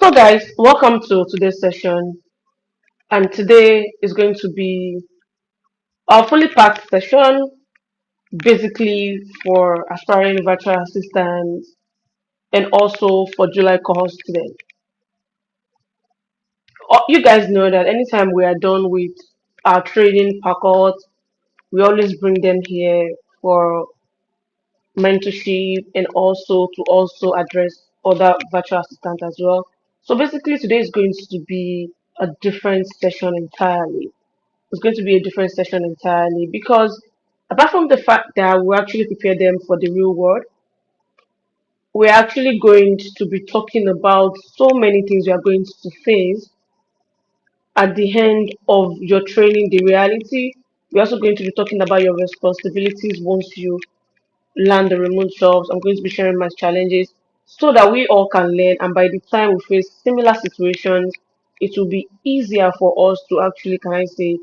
So, guys, welcome to today's session. And today is going to be our fully packed session, basically for aspiring virtual assistants and also for July cohort students. You guys know that anytime we are done with our training packet, we always bring them here for mentorship and also to also address other virtual assistants as well. So basically, today is going to be a different session entirely. It's going to be a different session entirely because apart from the fact that we actually prepare them for the real world, we're actually going to be talking about so many things you are going to face at the end of your training, the reality. We're also going to be talking about your responsibilities once you land the remote jobs. I'm going to be sharing my challenges so that we all can learn. And by the time we face similar situations, it will be easier for us to actually, can I say,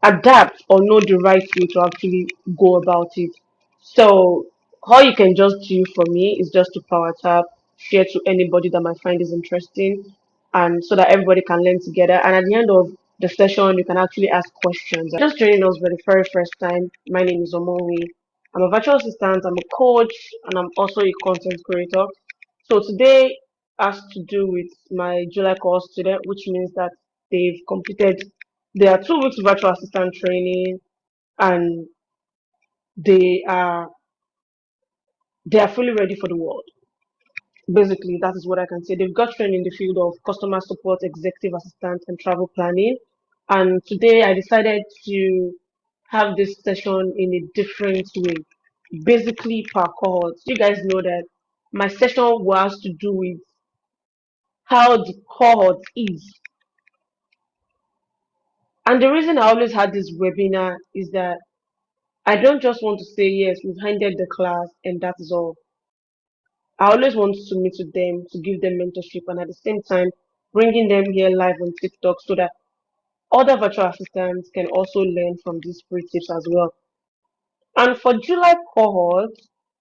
adapt or know the right way to actually go about it. So all you can just do for me is just to power tap, share to anybody that might find this interesting, and so that everybody can learn together. And at the end of the session, you can actually ask questions. Just joining us for the very first time, my name is Omowi. I'm a virtual assistant, I'm a coach, and I'm also a content creator. So today has to do with my July course student, which means that they've completed their 2 weeks virtual assistant training and they are they are fully ready for the world. Basically, that is what I can say. They've got trained in the field of customer support, executive assistant, and travel planning. And today I decided to have this session in a different way, basically per cohort. You guys know that my session was to do with how the cohort is. And the reason I always had this webinar is that I don't just want to say, yes, we've handed the class and that is all. I always want to meet with them to give them mentorship and at the same time bringing them here live on TikTok so that other virtual assistants can also learn from these free tips as well. And for July cohort,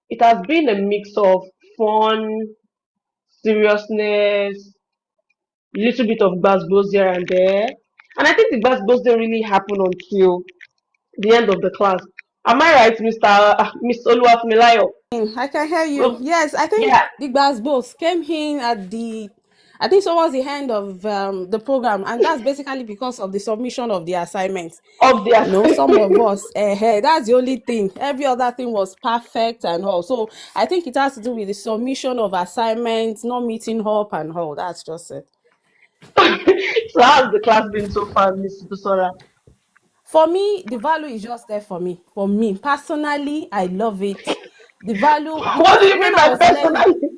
it has been a mix of fun, seriousness, little bit of buzzbuzz here and there. And I think the buzzbuzz didn't really happen until the end of the class. Am I right, Miss Oluwafumilayo? I can hear you. Well, Yes, I think yeah, the both came in at I think towards the end of the program, and that's basically because of the submission of the assignments. of the Some of assignment. us, that's the only thing. Every other thing was perfect and all. So I think it has to do with the submission of assignments, not meeting up and all. That's just it. So how's the class been so far, Miss Busora? For me, the value is just there for me. For me personally, I love it. The value What do because you mean when I by was learning, personally?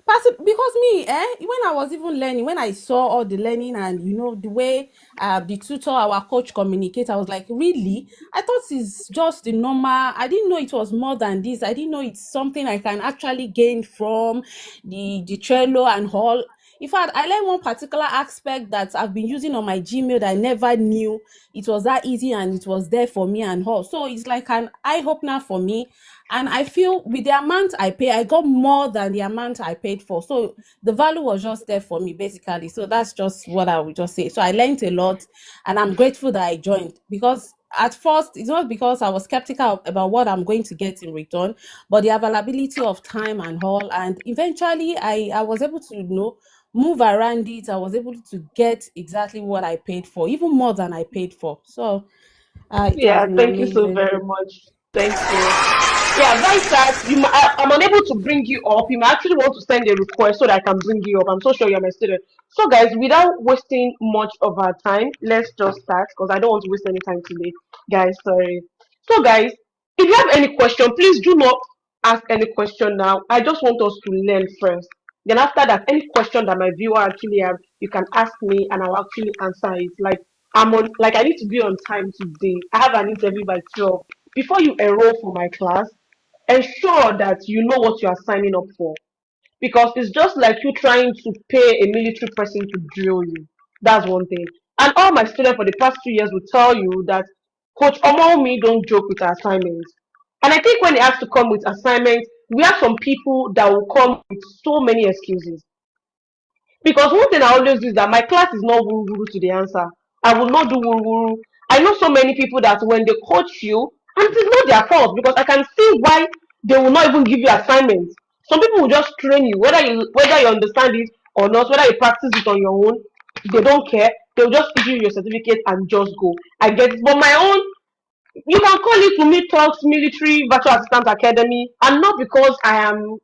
because me, when I was even learning, when I saw all the learning and the way the tutor, our coach communicate, I was like, really? I thought it's just the normal. I didn't know it was more than this. I didn't know it's something I can actually gain from the Trello and all. In fact, I learned one particular aspect that I've been using on my Gmail that I never knew it was that easy and it was there for me and all. So it's like an eye opener for me, and I feel with the amount I pay, I got more than the amount I paid for. So the value was just there for me, basically. So that's just what I would just say. So I learned a lot, and I'm grateful that I joined, because at first it's not because I was skeptical about what I'm going to get in return, but the availability of time and all. And eventually I was able to move around it. I was able to get exactly what I paid for, even more than I paid for. So it has Yeah, been thank you so amazing. very much. Thank you. Yeah, very sad. I'm unable to bring you up. You might actually want to send a request so that I can bring you up. I'm so sure you're my student. So, guys, without wasting much of our time, let's just start because I don't want to waste any time today, guys. Sorry. So, guys, if you have any question, please do not ask any question now. I just want us to learn first. Then after that, any question that my viewer actually have, you can ask me and I'll actually answer it. Like I need to be on time today. I have an interview by 12. Before you enroll for my class, ensure that you know what you are signing up for. Because it's just like you trying to pay a military person to drill you. That's one thing. And all my students for the past 2 years will tell you that Coach Omomi don't joke with assignments. And I think when he has to come with assignments, we have some people that will come with so many excuses. Because one thing I always do is that my class is not wuru wuru to the answer. I will not do wuru wuru. I know so many people that when they coach you, and it is not their fault because I can see why they will not even give you assignments. Some people will just train you, whether you understand it or not, whether you practice it on your own, they don't care. They'll just issue you your certificate and just go. I get it. But my own, you can call it to me talks military virtual assistant academy, and not because I am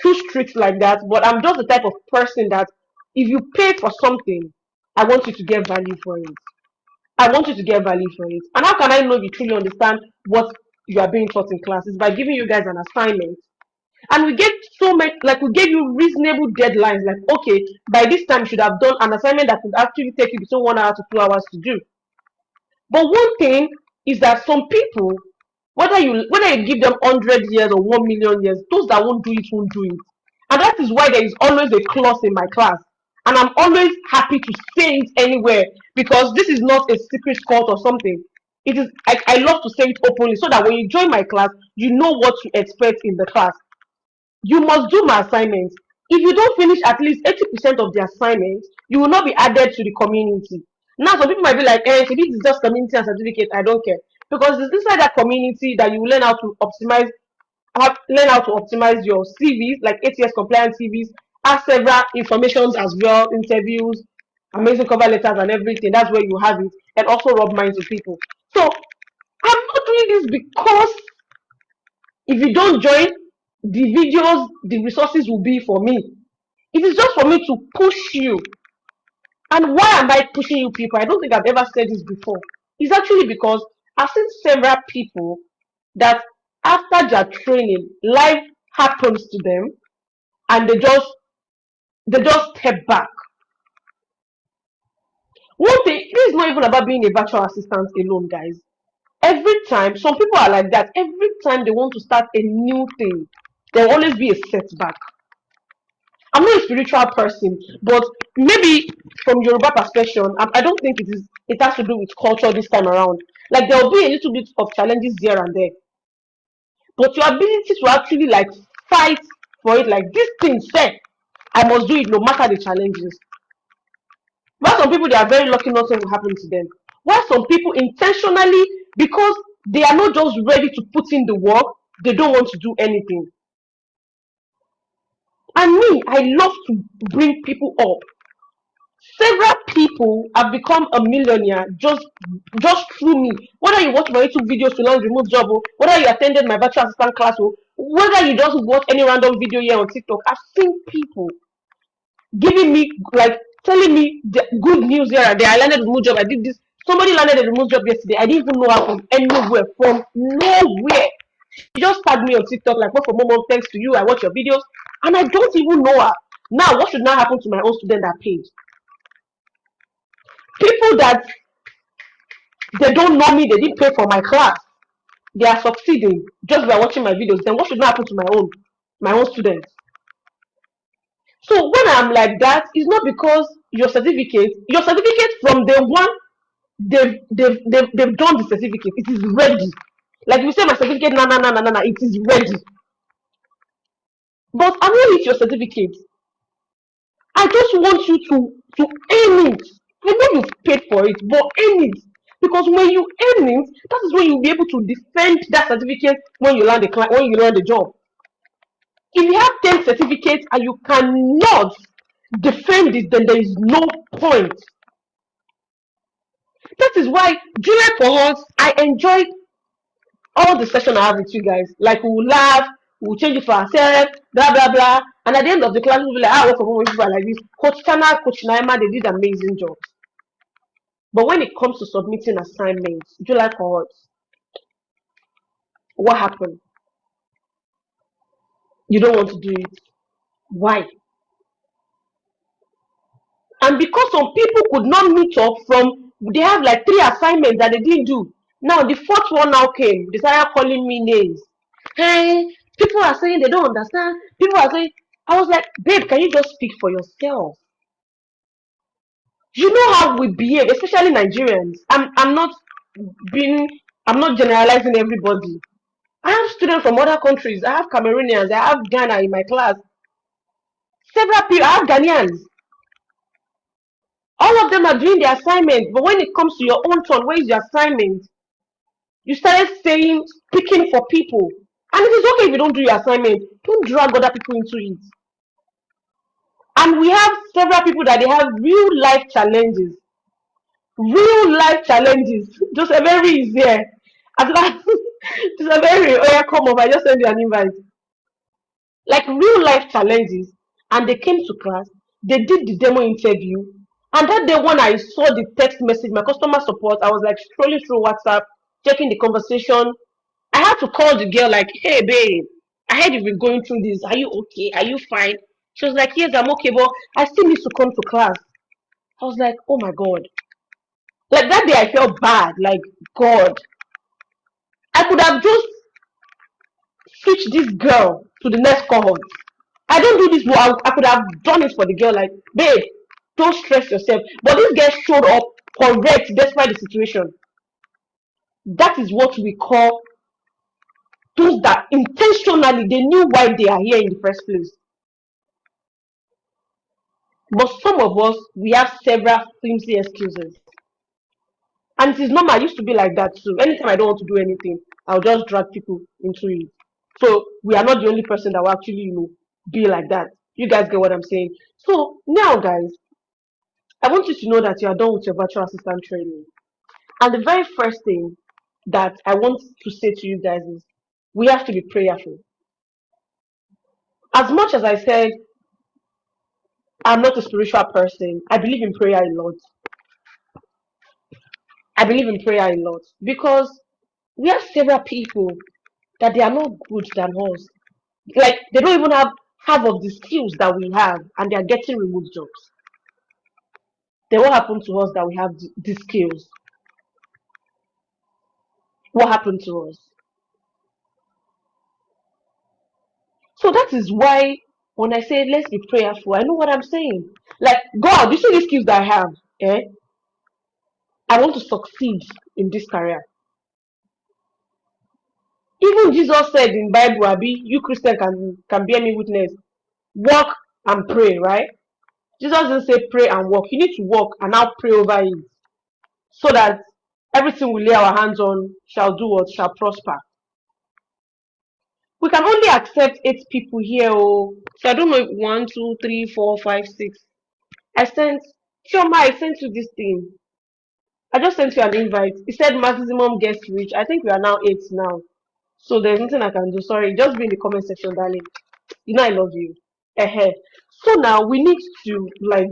too strict like that, but I'm just the type of person that if you pay for something, I want you to get value for it. I want you to get value for it. And how can I know you truly understand what you are being taught in class? Is by giving you guys an assignment. And we get so much, like we gave you reasonable deadlines, like okay, by this time you should have done an assignment that could actually take you between 1 hour to 2 hours to do. But one thing is that some people, whether you give them 100 years or 1 million years, those that won't do it. And that is why there is always a clause in my class. And I'm always happy to say it anywhere because this is not a secret cult or something. It is I love to say it openly so that when you join my class, you know what to expect in the class. You must do my assignments. If you don't finish at least 80% of the assignments, you will not be added to the community. Now, some people might be like, eh, if it is just community and certificate, I don't care. Because it's inside that community that you learn how to optimize, learn how to optimize your CVs, like ATS compliant CVs, have several informations as well, interviews, amazing cover letters and everything. That's where you have it, and also rub minds with people. So I'm not doing this because if you don't join, the videos, the resources will be for me. It is just for me to push you. And why am I pushing you people? I don't think I've ever said this before. It's actually because I've seen several people that after their training, life happens to them and they just step back. One thing, this is not even about being a virtual assistant alone, guys. Every time, some people are like that. Every time they want to start a new thing, there will always be a setback. I'm not a spiritual person, but maybe from Yoruba perspective, I don't think it has to do with culture this time around. Like there will be a little bit of challenges here and there, but your ability to actually like fight for it, like this thing said, I must do it no matter the challenges. While some people they are very lucky nothing will happen to them. While some people intentionally, because they are not just ready to put in the work, they don't want to do anything. And me, I love to bring people up. Several people have become a millionaire just through me. Whether you watch my YouTube videos to learn remote job, whether you attended my virtual assistant class, whether you just watch any random video here on TikTok, I've seen people giving me like telling me the good news here and there. I landed a remote job. I did this. Somebody landed a remote job yesterday. I didn't even know her from anywhere, from nowhere. She just tagged me on TikTok like, "What for, mom? Thanks to you, I watch your videos," and I don't even know her. Now, what should now happen to my own student that paid? People that they don't know me, they didn't pay for my class, they are succeeding just by watching my videos. Then what should not happen to my own students? So when I'm like that, it's not because your certificate from the one they've done the certificate, it is ready. Like you say, my certificate, na, it is ready. But I don't need your certificate. I just want you to earn it. I know you've paid for it, but earn it. Because when you earn it, that is when you'll be able to defend that certificate when you land the when you land the job. If you have 10 certificates and you cannot defend it, then there is no point. That is why during cohorts, I enjoyed all the session I have with you guys. Like we will laugh, we will change it for ourselves, blah blah blah. And at the end of the class, we'll be like, I work for people are like this. Coach Tana, Coach Naima, they did amazing jobs. But when it comes to submitting assignments, July cohorts, what happened? You don't want to do it. Why? And because some people could not meet up from, they have like 3 assignments that they didn't do. Now the fourth one now came. They started calling me names. Hey, people are saying they don't understand. People are saying, I was like, babe, can you just speak for yourself? You know how we behave, especially Nigerians. Being I'm not generalizing everybody. I have students from other countries. I have Cameroonians. I have Ghana in my class. Several people. I have Ghanaians. All of them are doing the assignment, but when it comes to your own turn, where is your assignment? You started saying, speaking for people. And it is okay if you don't do your assignment. Don't drag other people into it. And we have several people that they have real life challenges. Real life challenges. Just a very easy. At last, just a very, oh yeah, come up. I just send you an invite. Like real life challenges. And they came to class. They did the demo interview. And that day when I saw the text message, my customer support, I was like scrolling through WhatsApp, checking the conversation. I had to call the girl like, hey babe, I heard you've been going through this. Are you okay? Are you fine? She was like, yes, I'm okay, but I still need to come to class. I was like, oh my God. Like that day I felt bad. Like, God, I could have just switched this girl to the next cohort. I don't do this, but I could have done it for the girl. Like, babe, don't stress yourself. But this girl showed up correct despite the situation. That is what we call those that intentionally they knew why they are here in the first place. But some of us, we have several flimsy excuses. And it is normal. I used to be like that too. Anytime I don't want to do anything, I'll just drag people into it. So we are not the only person that will actually, be like that. You guys get what I'm saying? So now, guys, I want you to know that you are done with your virtual assistant training. And the very first thing that I want to say to you guys is we have to be prayerful. As much as I said I'm not a spiritual person, I believe in prayer a lot. I believe in prayer a lot because we have several people that they are not good than us. Like they don't even have half of the skills that we have, and they are getting remote jobs. Then what happened to us that we have the skills? What happened to us? So that is why when I say let's be prayerful, I know what I'm saying. Like God, you see these skills that I have. Eh? I want to succeed in this career. Even Jesus said in Bible, Abi, you Christian can bear me witness. Walk and pray, right? Jesus didn't say pray and walk. You need to walk and now pray over it so that everything we lay our hands on shall do what? Shall prosper. We can only accept 8 people here. Oh, so I don't know if 1, 2, 3, 4, 5, 6. I sent Chioma, I sent you this thing. I just sent you an invite. It said maximum guest reach. I think we are now 8 now. So there's nothing I can do. Sorry, just be in the comment section, darling. You know I love you. Ahead. So now we need to like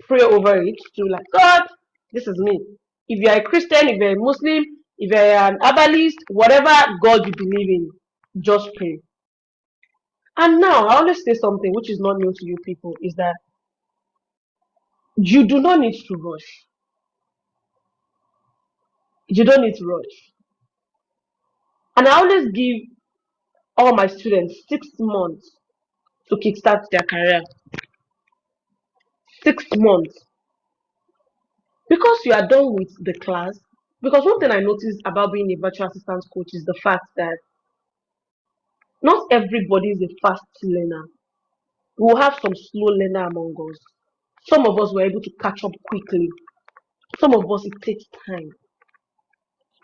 pray over it to like God, this is me. If you're a Christian, if you're a Muslim, if you're an herbalist, whatever God you believe in, just pray. And now I always say something which is not new to you people is that you do not need to rush. You don't need to rush. And I always give all my students 6 months to kickstart their career. 6 months. Because you are done with the class. Because one thing I noticed about being a virtual assistant coach is the fact that not everybody is a fast learner. We will have some slow learner among us. Some of us were able to catch up quickly. Some of us it takes time.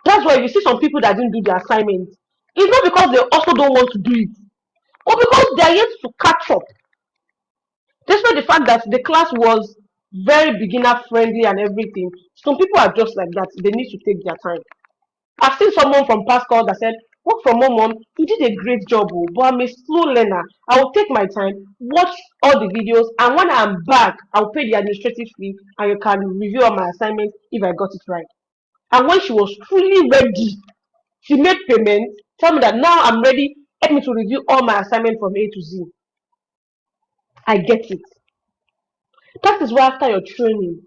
That's why you see some people that didn't do the assignment. It's not because they also don't want to do it, but because they are yet to catch up. Despite the fact that the class was very beginner friendly and everything, some people are just like that. They need to take their time. I've seen someone from past call that said, work from home, mom, you did a great job, oh, but I'm a slow learner. I will take my time, watch all the videos, and when I'm back, I'll pay the administrative fee and you can review all my assignments if I got it right. And when she was truly ready, she made payment, tell me that now I'm ready, help me to review all my assignments from A to Z. I get it. That is why after your training,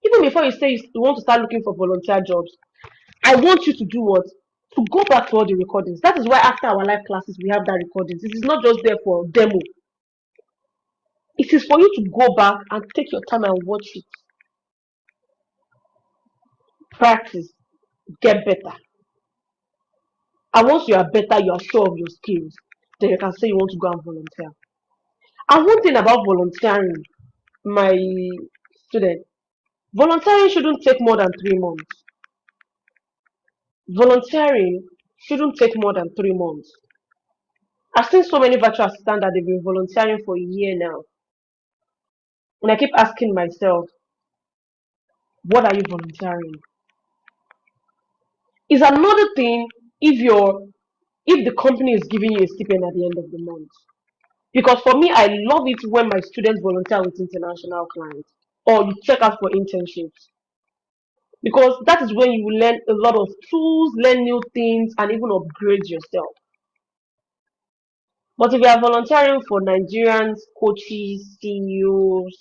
even before you say you want to start looking for volunteer jobs, I want you to do what? To go back to all the recordings. That is why after our live classes, we have that recordings. It is not just there for demo. It is for you to go back and take your time and watch it. Practice. Get better. And once you are better, you are sure of your skills, then you can say you want to go and volunteer. And one thing about volunteering, my student, Volunteering shouldn't take more than 3 months. Volunteering shouldn't take more than 3 months. I've seen so many virtual assistants that they've been volunteering for a year now. And I keep asking myself, what are you volunteering? Is another thing if the company is giving you a stipend at the end of the month. Because for me, I love it when my students volunteer with international clients or you check out for internships. Because that is when you will learn a lot of tools, learn new things, and even upgrade yourself. But if you are volunteering for Nigerians, coaches, CEOs,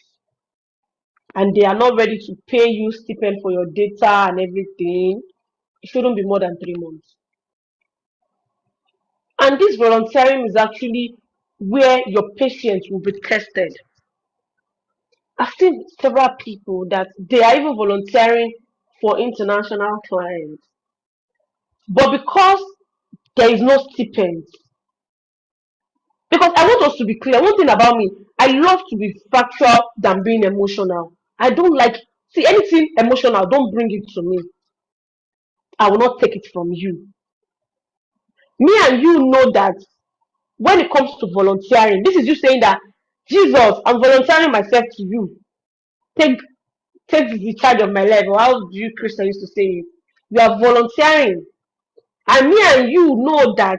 and they are not ready to pay you stipend for your data and everything, it shouldn't be more than 3 months. And this volunteering is actually where your patience will be tested. I've seen several people that they are even volunteering for international clients, but because there is no stipend, because I want us to be clear. One thing about me, I love to be factual than being emotional. I don't like see anything emotional. Don't bring it to me. I will not take it from you. Me and you know that when it comes to volunteering, this is you saying that Jesus, I'm volunteering myself to you. Take take the charge of my life. Or how do you Christian used to say it? You are volunteering, and me and you know that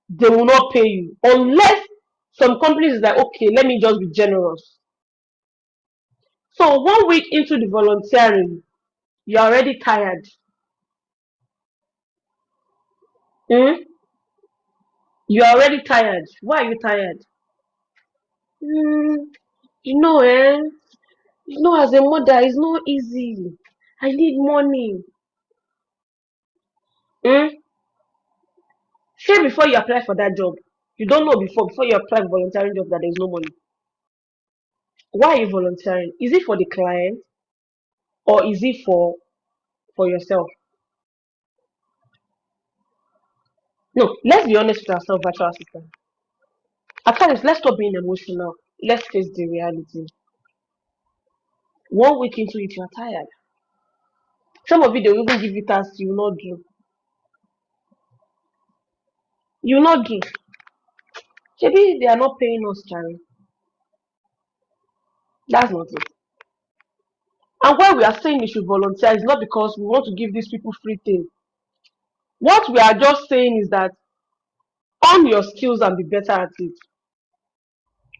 they will not pay you unless some companies is like, okay, let me just be generous. So 1 week into the volunteering, you're already tired. Hmm? You're already tired. Why are you tired? Hmm, you know, as a mother, it's not easy. I need money. Hmm? Say before you apply for that job, you don't know before you apply for volunteering job that there's no money. Why are you volunteering? Is it for the client or is it for yourself? No, let's be honest with ourselves, virtual assistant. At times, let's stop being emotional. Let's face the reality. 1 week into it, you're tired. Some of you, they will even give you tasks you will not do. You will not do. Maybe they are not paying us, Charlie. That's not it. And why we are saying we should volunteer is not because we want to give these people free thing. What we are just saying is that hone your skills and be better at it.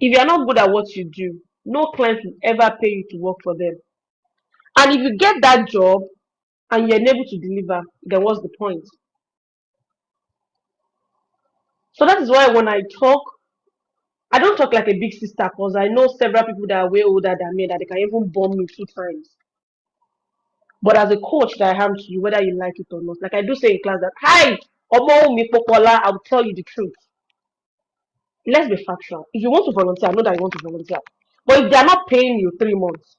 If you are not good at what you do, no client will ever pay you to work for them. And if you get that job and you're unable to deliver, then what's the point? So that is why when I talk, I don't talk like a big sister because I know several people that are way older than me that they can even bomb me 2 times. But as a coach that I am to you, whether you like it or not, like I do say in class that, hi, Omo mi popola, I will tell you the truth. Let's be factual. If you want to volunteer, I know that you want to volunteer. But if they are not paying you 3 months,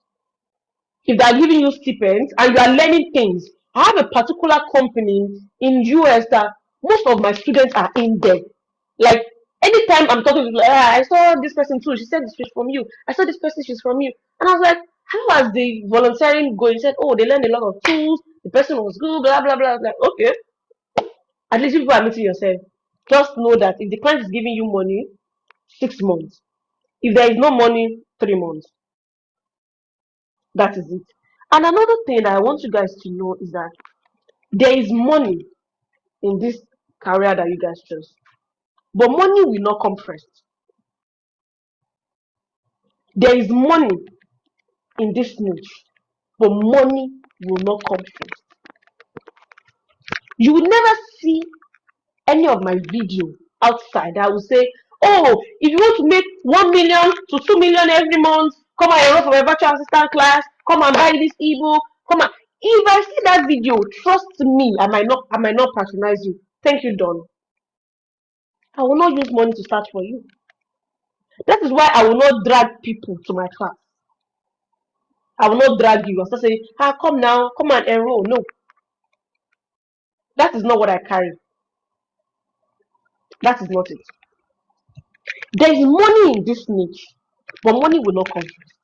if they are giving you stipends and you are learning things, I have a particular company in US that most of my students are in there. Like anytime I'm talking to people, I saw this person too. She said this is from you. I saw this person, she's from you. And I was like, how was the volunteering going? She said, oh, they learned a lot of tools. The person was good, blah blah blah. Like, okay, at least people are meeting yourself. Just know that if the client is giving you money, 6 months. If there is no money, 3 months. That is it. And another thing that I want you guys to know is that there is money in this career that you guys chose. But money will not come first. There is money in this niche, but money will not come first. You will never see any of my video outside. I will say, oh, if you want to make 1 million to 2 million every month, come and enroll for my virtual assistant class, come and buy this ebook, come and if I see that video, trust me, I might not patronize you. Thank you, Don. I will not use money to start for you. That is why I will not drag people to my class. I will not drag you. I'll start saying, come now, come and enroll. No, that is not what I carry. That is not it. There is money in this niche, but money will not come first.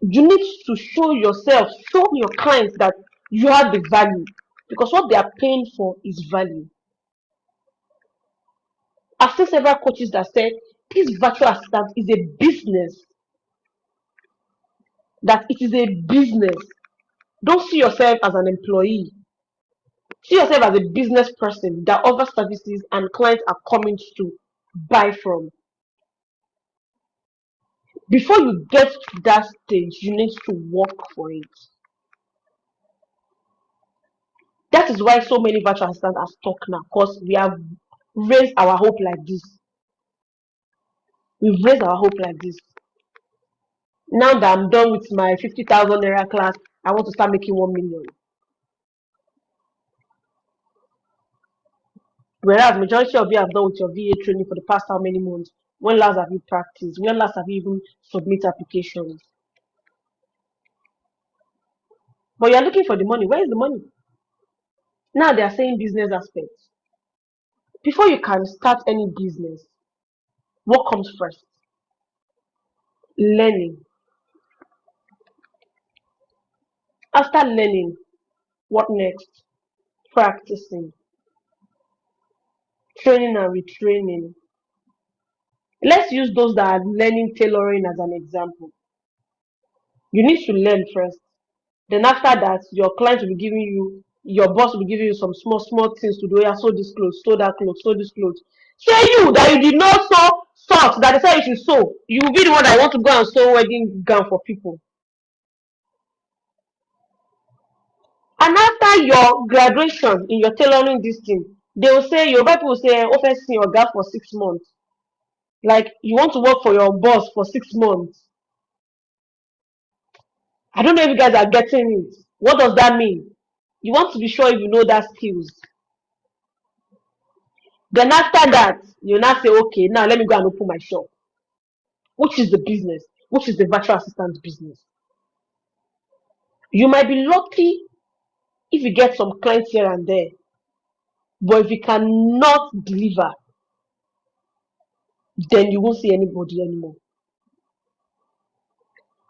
You need to show yourself, show your clients that you have the value, because what they are paying for is value. I've seen several coaches that said this virtual assistant is a business, that it is a business. Don't see yourself as an employee. See yourself as a business person that offers services and clients are coming to buy from. Before you get to that stage, you need to work for it. That is why so many virtual assistants are stuck now, because we have raised our hope like this. We've raised our hope like this. Now that I'm done with my 50,000 naira class, I want to start making 1 million. Whereas majority of you have done with your VA training for the past how many months? When last have you practiced? When last have you even submit applications? But you're looking for the money. Where is the money? Now they are saying business aspects. Before you can start any business, what comes first? Learning. After learning, what next? Practicing, training and retraining. Let's use those that are learning tailoring as an example. You need to learn first. Then after that, your client will be giving you, your boss will be giving you some small, small things to do. Yeah, sew this clothes, sew that clothes, sew this clothes. Say you that you did not sew socks that they say you should sew. You will be the one that want to go and sew wedding gown for people. And after your graduation in your tailoring this thing, they will say, your people will say, office your girl for 6 months. Like you want to work for your boss for 6 months. I don't know if you guys are getting it. What does that mean? You want to be sure if you know that skills. Then after that, you now say, okay, now let me go and open my shop. Which is the business? Which is the virtual assistant business? You might be lucky if you get some clients here and there, but if you cannot deliver, then you won't see anybody anymore.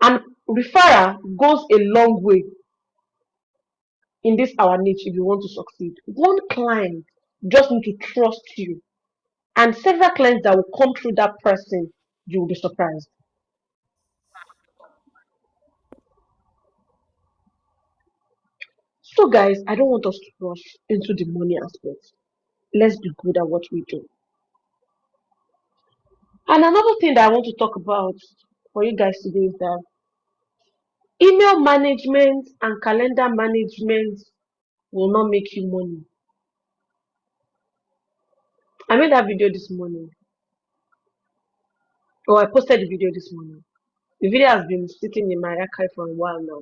And referral goes a long way in this our niche if you want to succeed. One client just need to trust you, and several clients that will come through that person, you will be surprised. So, guys, I don't want us to rush into the money aspect. Let's be good at what we do. And another thing that I want to talk about for you guys today is that email management and calendar management will not make you money. I made that video this morning, or I posted the video this morning. The video has been sitting in my archive for a while now.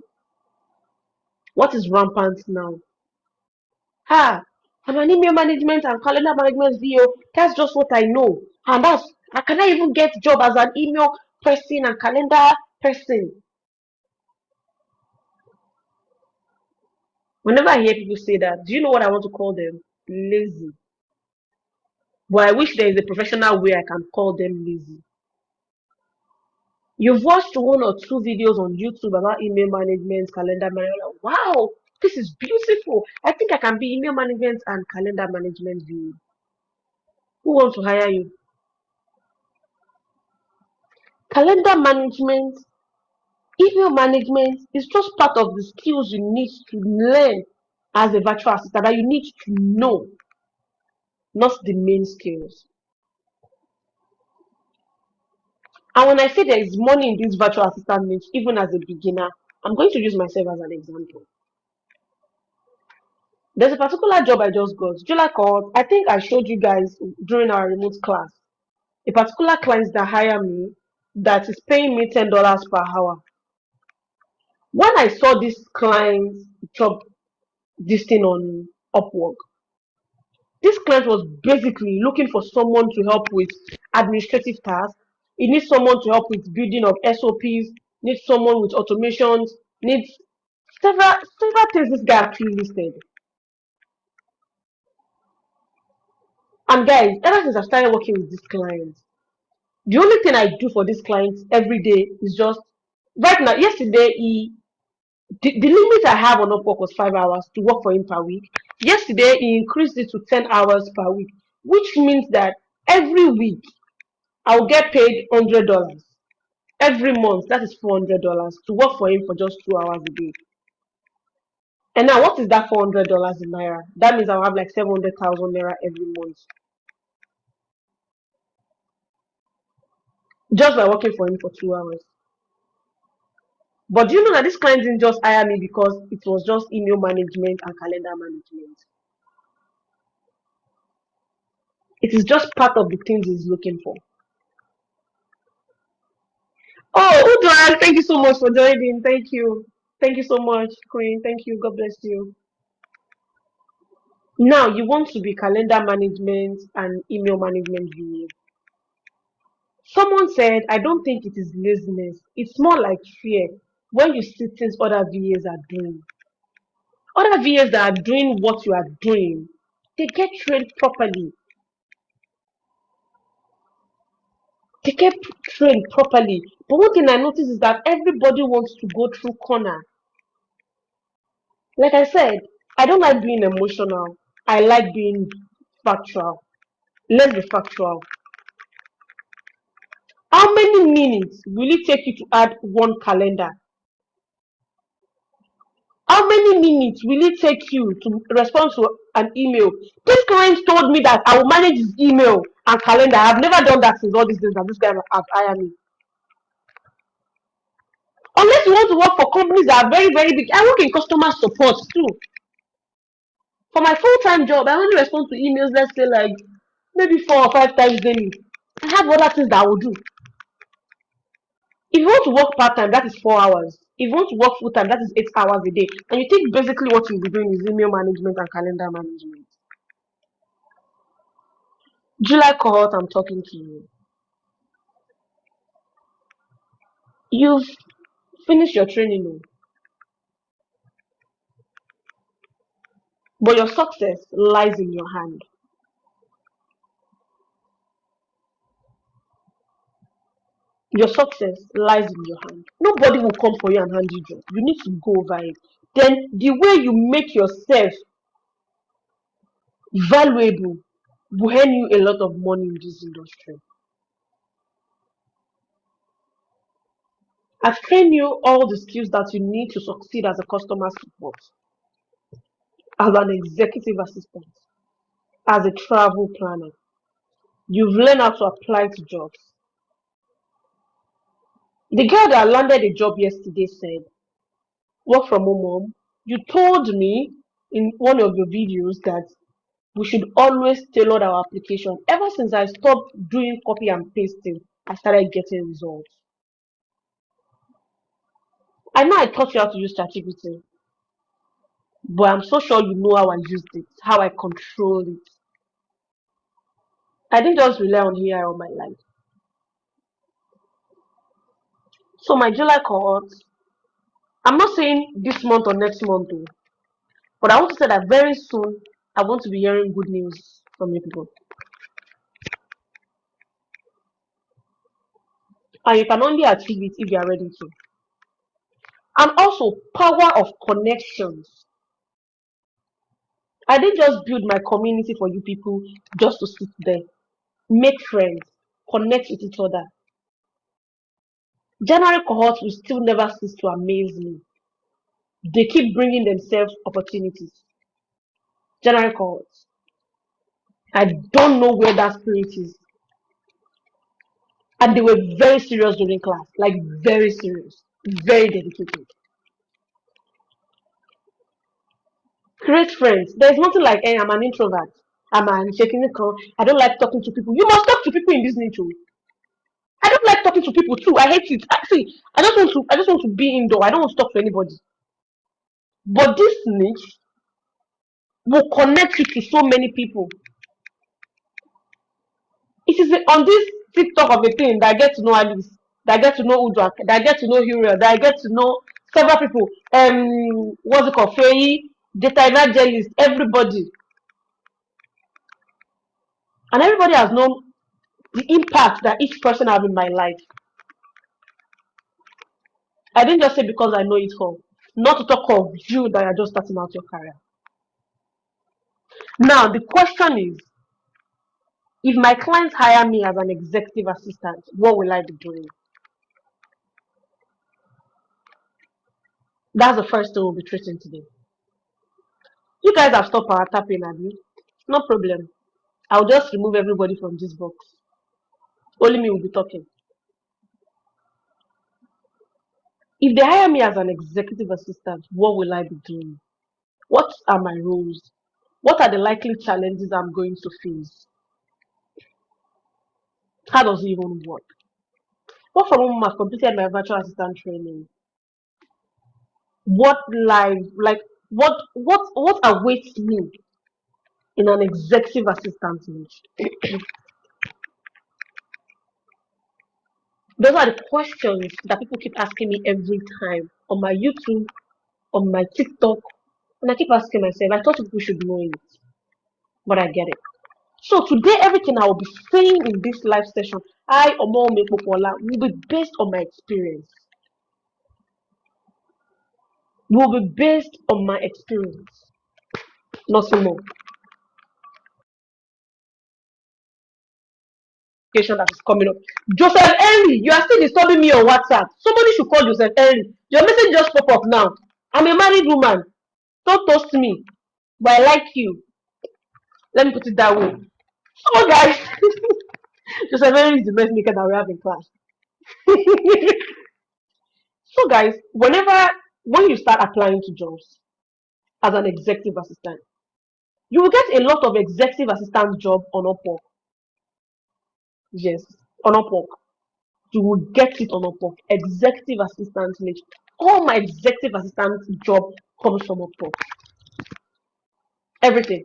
What is rampant now? Ha! I'm an email management and calendar management video. That's just what I know. And that's, can I even get job as an email person and calendar person? Whenever I hear people say that, do you know what I want to call them? Lazy. But I wish there is a professional way I can call them lazy. You've watched one or two videos on YouTube about email management, calendar management. Like, wow, this is beautiful. I think I can be email management and calendar management view. Who wants to hire you? Calendar management, email management is just part of the skills you need to learn as a virtual assistant that you need to know, not the main skills. And when I say there is money in this virtual assistant niche, even as a beginner, I'm going to use myself as an example. There's a particular job I just got. Do you like Cohort? I think I showed you guys during our remote class. A particular client that hire me that is paying me $10 per hour. When I saw this client job this thing on Upwork, this client was basically looking for someone to help with administrative tasks. It needs someone to help with building of SOPs, needs someone with automations, needs several things this guy actually listed. And guys, ever since I started working with this client, the only thing I do for this client every day is just Right now, yesterday, the limit I have on Upwork was 5 hours to work for him per week. Yesterday, he increased it to 10 hours per week, which means that every week I'll get paid $100. Every month, that is $400 to work for him for just 2 hours a day. And now, what is that $400 in naira? That means I'll have like 700,000 naira every month just by working for him for 2 hours. But do you know that this client didn't just hire me because it was just email management and calendar management? It is just part of the things he's looking for. Oh, Udwan, thank you so much for joining. Thank you. Thank you so much, Queen. Thank you. God bless you. Now, you want to be calendar management and email management VA. Someone said, I don't think it is laziness. It's more like fear when you see things other VAs are doing. Other VAs that are doing what you are doing, they get trained properly. They get trained properly. But one thing I notice is that everybody wants to go through corner. Like I said, I don't like being emotional. I like being factual. Let's be factual. How many minutes will it take you to add one calendar? How many minutes will it take you to respond to an email? This client told me that I will manage his email and calendar. I've never done that since all these days that this guy has hired me. Unless you want to work for companies that are very, very big. I work in customer support too. For my full-time job, I only respond to emails, let's say like maybe 4 or 5 times daily. I have other things that I will do. If you want to work part-time, that is 4 hours. If you want to work full-time, that is 8 hours a day. And you think basically what you'll be doing is email management and calendar management. July cohort, I'm talking to you. You've finished your training, oh, but your success lies in your hand. Your success lies in your hand. Nobody will come for you and hand you job. You need to go over it. Then the way you make yourself valuable will earn you a lot of money in this industry. I've trained you all the skills that you need to succeed as a customer support, as an executive assistant, as a travel planner. You've learned how to apply to jobs. The girl that landed a job yesterday said, work from home, mom. You told me in one of your videos that we should always tailor our application. Ever since I stopped doing copy and pasting, I started getting results. I know I taught you how to use ChatGPT, but I'm so sure you know how I used it, how I control it. I didn't just rely on AI all my life. So my July cohort, I'm not saying this month or next month, though, but I want to say that very soon I want to be hearing good news from you people. And you can only achieve it if you are ready to. And also power of connections. I didn't just build my community for you people just to sit there. Make friends, connect with each other. January cohorts will still never cease to amaze me. They keep bringing themselves opportunities. January cohorts. I don't know where that spirit is. And they were very serious during class, like very serious, very dedicated. Create friends. There's nothing like, hey, I'm an introvert. I'm an shaking. I don't like talking to people. You must talk to people in this niche. I don't like talking to people too. I hate it. See, I just want to be indoor. I don't want to talk to anybody. But this niche will connect you to so many people. It is on this TikTok of a thing that I get to know Alice, that I get to know Udrak, that I get to know Huriel, that I get to know several people. What's it called? Faye, data evangelist, everybody. And everybody has known the impact that each person have in my life. I didn't just say because I know it all. Not to talk of you that are just starting out your career. Now the question is, if my clients hire me as an executive assistant, what will I be doing? That's the first thing we'll be treating today. You guys have stopped our tapping, have you? No problem. I'll just remove everybody from this box. Only me will be talking. If they hire me as an executive assistant, what will I be doing? What are my roles? What are the likely challenges I'm going to face? How does it even work? What from whom I've completed my virtual assistant training? What live like what awaits me in an executive assistant niche? Those are the questions that people keep asking me every time on my YouTube, on my TikTok, and I keep asking myself. I thought people should know it, but I get it. So today, everything I will be saying in this live session, Omome Popola, will be based on my experience. Will be based on my experience, nothing more. That is coming up. Joseph Henry, you are still disturbing me on WhatsApp. Somebody should call Joseph Henry. Your message just pop up now. I'm a married woman. Don't toast me, but I like you. Let me put it that way. So, guys, Joseph Henry is the best maker that we have in class. So, guys, when you start applying to jobs as an executive assistant, you will get a lot of executive assistant job on Upwork. Yes, on Upwork. You will get it on Upwork. Executive assistant niche. All my executive assistant job comes from Upwork. Everything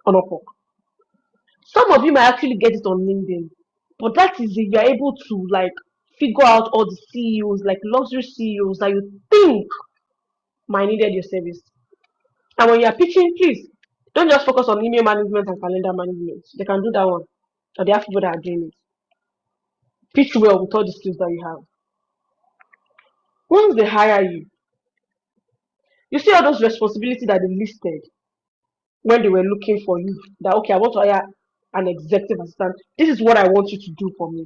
on Upwork. Some of you might actually get it on LinkedIn, but that is if you're able to like figure out all the CEOs, like luxury CEOs that you think might needed your service. And when you're pitching, please don't just focus on email management and calendar management. They can do that one. Or they have people that are doing it. Pitch well with all the skills that you have. Once they hire you, you see all those responsibilities that they listed when they were looking for you. That okay, I want to hire an executive assistant. This is what I want you to do for me.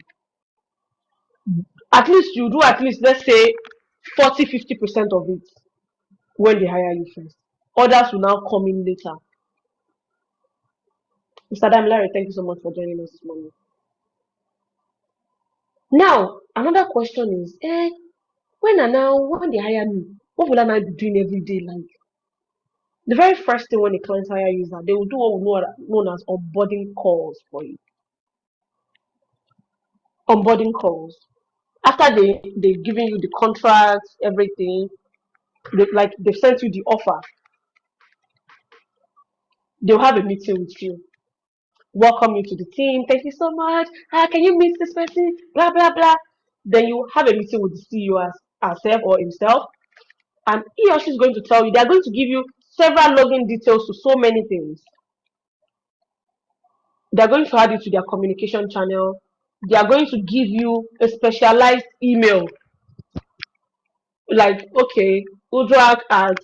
At least you do at least let's say 40-50% of it when they hire you first. Others will now come in later. Mr. Damilare, thank you so much for joining us this morning. Now, another question is, when they hire me, what will I now be doing every day? Like the very first thing when the clients hire you is that they will do what we know known as onboarding calls for you. Onboarding calls. After they've given you the contract, everything, they've sent you the offer, they'll have a meeting with you. Welcome you to the team. Thank you so much. Can you meet this person? Blah blah blah. Then you have a meeting with the CEO herself or himself, and he or she's going to tell you. They are going to give you several login details to so many things. They are going to add you to their communication channel. They are going to give you a specialized email, like okay, udrak at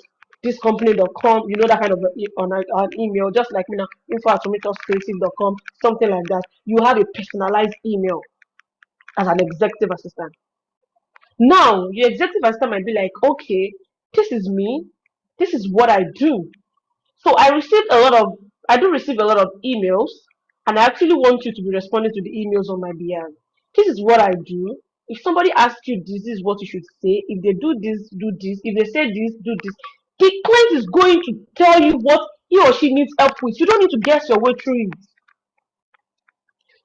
thiscompany.com. You know that kind of on an email, just like me now, info@tomatoscreative.com, something like that. You have a personalized email as an executive assistant. Now, your executive assistant might be like, okay, this is me, this is what I do. So I do receive a lot of emails, and I actually want you to be responding to the emails on my behalf. This is what I do. If somebody asks you this is what you should say. If they do this, do this. If they say this, do this. The client is going to tell you what he or she needs help with. You don't need to guess your way through it.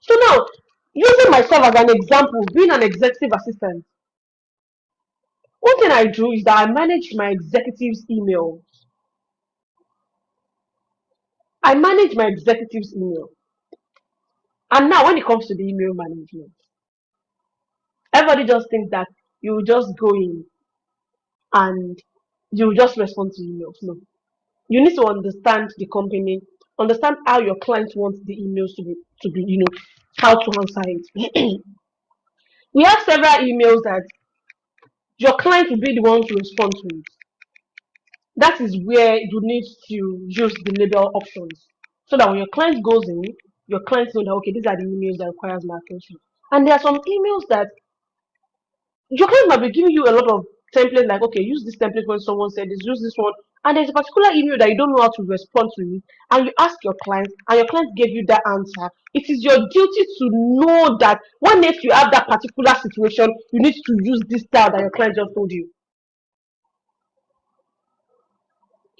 So now, using myself as an example, being an executive assistant, one thing I do is that I manage my executives' email. I manage my executives' email. And now, when it comes to the email management, everybody just thinks that you will just go in and you will just respond to emails. No. You need to understand the company, understand how your client wants the emails to be, how to answer it. We have several emails that Your client will be the one to respond to it. That is where you need to use the label options. So that when your client goes in, your clients know that okay, these are the emails that requires my attention. And there are some emails that your client might be giving you a lot of template, like okay, use this template when someone said this, use this one, and there's a particular email that you don't know how to respond to it, and you ask your client, and your client gave you that answer. It is your duty to know that when if you have that particular situation, you need to use this style that your client just told you.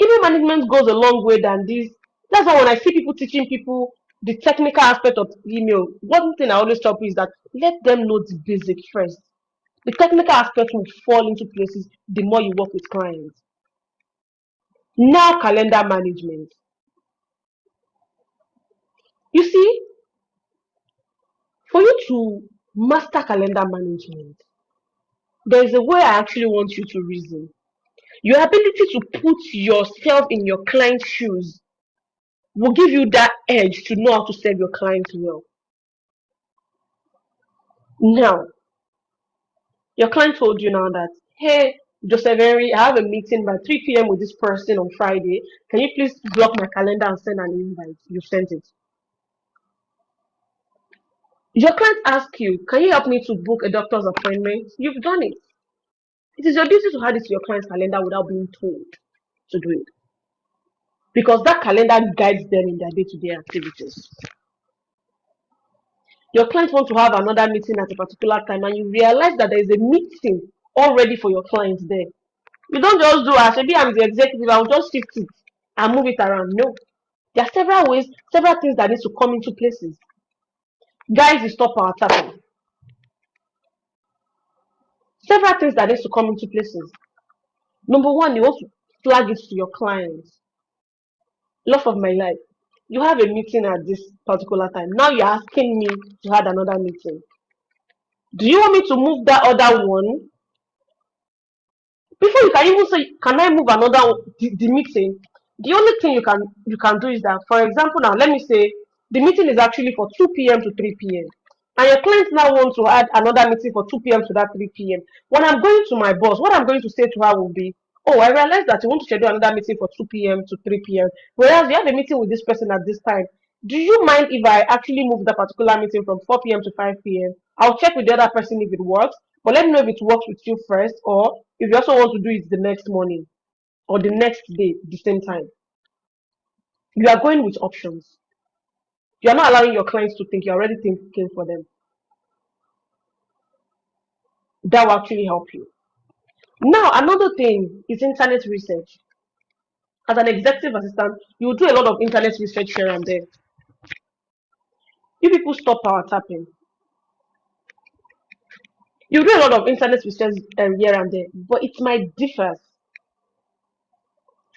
Email management goes a long way than this. That's why when I see people teaching people the technical aspect of email, one thing I always tell people is that let them know the basic first. The technical aspect will fall into places the more you work with clients. Now, calendar management. You see, for you to master calendar management, there is a way I actually want you to reason. Your ability to put yourself in your client's shoes will give you that edge to know how to serve your clients well. Now, your client told you now that, hey, Joseph Henry, I have a meeting by 3 p.m. with this person on Friday. Can you please block my calendar and send an invite? You sent it. Your client asks you, can you help me to book a doctor's appointment? You've done it. It is your duty to add it to your client's calendar without being told to do it. Because that calendar guides them in their day-to-day activities. Your client wants to have another meeting at a particular time and you realize that there is a meeting already for your client there. You don't just do as maybe I'm the executive, I'll just shift it and move it around. No. There are several ways, several things that need to come into places. Guys, you stop our tapping. Several things that need to come into places. Number one, you want to flag it to your clients. Love of my life. You have a meeting at this particular time. Now you're asking me to have another meeting. Do you want me to move that other one? Before you can even say, can I move another the meeting? The only thing you can do is that, for example, now let me say the meeting is actually for 2 p.m. to 3 p.m. And your client now wants to add another meeting for 2 p.m. to that 3 p.m. When I'm going to my boss, what I'm going to say to her will be, oh, I realize that you want to schedule another meeting for 2 p.m. to 3 p.m. Whereas you have a meeting with this person at this time. Do you mind if I actually move that particular meeting from 4 p.m. to 5 p.m.? I'll check with the other person if it works, but let me know if it works with you first, or if you also want to do it the next morning or the next day, the same time. You are going with options. You are not allowing your clients to think, you're already thinking for them. That will actually help you. Now, another thing is internet research. As an executive assistant, you do a lot of internet research here and there. You people stop power tapping. You do a lot of internet research here and there, but it might differ.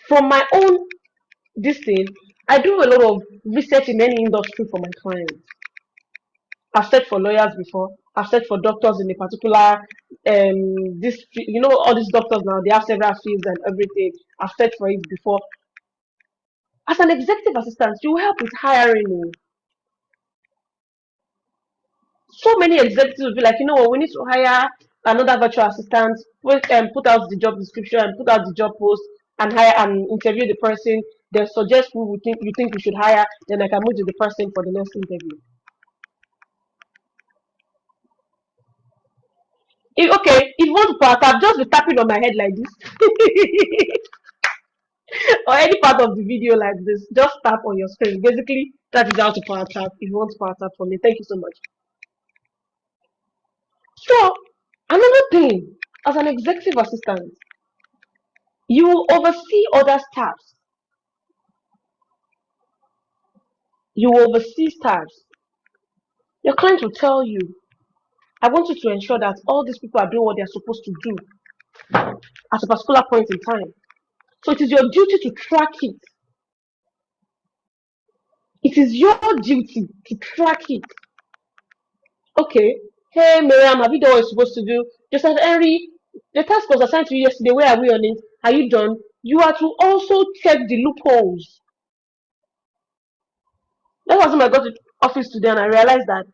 From my own this thing, I do a lot of research in any industry for my clients. I've searched for lawyers before. I've searched for doctors in a particular all these doctors now they have several fields and everything. I've searched for it before. As an executive assistant, you help with hiring. Oh. So many executives will be like, you know what, we need to hire another virtual assistant, put out the job description and put out the job post and hire and interview the person, then suggest who you think we should hire, then I can move to the person for the next interview. If you want to part up, just be tapping on my head like this. Or any part of the video like this, just tap on your screen. Basically, that is how to power tap. If you want to power tap for me, thank you so much. So, another thing, as an executive assistant, you will oversee other staffs. You will oversee staffs. Your client will tell you, I want you to ensure that all these people are doing what they are supposed to do at a particular point in time. So it is your duty to track it. It is your duty to track it. Okay, hey Miriam, have you done what you're supposed to do? Just as Henry, the task was assigned to you yesterday. Where are we on it? Are you done? You are to also check the loopholes. That was when I got to office today and I realized that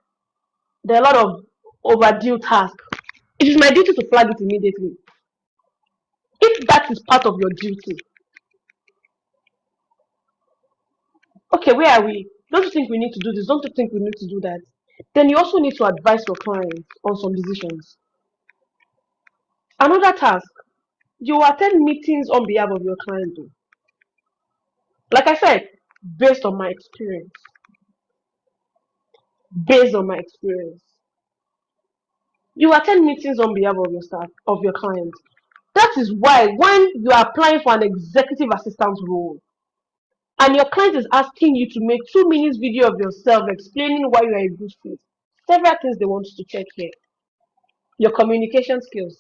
there are a lot of overdue tasks. It is my duty to flag it immediately. if that is part of your duty, okay, where are we? Don't you think we need to do this? Don't you think we need to do that? Then you also need to advise your client on some decisions. Another task, you attend meetings on behalf of your client. Like I said, based on my experience, based on my experience, you attend meetings on behalf of your staff, of your client. That is why when you are applying for an executive assistant role and your client is asking you to make 2 minutes video of yourself explaining why you are a good fit, several things they want to check here. Your communication skills,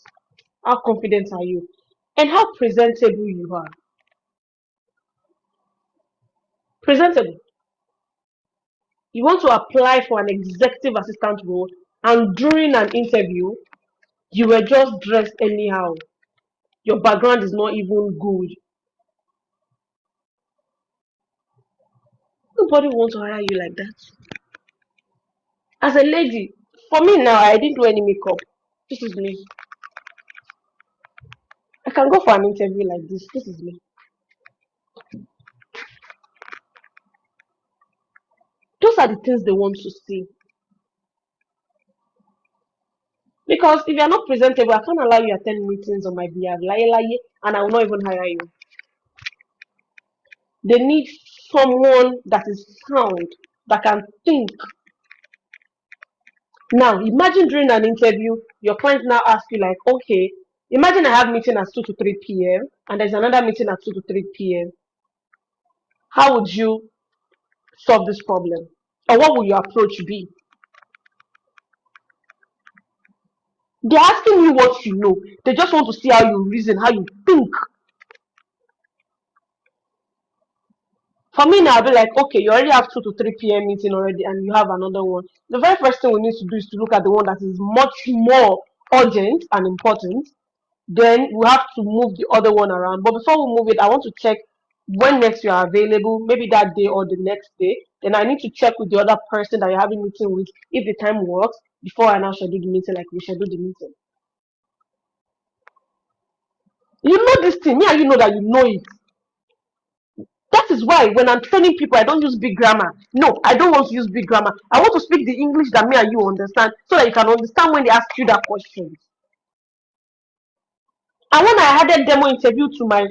how confident are you, and how presentable you are. Presentable. You want to apply for an executive assistant role, and during an interview, you were just dressed anyhow. Your background is not even good. Nobody wants to hire you like that. As a lady, for me now, I didn't do any makeup. This is me. I can go for an interview like this. This is me. Those are the things they want to see. Because if you're not presentable, I can't allow you to attend meetings on my behalf. Lie, lie, and I will not even hire you. They need someone that is sound, that can think. Now, imagine during an interview, your client now asks you, like, okay, imagine I have meeting at 2 to 3 p.m. and there's another meeting at 2 to 3 p.m. How would you solve this problem? Or what will your approach be? They're asking you what you know. They just want to see how you reason, how you think. For me now, I'll be like, okay, you already have 2 to 3 p.m. meeting already, and you have another one. The very first thing we need to do is to look at the one that is much more urgent and important. Then we have to move the other one around. But before we move it, I want to check when next you are available, maybe that day or the next day. Then I need to check with the other person that you're having meeting with if the time works before I now schedule the meeting, like we schedule the meeting. You know this thing, me and you know that you know it. That is why when I'm training people, I don't use big grammar. No, I don't want to use big grammar. I want to speak the English that me and you understand so that you can understand when they ask you that question. And when I added demo interview to my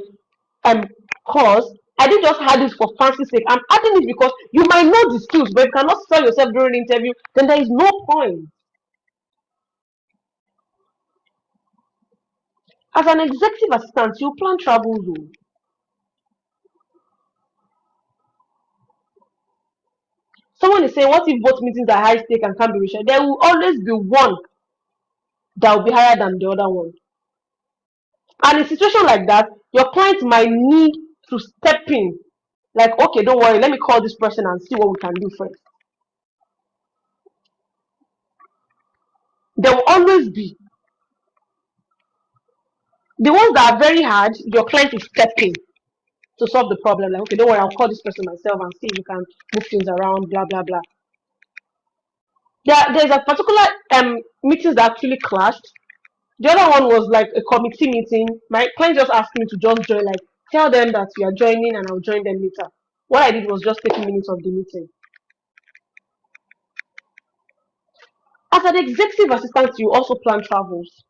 um course, I didn't just add it for fancy sake. I'm adding it because you might know the skills, but if you cannot sell yourself during the interview, then there is no point. As an executive assistant, you plan travel though. Someone is saying, what if both meetings are high stake and can't be reached? There will always be one that will be higher than the other one. And in a situation like that, your client might need to step in. Like, okay, don't worry, let me call this person and see what we can do first. There will always be the ones that are very hard, your client is stepping to solve the problem. Like, okay, don't worry, I'll call this person myself and see if we can move things around, blah, blah, blah. There's a particular meetings that actually clashed. The other one was like a committee meeting. My client just asked me to just join, like, tell them that we are joining and I'll join them later. What I did was just 30 minutes of the meeting. As an executive assistant, you also plan travels.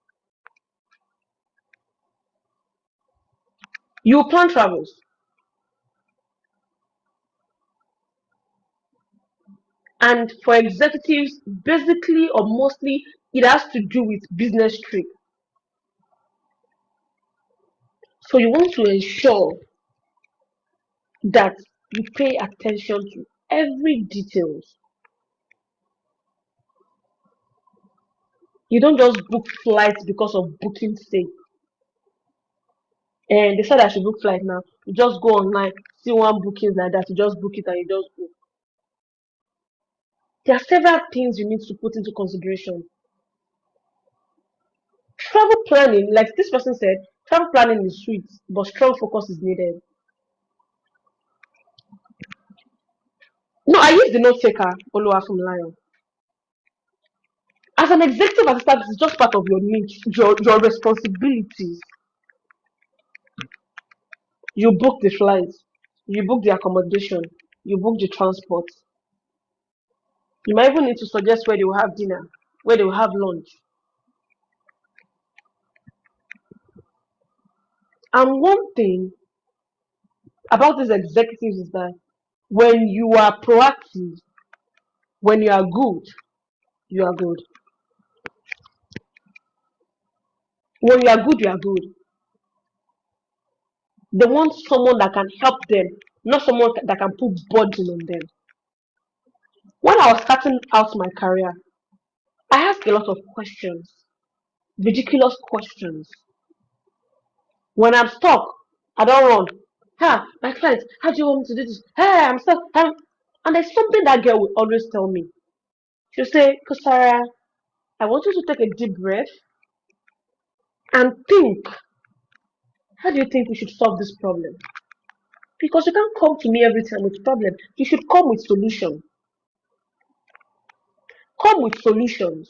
You plan travels. And for executives, basically or mostly, it has to do with business trip. So you want to ensure that you pay attention to every details. You don't just book flights because of booking sake. And they said I should book flight now. You just go online, see one booking like that, you just book it and you just go. There are several things you need to put into consideration. Travel planning, like this person said, travel planning is sweet, but strong focus is needed. No, I use the note taker, Oluwa from Lion. As an executive assistant, it's just part of your niche, your responsibilities. You book the flight, you book the accommodation, you book the transport. You might even need to suggest where they will have dinner, where they will have lunch. And one thing about these executives is that when you are proactive, when you are good, you are good. When you are good, you are good. They want someone that can help them, not someone that can put burden on them. When I was starting out my career, I asked a lot of questions, ridiculous questions. When I'm stuck, I don't run. My client, how do you want me to do this? Hey, I'm stuck. And there's something that girl will always tell me. She'll say, Kosara, I want you to take a deep breath and think, how do you think we should solve this problem? Because you can't come to me every time with problem. You should come with solution. Come with solutions.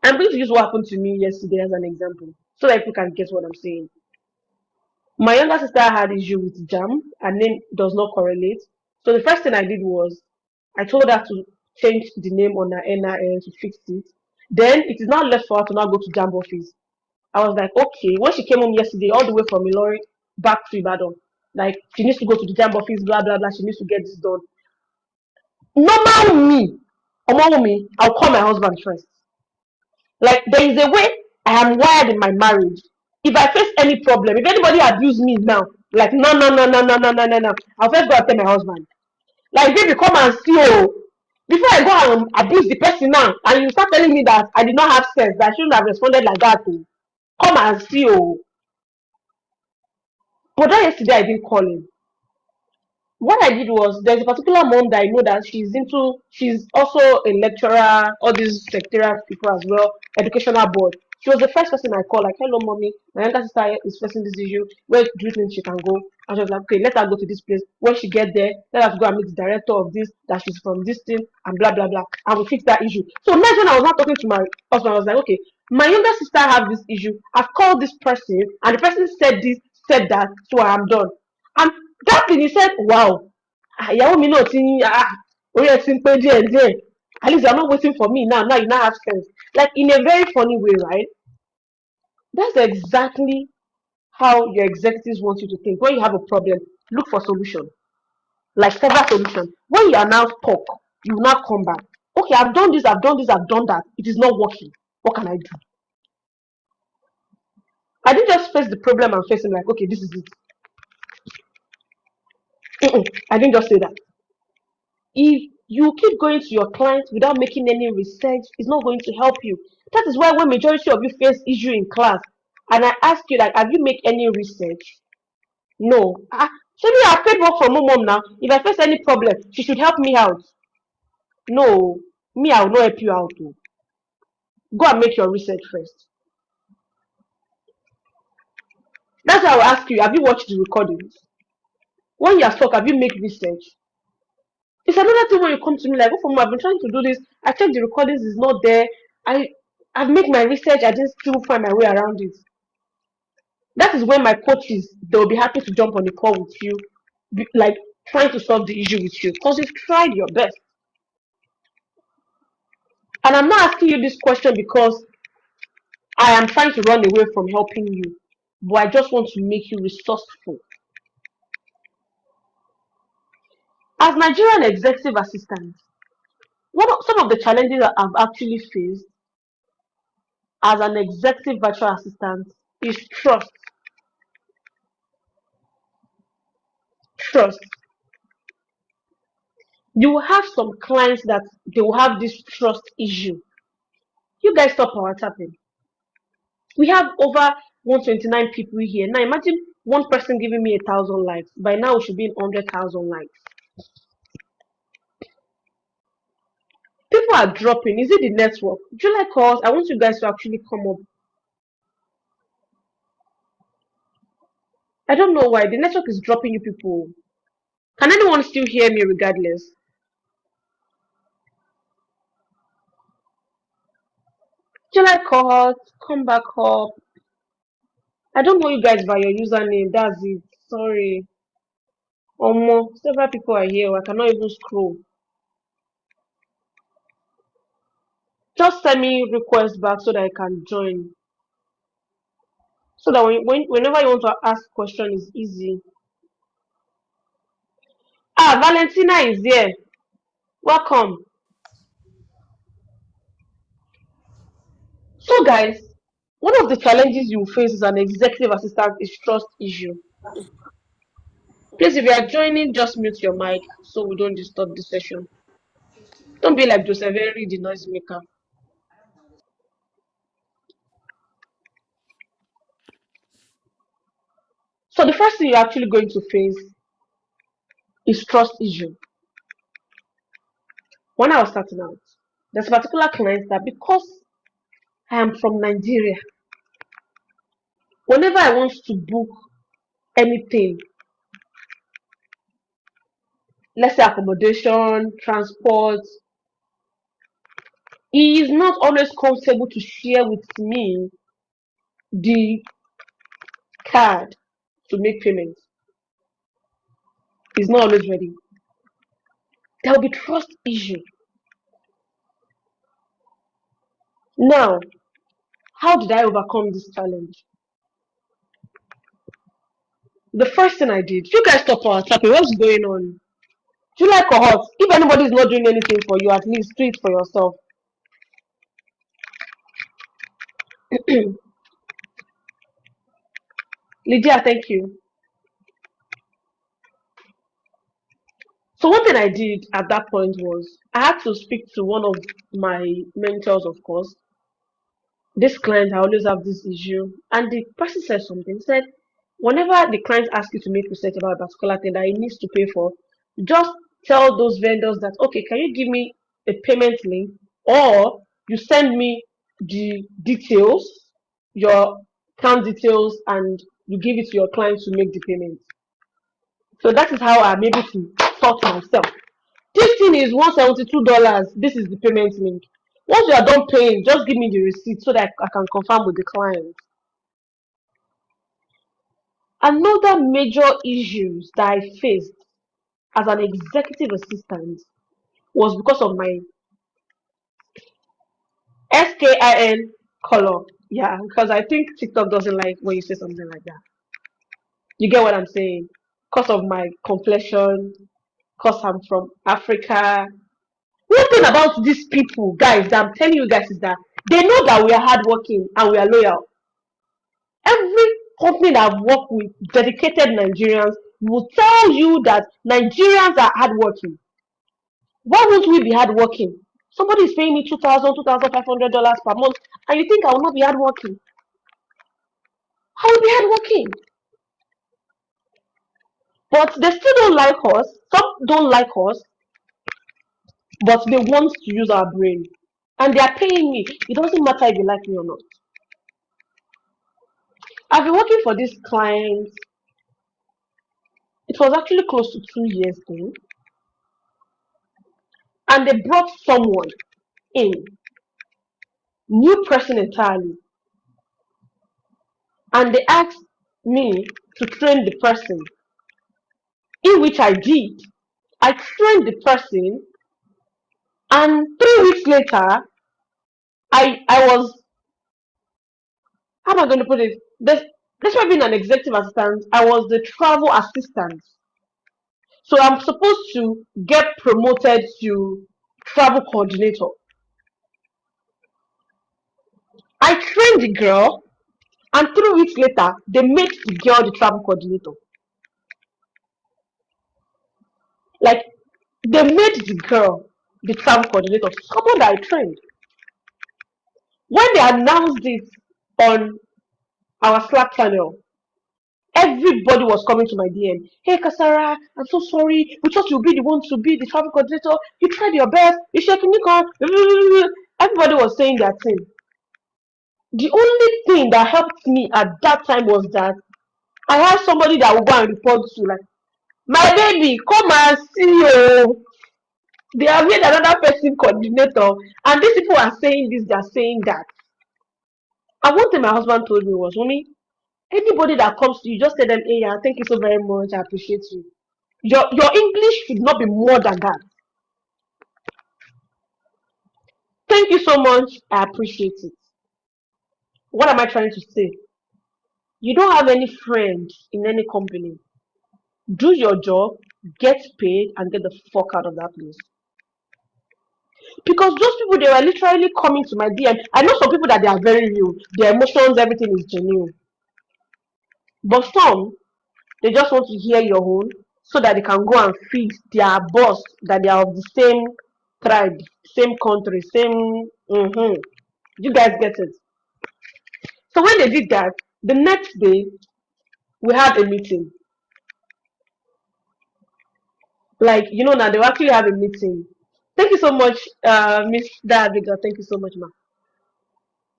I'm going to use what happened to me yesterday as an example, so that people can guess what I'm saying. My younger sister had issue with jam. Her name does not correlate. So the first thing I did was I told her to change the name on her NIN to fix it. Then it is not left for her to now go to jam office. I was like, okay. When she came home yesterday, all the way from Ilori back to Ibadan, like she needs to go to the jam office, blah blah blah. She needs to get this done. Normal me, me, I'll call my husband first. Like there is a way I am wired in my marriage. If I face any problem, if anybody abuse me now, like no, I'll first go and tell my husband. Like baby, come and see before I go and abuse the person now, and you start telling me that I did not have sense, that I shouldn't have responded like that. Come and see But that yesterday I didn't call him. What I did was there's a particular mom that I know that she's also a lecturer, all these secretarial people as well, educational board. She was the first person I called, like, hello mommy, my younger sister is facing this issue. Where do you think she can go? And she was like, okay, let her go to this place. When she get there, let us go and meet the director of this, that she's from this thing, and blah blah blah. And we fix that issue. So next when I was not talking to my husband, I was like, okay, my younger sister have this issue. I've called this person, and the person said this, said that, so I am done. And that thing he said, wow, ìyàwó mi náà ti ń orí ẹ ti ń pé díẹ̀ díẹ̀, at least you are not waiting for me now you now have sense, like in a very funny way, right? That's exactly how your executives want you to think. When you have a problem, look for solution, like several solutions. When you are now stuck, you will now come back. Okay, I've done this, I've done this, I've done that, it is not working, what can I do? I didn't just face the problem I'm facing, like, okay, this is it. I didn't just say that. If you keep going to your clients without making any research, it's not going to help you. That is why when majority of you face issue in class, and I ask you, like, have you made any research? No. So me, I paid work from mom now. If I face any problem, she should help me out. No, me, I will not help you out. Too. Go and make your research first. That's why I will ask you, have you watched the recordings? When you are stuck, have you made research? It's another thing when you come to me like, oh, from I've been trying to do this. I checked the recordings, is not there. I I've made my research. I just still find my way around it. That is when my coaches they'll be happy to jump on the call with you, like trying to solve the issue with you because you've tried your best. And I'm not asking you this question because I am trying to run away from helping you, but I just want to make you resourceful. As Nigerian executive assistant, some of the challenges that I've actually faced as an executive virtual assistant is trust. Trust. You will have some clients that they will have this trust issue. You guys stop our tapping. We have over 129 people here. Now imagine one person giving me 1,000 likes. By now we should be in 100,000 likes. People are dropping. Is it the network? Do you like us? I want you guys to actually come up. I don't know why. The network is dropping you people. Can anyone still hear me regardless? Do you like Cohort? Come back up. I don't know you guys by your username. That's it. Sorry. Several people are here. I cannot even scroll. Just send me request back so that I can join. So that whenever you want to ask question, it's easy. Ah, Valentina is here. Welcome. So, guys, one of the challenges you face as an executive assistant is trust issue. Please, if you are joining, just mute your mic so we don't disturb the session. Don't be like Joseph Henry, the noisemaker. So, the first thing you're actually going to face is trust issue. When I was starting out, there's a particular client that because I am from Nigeria, whenever I want to book anything, let's say accommodation, transport, he is not always comfortable to share with me the card to make payments. He's not always ready. There will be trust issue. Now, how did I overcome this challenge? The first thing I did, you guys stop our tapping. What's going on? Do you like Cohort? If anybody is not doing anything for you, at least do it for yourself. Lydia, thank you. So one thing I did at that point was I had to speak to one of my mentors, of course. This client, I always have this issue. And the person said something, said, whenever the client asks you to make research about a particular thing that he needs to pay for, just tell those vendors that, okay, can you give me a payment link or you send me the details, your account details, and you give it to your client to make the payment. So that is how I'm able to sort myself. This thing is $172. This is the payment link. Once you are done paying, just give me the receipt so that I can confirm with the client. Another major issues that I faced as an executive assistant was because of my SKIN color. Yeah, because I think TikTok doesn't like when you say something like that. You get what I'm saying? Because of my complexion, because I'm from Africa. One thing about these people, guys, that I'm telling you guys is that they know that we are hardworking and we are loyal. Every company that I've worked with, dedicated Nigerians, will tell you that Nigerians are hardworking. Why won't we be hardworking? Somebody is paying me $2,500 per month, and you think I will not be hardworking? I will be hardworking. But they still don't like us. Some don't like us, but they want to use our brain. And they are paying me. It doesn't matter if you like me or not. I've been working for this client. It was actually close to 2 years now. And they brought someone in, new person entirely. And they asked me to train the person, in which I did. I trained the person, and 3 weeks later, I was, how am I going to put it? Despite being an executive assistant, I was the travel assistant. So I'm supposed to get promoted to travel coordinator. I trained the girl, and 3 weeks later, they made the girl the travel coordinator. Like, they made the girl the travel coordinator, someone that I trained. When they announced it on our Slack channel, everybody was coming to my DM. Hey, Kasara, I'm so sorry. We thought you'd be the one to be the travel coordinator. You tried your best. You should can you come? Everybody was saying that thing. The only thing that helped me at that time was that I had somebody that would go and report to, like, my baby, come and see you. They have made another person coordinator, and these people are saying this, they are saying that. And one thing my husband told me was, Mommy, Anybody that comes to you, just tell them, hey, yeah, thank you so very much. I appreciate you. Your English should not be more than that. Thank you so much. I appreciate it. What am I trying to say? You don't have any friends in any company. Do your job, get paid, and get the fuck out of that place. Because those people, they were literally coming to my DM. I know some people that they are very real. Their emotions, everything is genuine. But some, they just want to hear your own so that they can go and feed their boss that they are of the same tribe, same country, same. You guys get it. So when they did that, the next day we had a meeting. Like, now they will actually have a meeting. Thank you so much, Miss Daviga. Thank you so much, ma.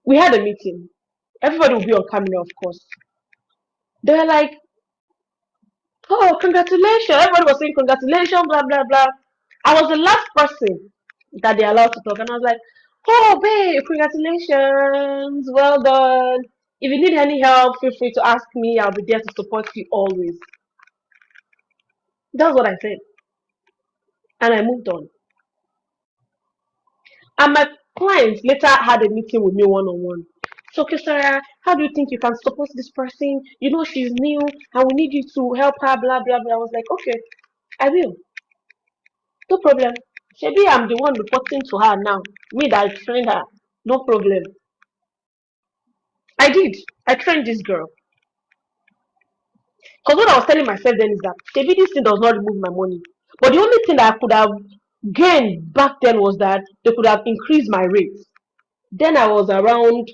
We had a meeting. Everybody will be on camera, of course. They were like, oh, congratulations. Everybody was saying congratulations, blah, blah, blah. I was the last person that they allowed to talk. And I was like, oh, babe, congratulations. Well done. If you need any help, feel free to ask me. I'll be there to support you always. That's what I said. And I moved on. And my clients later had a meeting with me one on one. So, okay, Sarah, how do you think you can support this person? She's new and we need you to help her, blah, blah, blah. I was like, okay, I will. No problem. Maybe I'm the one reporting to her now. Me that I trained her. No problem. I did. I trained this girl. Because what I was telling myself then is that maybe this thing does not remove my money. But the only thing that I could have gained back then was that they could have increased my rate. Then I was around,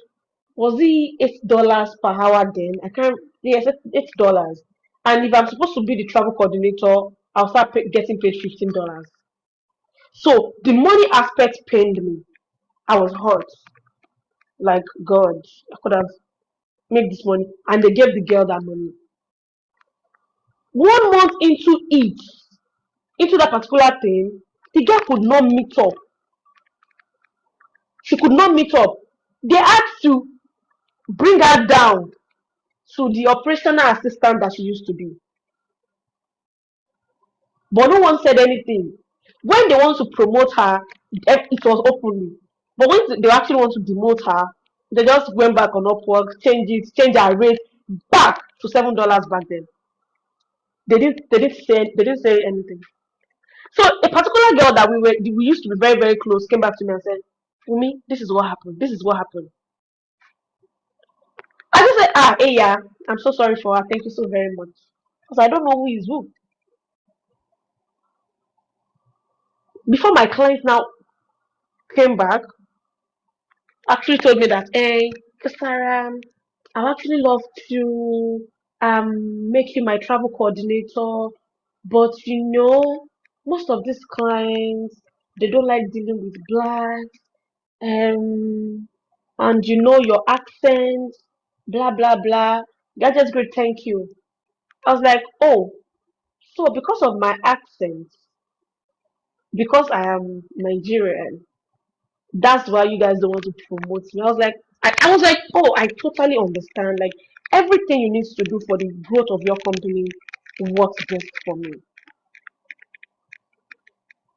was it $8 per hour then? I can't, yes, $8. And if I'm supposed to be the travel coordinator, I'll start getting paid $15. So the money aspect pained me. I was hurt. Like, God, I could have made this money. And they gave the girl that money. 1 month into that particular thing, the girl could not meet up. She could not meet up. They had to bring her down to the operational assistant that she used to be. But no one said anything. When they want to promote her, it was openly. But when they actually want to demote her, they just went back on Upwork, change her rate back to $7 back then. They didn't say anything. So a particular girl that we used to be very, very close came back to me and said, Umi, this is what happened. This is what happened. I just said, hey, yeah, I'm so sorry for her. Thank you so very much. Because I don't know who is who. Before my client now came back, actually told me that, hey, Sarah, I actually love to make you my travel coordinator, but most of these clients they don't like dealing with blacks, and your accent, blah blah blah. That's just great, thank you. I was like, oh, so because of my accent, because I am Nigerian, that's why you guys don't want to promote me. I was like, oh, I totally understand. Like everything you need to do for the growth of your company works best for me.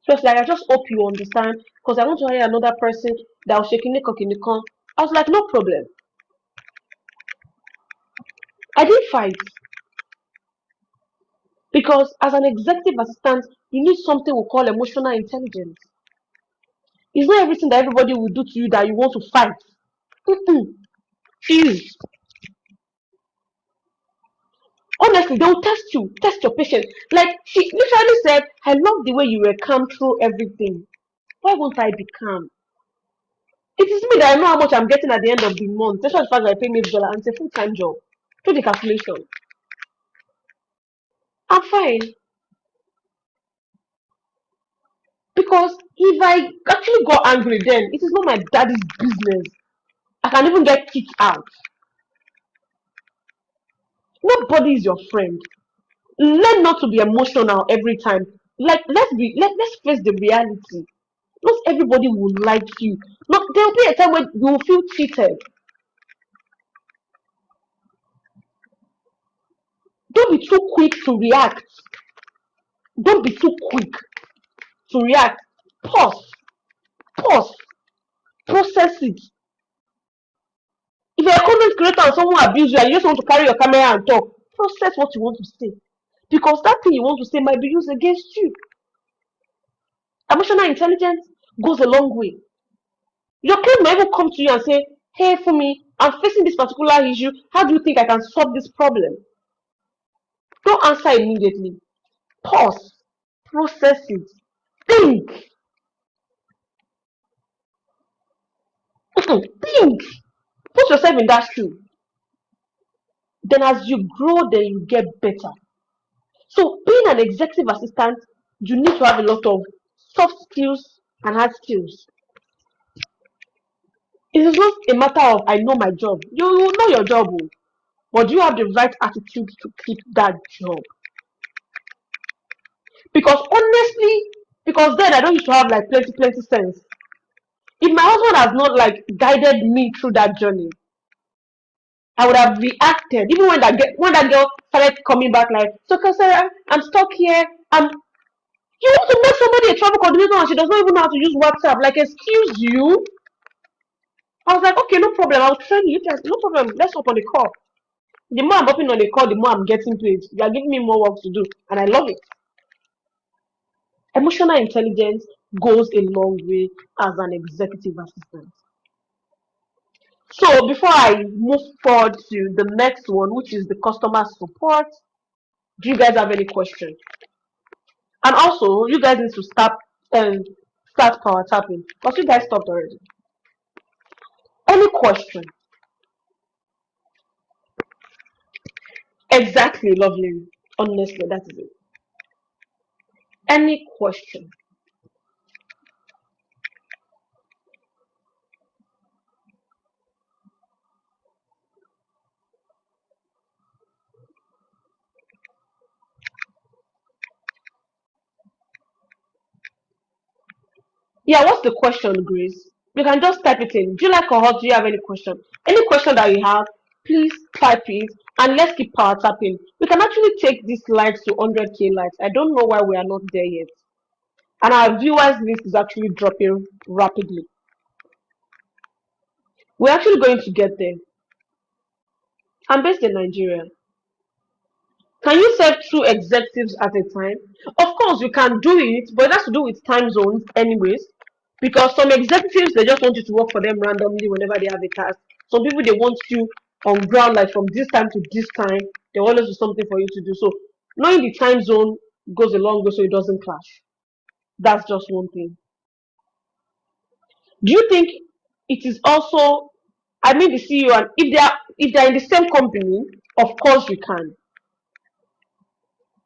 So it's like I just hope you understand because I want to hire another person that was shaking the con. I was like, no problem. I didn't fight because as an executive assistant, you need something we call emotional intelligence. It's not everything that everybody will do to you that you want to fight. Mm-mm. Please. Honestly, they will test your patience. Like she literally said, I love the way you were calm through everything. Why won't I be calm? It is me that I know how much I'm getting at the end of the month. That's the fact that I pay me $8 and it's a full-time job. Do the calculation. I'm fine. Because if I actually got angry then, it is not my daddy's business. I can even get kicked out. Nobody is your friend. Learn not to be emotional every time. Like let's face the reality. Not everybody will like you. Not there'll be a time when you will feel cheated. Don't be too quick to react. Don't be too quick to react. Pause. Pause. Process it. If you're a content creator and someone abuse you and you just want to carry your camera and talk, process what you want to say. Because that thing you want to say might be used against you. Emotional intelligence goes a long way. Your client might even come to you and say, hey, Fumi, I'm facing this particular issue. How do you think I can solve this problem? Don't answer immediately. Pause. Process it. Think. Think. Put yourself in that shoe. Then as you grow, then you get better. So being an executive assistant, you need to have a lot of soft skills and hard skills. It is not a matter of I know my job. You know your job, oh, but do you have the right attitude to keep that job? Because honestly, because then I don't used to have like plenty sense. If my husband has not like guided me through that journey, I would have reacted. Even when that girl started coming back like, so Sarah, I'm stuck here. You want to make somebody a travel coordinator and she does not even know how to use WhatsApp. Like, excuse you. I was like, okay, no problem. I'll train you. Guys, no problem. Let's hop on the call. The more I'm hopping on the call, the more I'm getting paid. You are giving me more work to do, and I love it. Emotional intelligence goes a long way as an executive assistant. So before I move forward to the next one, which is the customer support, do you guys have any questions? And also, you guys need to start power tapping because you guys stopped already. Any question? Exactly, lovely. Honestly, that is it. Any question? Yeah, what's the question, Grace? You can just type it in. Do you like Cohort? Do you have any question? Any question that you have, please type it and let's keep power tapping. We can actually take these likes to 100k likes. I don't know why we are not there yet. And our viewers list is actually dropping rapidly. We're actually going to get there. I'm based in Nigeria. Can you serve two executives at a time? Of course, you can do it, but it has to do with time zones, anyways. Because some executives they just want you to work for them randomly whenever they have a task. Some people they want you on ground, like from this time to this time. They always do something for you to do. So knowing the time zone goes a long way, so it doesn't clash. That's just one thing. Do you think it is also? I mean, the CEO, and if they are in the same company, of course you can.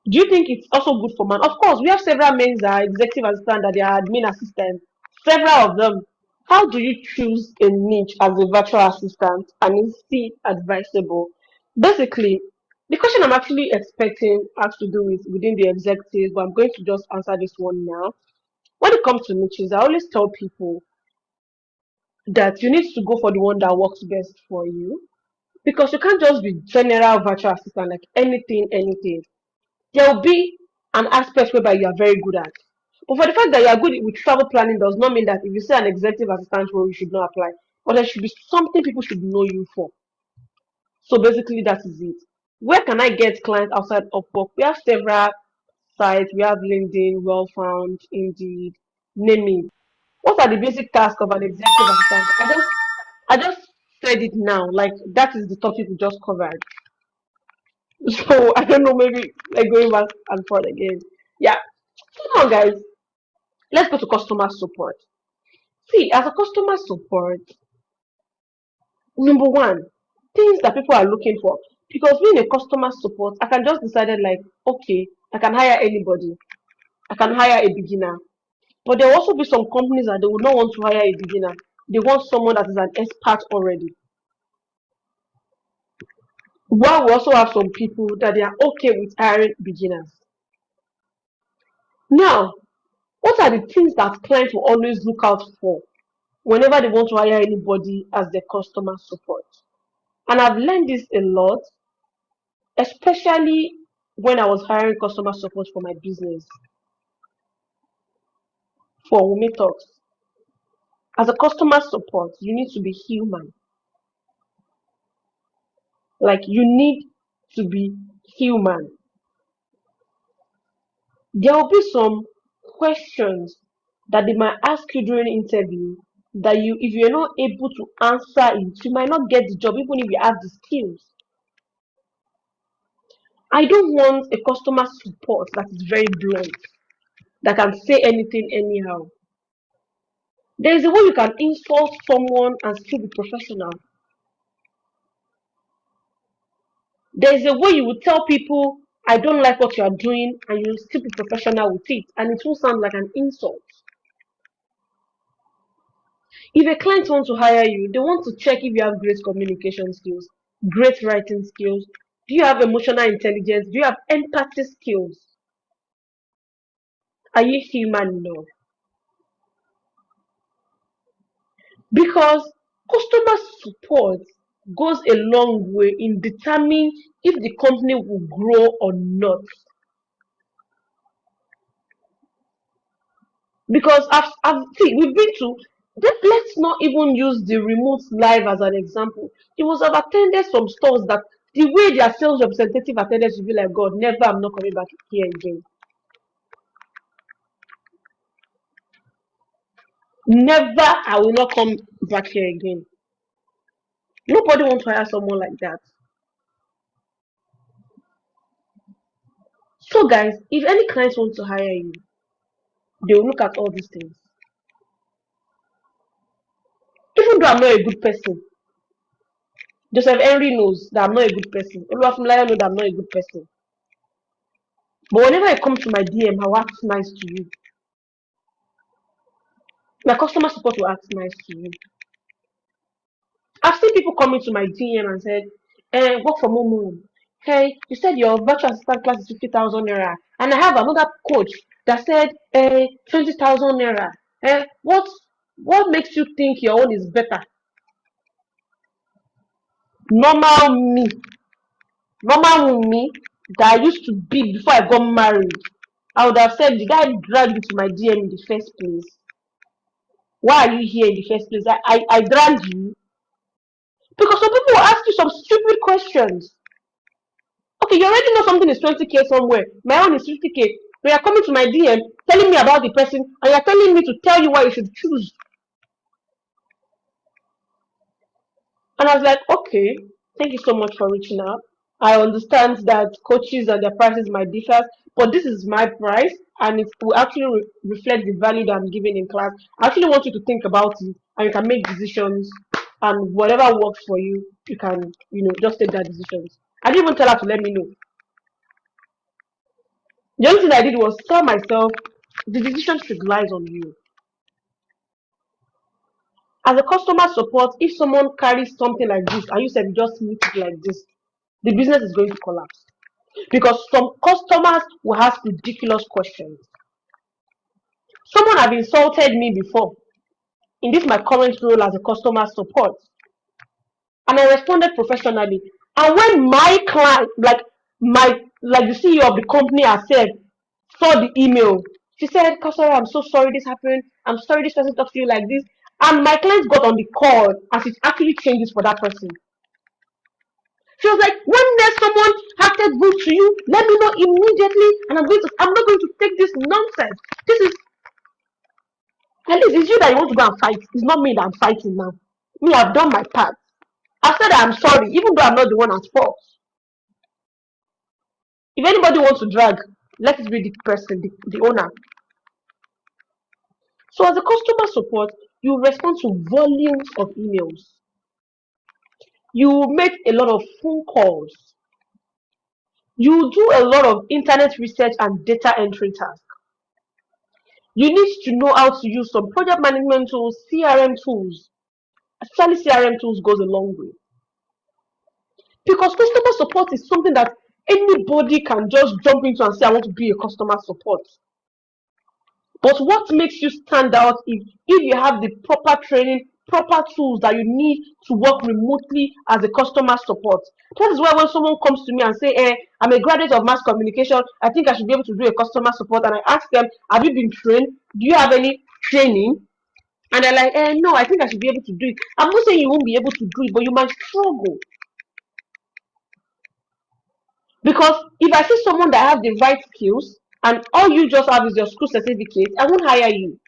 Do you think it's also good for man? Of course, we have several men that are executive assistant, that they are admin assistant, several of them. How do you choose a niche as a virtual assistant and is it advisable? Basically, the question I'm actually expecting has to do with within the executive, but I'm going to just answer this one now. When it comes to niches, I always tell people that you need to go for the one that works best for you because you can't just be general virtual assistant like anything. There will be an aspect whereby you are very good at. But for the fact that you are good with travel planning does not mean that if you say an executive assistant role, you should not apply. But there should be something people should know you for. So basically, that is it. Where can I get clients outside of work? We have several sites. We have LinkedIn, Well Found, Indeed, name it. What are the basic tasks of an executive assistant? I just said it now. Like that is the topic we just covered. So I don't know. Maybe like going back and forth again. Yeah. So now, guys, let's go to customer support. See, as a customer support, number one, things that people are looking for. Because being a customer support, I can just decide like, okay, I can hire anybody. I can hire a beginner. But there will also be some companies that they would not want to hire a beginner. They want someone that is an expert already. While we also have some people that they are okay with hiring beginners. Now, what are the things that clients will always look out for whenever they want to hire anybody as their customer support? And I've learned this a lot, especially when I was hiring customer support for my business, for Wumi Talks. As a customer support, you need to be human. Like you need to be human. There will be some questions that they might ask you during the interview that you, if you're not able to answer it, you might not get the job, even if you have the skills. I don't want a customer support that is very blunt, that can say anything anyhow. There is a way you can insult someone and still be professional. There is a way you will tell people, I don't like what you are doing, and you'll still be professional with it, and it won't sound like an insult. If a client wants to hire you, they want to check if you have great communication skills, great writing skills. Do you have emotional intelligence? Do you have empathy skills? Are you human enough? Because customer support goes a long way in determining if the company will grow or not. Because see, we've been to, let's not even use the remote live as an example. It was I've attended some stores that the way their sales representative attended to be like, God, never, I'm not coming back here again. Never, I will not come back here again. Nobody wants to hire someone like that. So, guys, if any clients want to hire you, they will look at all these things. Even though I'm not a good person, Joseph Henry knows that I'm not a good person. Oluwafumilaya knows that I'm not a good person. But whenever I come to my DM, I'll act nice to you. My customer support will act nice to you. I've seen people coming to my DM and said, work from home. Hey, you said your virtual assistant class is 50,000 naira. And I have another coach that said 20,000 naira. What makes you think your own is better? Normal me, normal me that I used to be before I got married. I would have said, the guy dragged you to my DM in the first place. Why are you here in the first place? I dragged you because some people will ask you some stupid questions. Okay, you already know something is 20K somewhere. My own is 50K. But you're coming to my DM telling me about the person and you're telling me to tell you why you should choose. And I was like, okay, thank you so much for reaching out. I understand that coaches and their prices might differ, but this is my price and it will actually reflect the value that I'm giving in class. I actually want you to think about it and you can make decisions and whatever works for you, you can, just take that decisions. I didn't even tell her to let me know. The only thing I did was tell myself the decision should lie on you. As a customer support, if someone carries something like this and you said just meet it like this, the business is going to collapse. Because some customers will ask ridiculous questions. Someone have insulted me before in this my current role as a customer support, and I responded professionally. And when my client, like the CEO of the company herself, saw the email, she said, "Kasara, I'm so sorry this happened. I'm sorry this person talked to you like this." And my client got on the call and she actually changes for that person. She was like, when there's someone acted rude to you, let me know immediately, and I'm not going to take this nonsense. This is at least it's you that you want to go and fight. It's not me that I'm fighting now. Me, I've done my part. I said I'm sorry, even though I'm not the one at fault. If anybody wants to drag, let it be the person, the owner. So as a customer support, you respond to volumes of emails. You make a lot of phone calls. You do a lot of internet research and data entry tasks. You need to know how to use some project management tools, CRM tools. Especially CRM tools goes a long way. Because customer support is something that anybody can just jump into and say, I want to be a customer support. But what makes you stand out if you have the proper training, proper tools that you need to work remotely as a customer support. That is why when someone comes to me and say, I'm a graduate of mass communication, I think I should be able to do a customer support, and I ask them, have you been trained? Do you have any training? And they're like, no, I think I should be able to do it. I'm not saying you won't be able to do it, but you might struggle. Because if I see someone that has the right skills and all you just have is your school certificate, I won't hire you.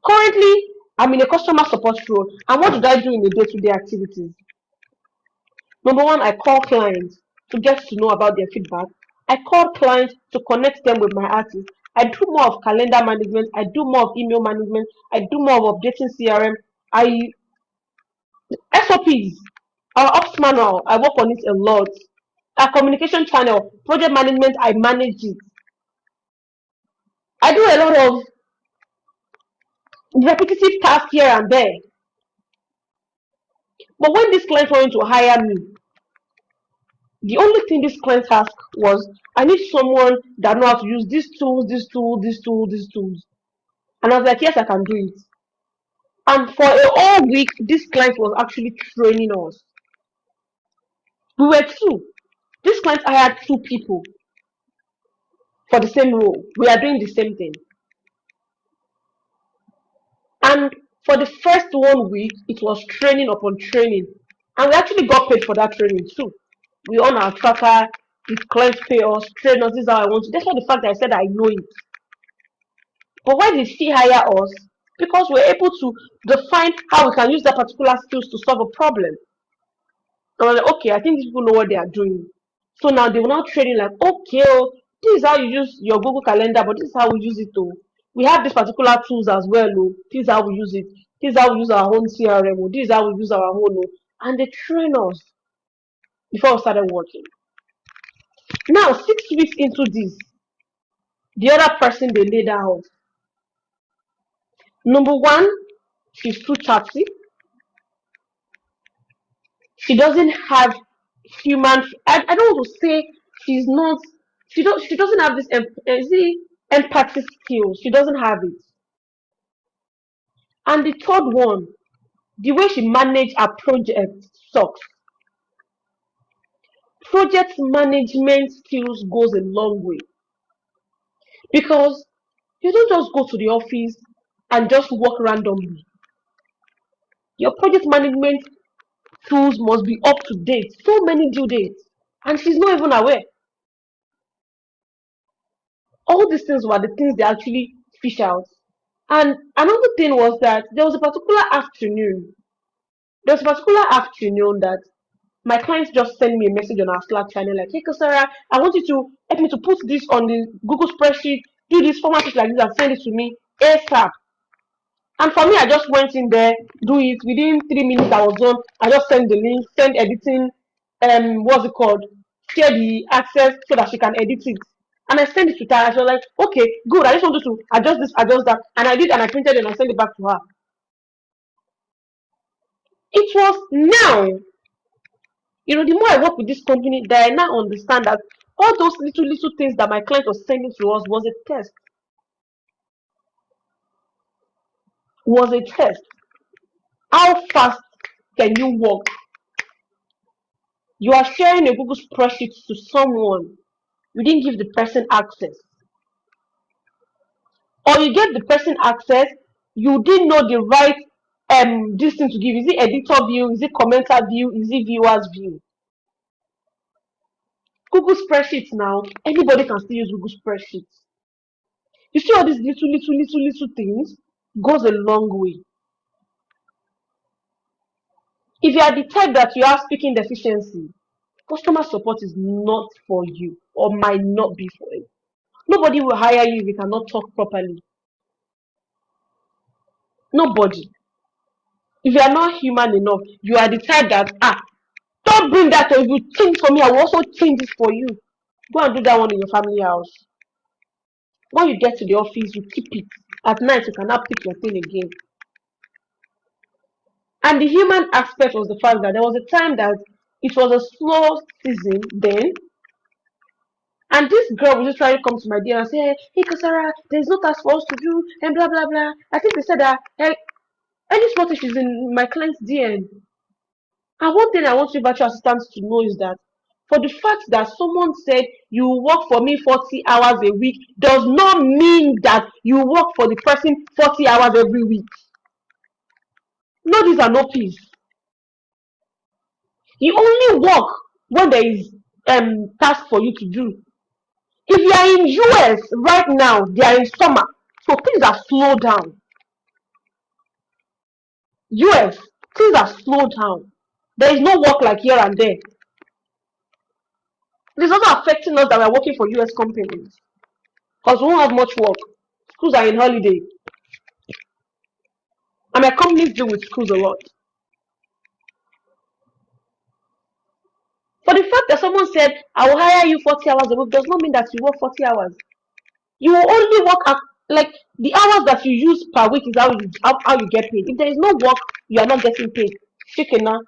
Currently, I'm in a customer support role. And what do I do in the day-to-day activities? Number one, I call clients to get to know about their feedback. I call clients to connect them with my artists. I do more of calendar management. I do more of email management. I do more of updating CRM. I SOPs, our ops manual, I work on it a lot. Our communication channel, project management, I manage it. I do a lot of repetitive tasks here and there. But when this client wanted to hire me, the only thing this client asked was, I need someone that knows how to use these tools, these tools, these tools, these tools. And I was like, yes, I can do it. And for a whole week, this client was actually training us. We were two. This client hired two people for the same role. We are doing the same thing. And for the first 1 week, it was training upon training. And we actually got paid for that training too. We own our tracker, the clients pay us, train us, this is how I want to. That's why the fact that I said I know it. But why did she hire us? Because we're able to define how we can use that particular skills to solve a problem. And we're like, okay, I think these people know what they are doing. So now they will now training like, okay, oh, this is how you use your Google Calendar, but this is how we use it too. We have these particular tools as well, oh. This is how we use it. This is how we use our own CRM, oh. This is how we use our own, oh. And they train us before we started working. Now, 6 weeks into this, the other person they laid out. Number one, she's too chatty. She doesn't have human. I don't want to say she's not. She doesn't have this empathy skills. She doesn't have it. And the third one, the way she managed her project sucks. Project management skills goes a long way because you don't just go to the office and just work randomly. Your project management tools must be up to date. So many due dates, and she's not even aware. All these things were the things they actually fish out. And another thing was that there was a particular afternoon. There was a particular afternoon that my clients just sent me a message on our Slack channel like, hey, Sarah, I want you to help me to put this on the Google spreadsheet, do this, format it like this, and send it to me ASAP. And for me, I just went in there, do it. Within 3 minutes, I was done. I just send the link, send editing, what's it called? Share the access so that she can edit it. And I sent it to her. She was like, okay, good. I just wanted to adjust this, adjust that. And I did, and I printed it and I sent it back to her. It was now, the more I work with this company, that I now understand that all those little, little things that my client was sending to us was a test. Was a test. How fast can you work? You are sharing a Google spreadsheet to someone. You didn't give the person access. Or you gave the person access, you didn't know the right this thing to give. Is it editor view? Is it commenter view? Is it viewer's view? Google spreadsheets now, anybody can still use Google spreadsheets. You see all these little, little, little, little things goes a long way. If you are the type that you have speaking deficiency, customer support is not for you or might not be for you. Nobody will hire you if you cannot talk properly. Nobody. If you are not human enough, you are the type that don't bring that to. If you change for me, I will also change it for you. Go and do that one in your family house. When you get to the office, you keep it. At night, you cannot pick your thing again. And the human aspect was the fact that there was a time that it was a slow season then. And this girl was just trying to come to my dear and say, hey, Kasara, there's no task for us to do, and blah, blah, blah. I think they said that, hey. Any small thing she's in my client's DM. And one thing I want you virtual assistants to know is that for the fact that someone said you work for me 40 hours a week does not mean that you work for the person 40 hours every week. No, these are no peace. You only work when there is task for you to do. If you are in US right now, they are in summer, so things are slowed down. US, things are slowed down. There is no work like here and there. It is also affecting us that we are working for US companies because we won't have much work. Schools are in holiday, and my companies deal with schools a lot. For the fact that someone said, I will hire you 40 hours a week does not mean that you work 40 hours. You will only work at, like, the hours that you use per week is how you get paid. If there is no work, you are not getting paid. Chicken now.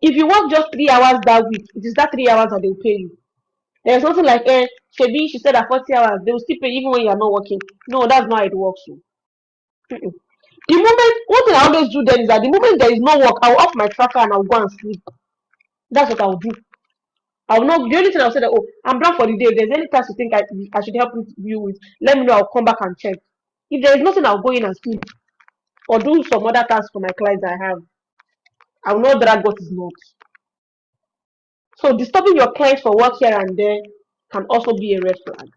If you work just 3 hours that week, it is that 3 hours that they will pay you. There's nothing like, Shebi, she said at 40 hours, they will still pay even when you are not working. No, that's not how it works. So. The moment, one thing I always do then is that the moment there is no work, I will off my tracker and I will go and sleep. That's what I will do. I will not, the only thing I'll say that, oh, I'm done for the day. If there's any task you think I should help you with, let me know, I'll come back and check. If there is nothing, I'll go in and sleep or do some other tasks for my clients I have. I will not drag what is not. So disturbing your clients for work here and there can also be a red flag.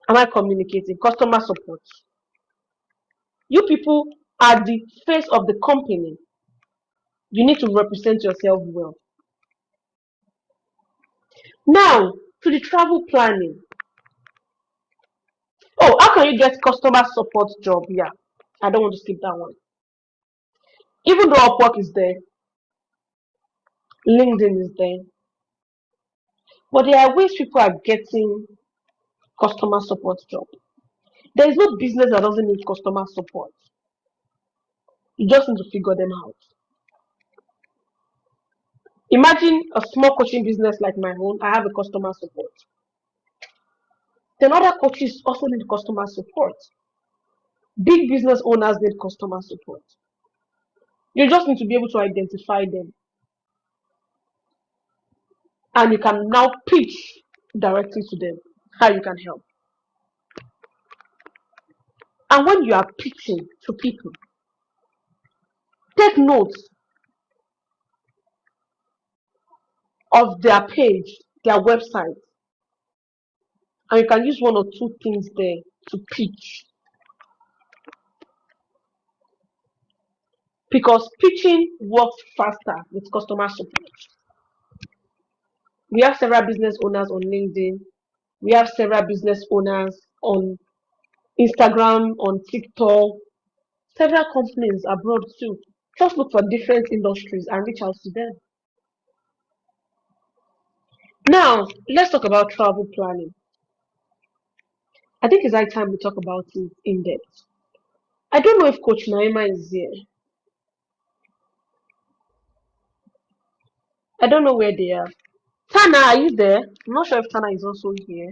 Am I communicating? Customer support. You people are the face of the company. You need to represent yourself well. Now, to the travel planning. Oh, how can you get customer support job? Yeah, I don't want to skip that one. Even though Upwork is there, LinkedIn is there, but there are ways people are getting customer support job. There is no business that doesn't need customer support. You just need to figure them out. Imagine a small coaching business like my own. I have a customer support. Then other coaches also need customer support. Big business owners need customer support. You just need to be able to identify them. And you can now pitch directly to them how you can help. And when you are pitching to people, take notes of their page, their website, and you can use one or two things there to pitch. Because pitching works faster with customer support. We have several business owners on LinkedIn. We have several business owners on Instagram, on TikTok, several companies abroad too. Just look for different industries and reach out to them. Now, let's talk about travel planning. I think it's high time we talk about it in depth. I don't know if Coach Naima is here. I don't know where they are. Tana, are you there? I'm not sure if Tana is also here.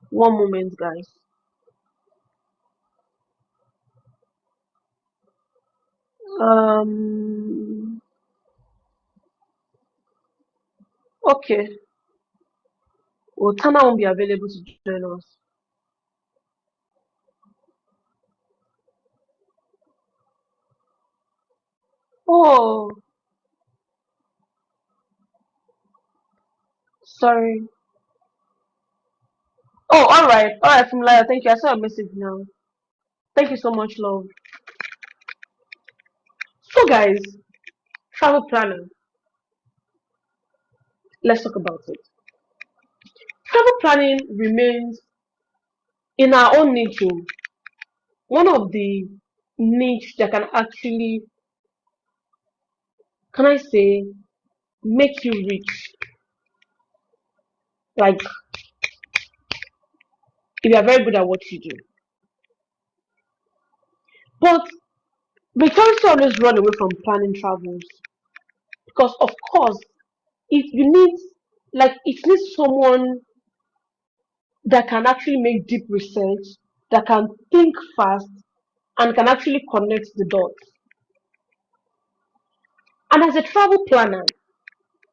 One moment, guys. Um. Okay. Well, Tana won't be available to join us. Oh, sorry. Oh, all right, Fumlaya. Thank you. I saw a message now. Thank you so much, love. So, guys, travel planning. Let's talk about it. Travel planning remains in our own niche one of the niche that can actually, can I say, make you rich. Like, if you are very good at what you do. But we can't always run away from planning travels because, of course, if you need, like, it needs someone that can actually make deep research that can think fast and can actually connect the dots. And as a travel planner,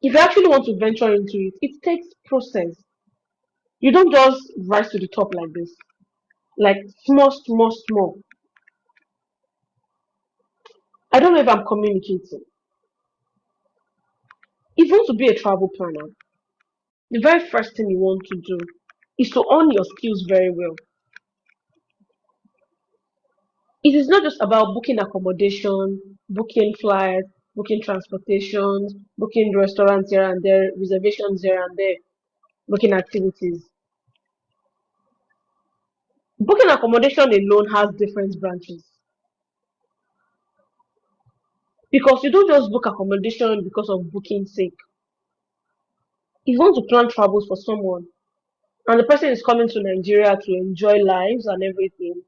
if you actually want to venture into it, it takes process. You don't just rise to the top like this, like small, small, small. I don't know if I'm communicating. If you want to be a travel planner, the very first thing you want to do is to own your skills very well. It is not just about booking accommodation, booking flights, booking transportations, booking restaurants here and there, reservations here and there, booking activities. Booking accommodation alone has different branches because you don't just book accommodation because of booking sake. If you want to plan travels for someone and the person is coming to Nigeria to enjoy lives and everything,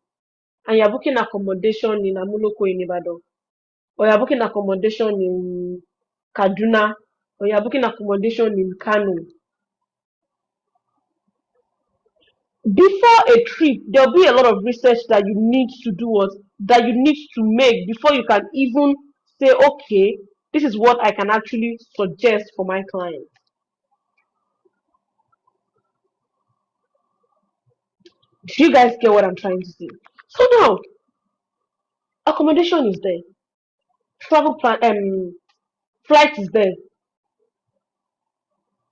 and you're booking accommodation in Amuloko in Ibadan, or you're booking accommodation in Kaduna, or you're booking accommodation in Kano, before a trip, there'll be a lot of research that you need to do what that you need to make before you can even say, okay, this is what I can actually suggest for my client. Do you guys get what I'm trying to say? So now, accommodation is there, travel plan, flight is there,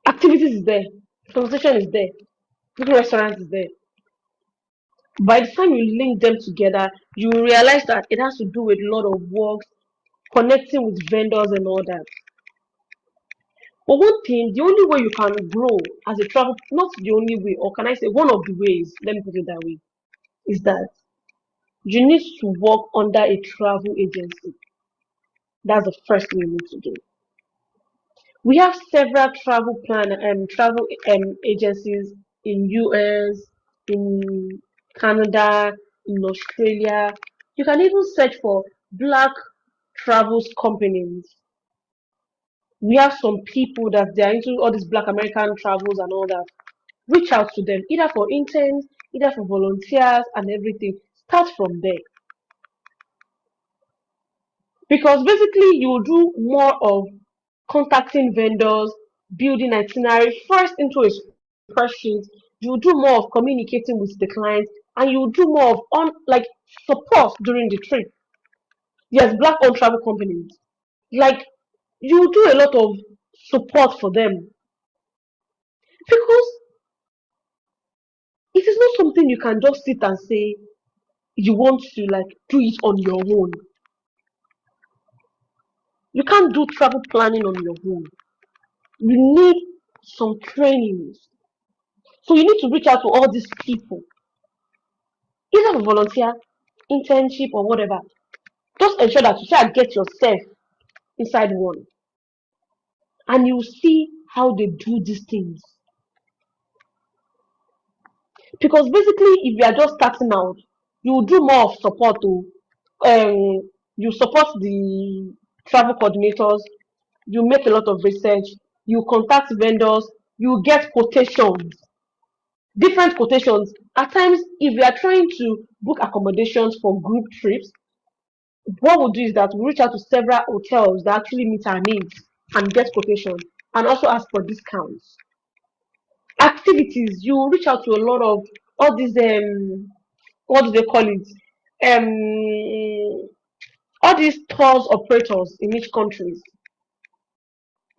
activities is there, transportation is there, different restaurant is there. By the time you link them together, you realize that it has to do with a lot of work, connecting with vendors and all that. But one thing, the only way you can grow as a travel, not the only way, or can I say one of the ways, let me put it that way, is that you need to work under a travel agency. That's the first thing you need to do. We have several travel agencies in US, in Canada, in Australia. You can even search for black travels companies. We have some people that they are into all these black American travels and all that. Reach out to them either for interns, either for volunteers and everything. Start from there because basically you will do more of contacting vendors, building itinerary first into a spreadsheet. You will do more of communicating with the client, and you will do more of on like support during the trip. Yes, black owned travel companies, like you do a lot of support for them because it is not something you can just sit and say you want to like do it on your own. You can't do travel planning on your own. You need some trainings. So you need to reach out to all these people, either for volunteer, internship, or whatever. Just ensure that you try and get yourself inside one. And you see how they do these things. Because basically, if you are just starting out, you will do more of support to you support the travel coordinators, you make a lot of research, you contact vendors, you get quotations, different quotations. At times, if you are trying to book accommodations for group trips, what we'll do is that we reach out to several hotels that actually meet our needs and get quotations and also ask for discounts. Activities, you reach out to a lot of all these what do they call it? All these tours operators in each country.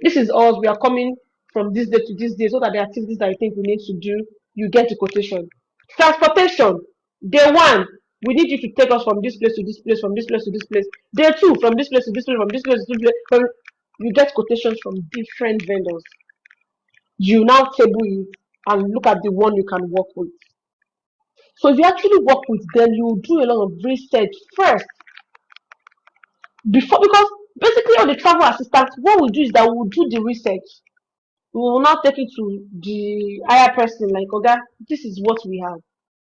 This is us. We are coming from this day to this day. So that the activities that I think we need to do, you get a quotation. Transportation. Day one, we need you to take us from this place to this place, from this place to this place. Day two, from this place to this place, from this place to this place. You get quotations from different vendors. You now table it and look at the one you can work with. So if you actually work with them, you do a lot of research first before because basically all the travel assistants, what we do is that we will do the research. We will now take it to the higher person, like, okay, this is what we have.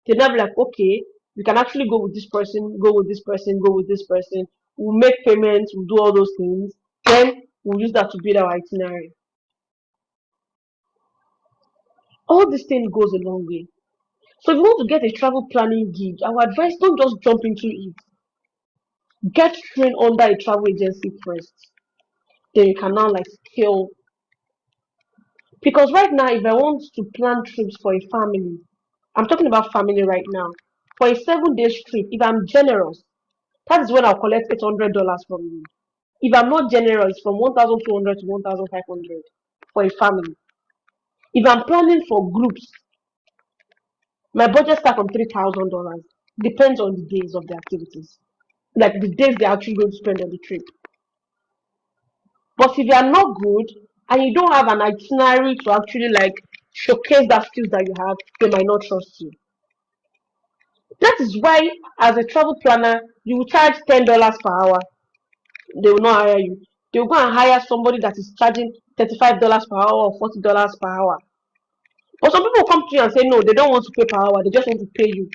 They'll now be like, okay, we can actually go with this person, go with this person, go with this person. We'll make payments, we'll do all those things. Then we'll use that to build our itinerary. All this thing goes a long way. So if you want to get a travel planning gig, our advice, don't just jump into it. Get trained under a travel agency first. Then you can now like scale. Because right now, if I want to plan trips for a family, I'm talking about family right now. For a 7 days trip, if I'm generous, that is when I'll collect $800 from you. If I'm not generous, it's from 1,200 to 1,500 for a family. If I'm planning for groups, my budget starts from $3,000. Depends on the days of the activities, like the days they're actually going to spend on the trip. But if you are not good and you don't have an itinerary to actually like showcase that skills that you have, they might not trust you. That is why, as a travel planner, you will charge $10 per hour. They will not hire you. They will go and hire somebody that is charging $35 per hour or $40 per hour. But some people come to you and say no, they don't want to pay per hour, they just want to pay you.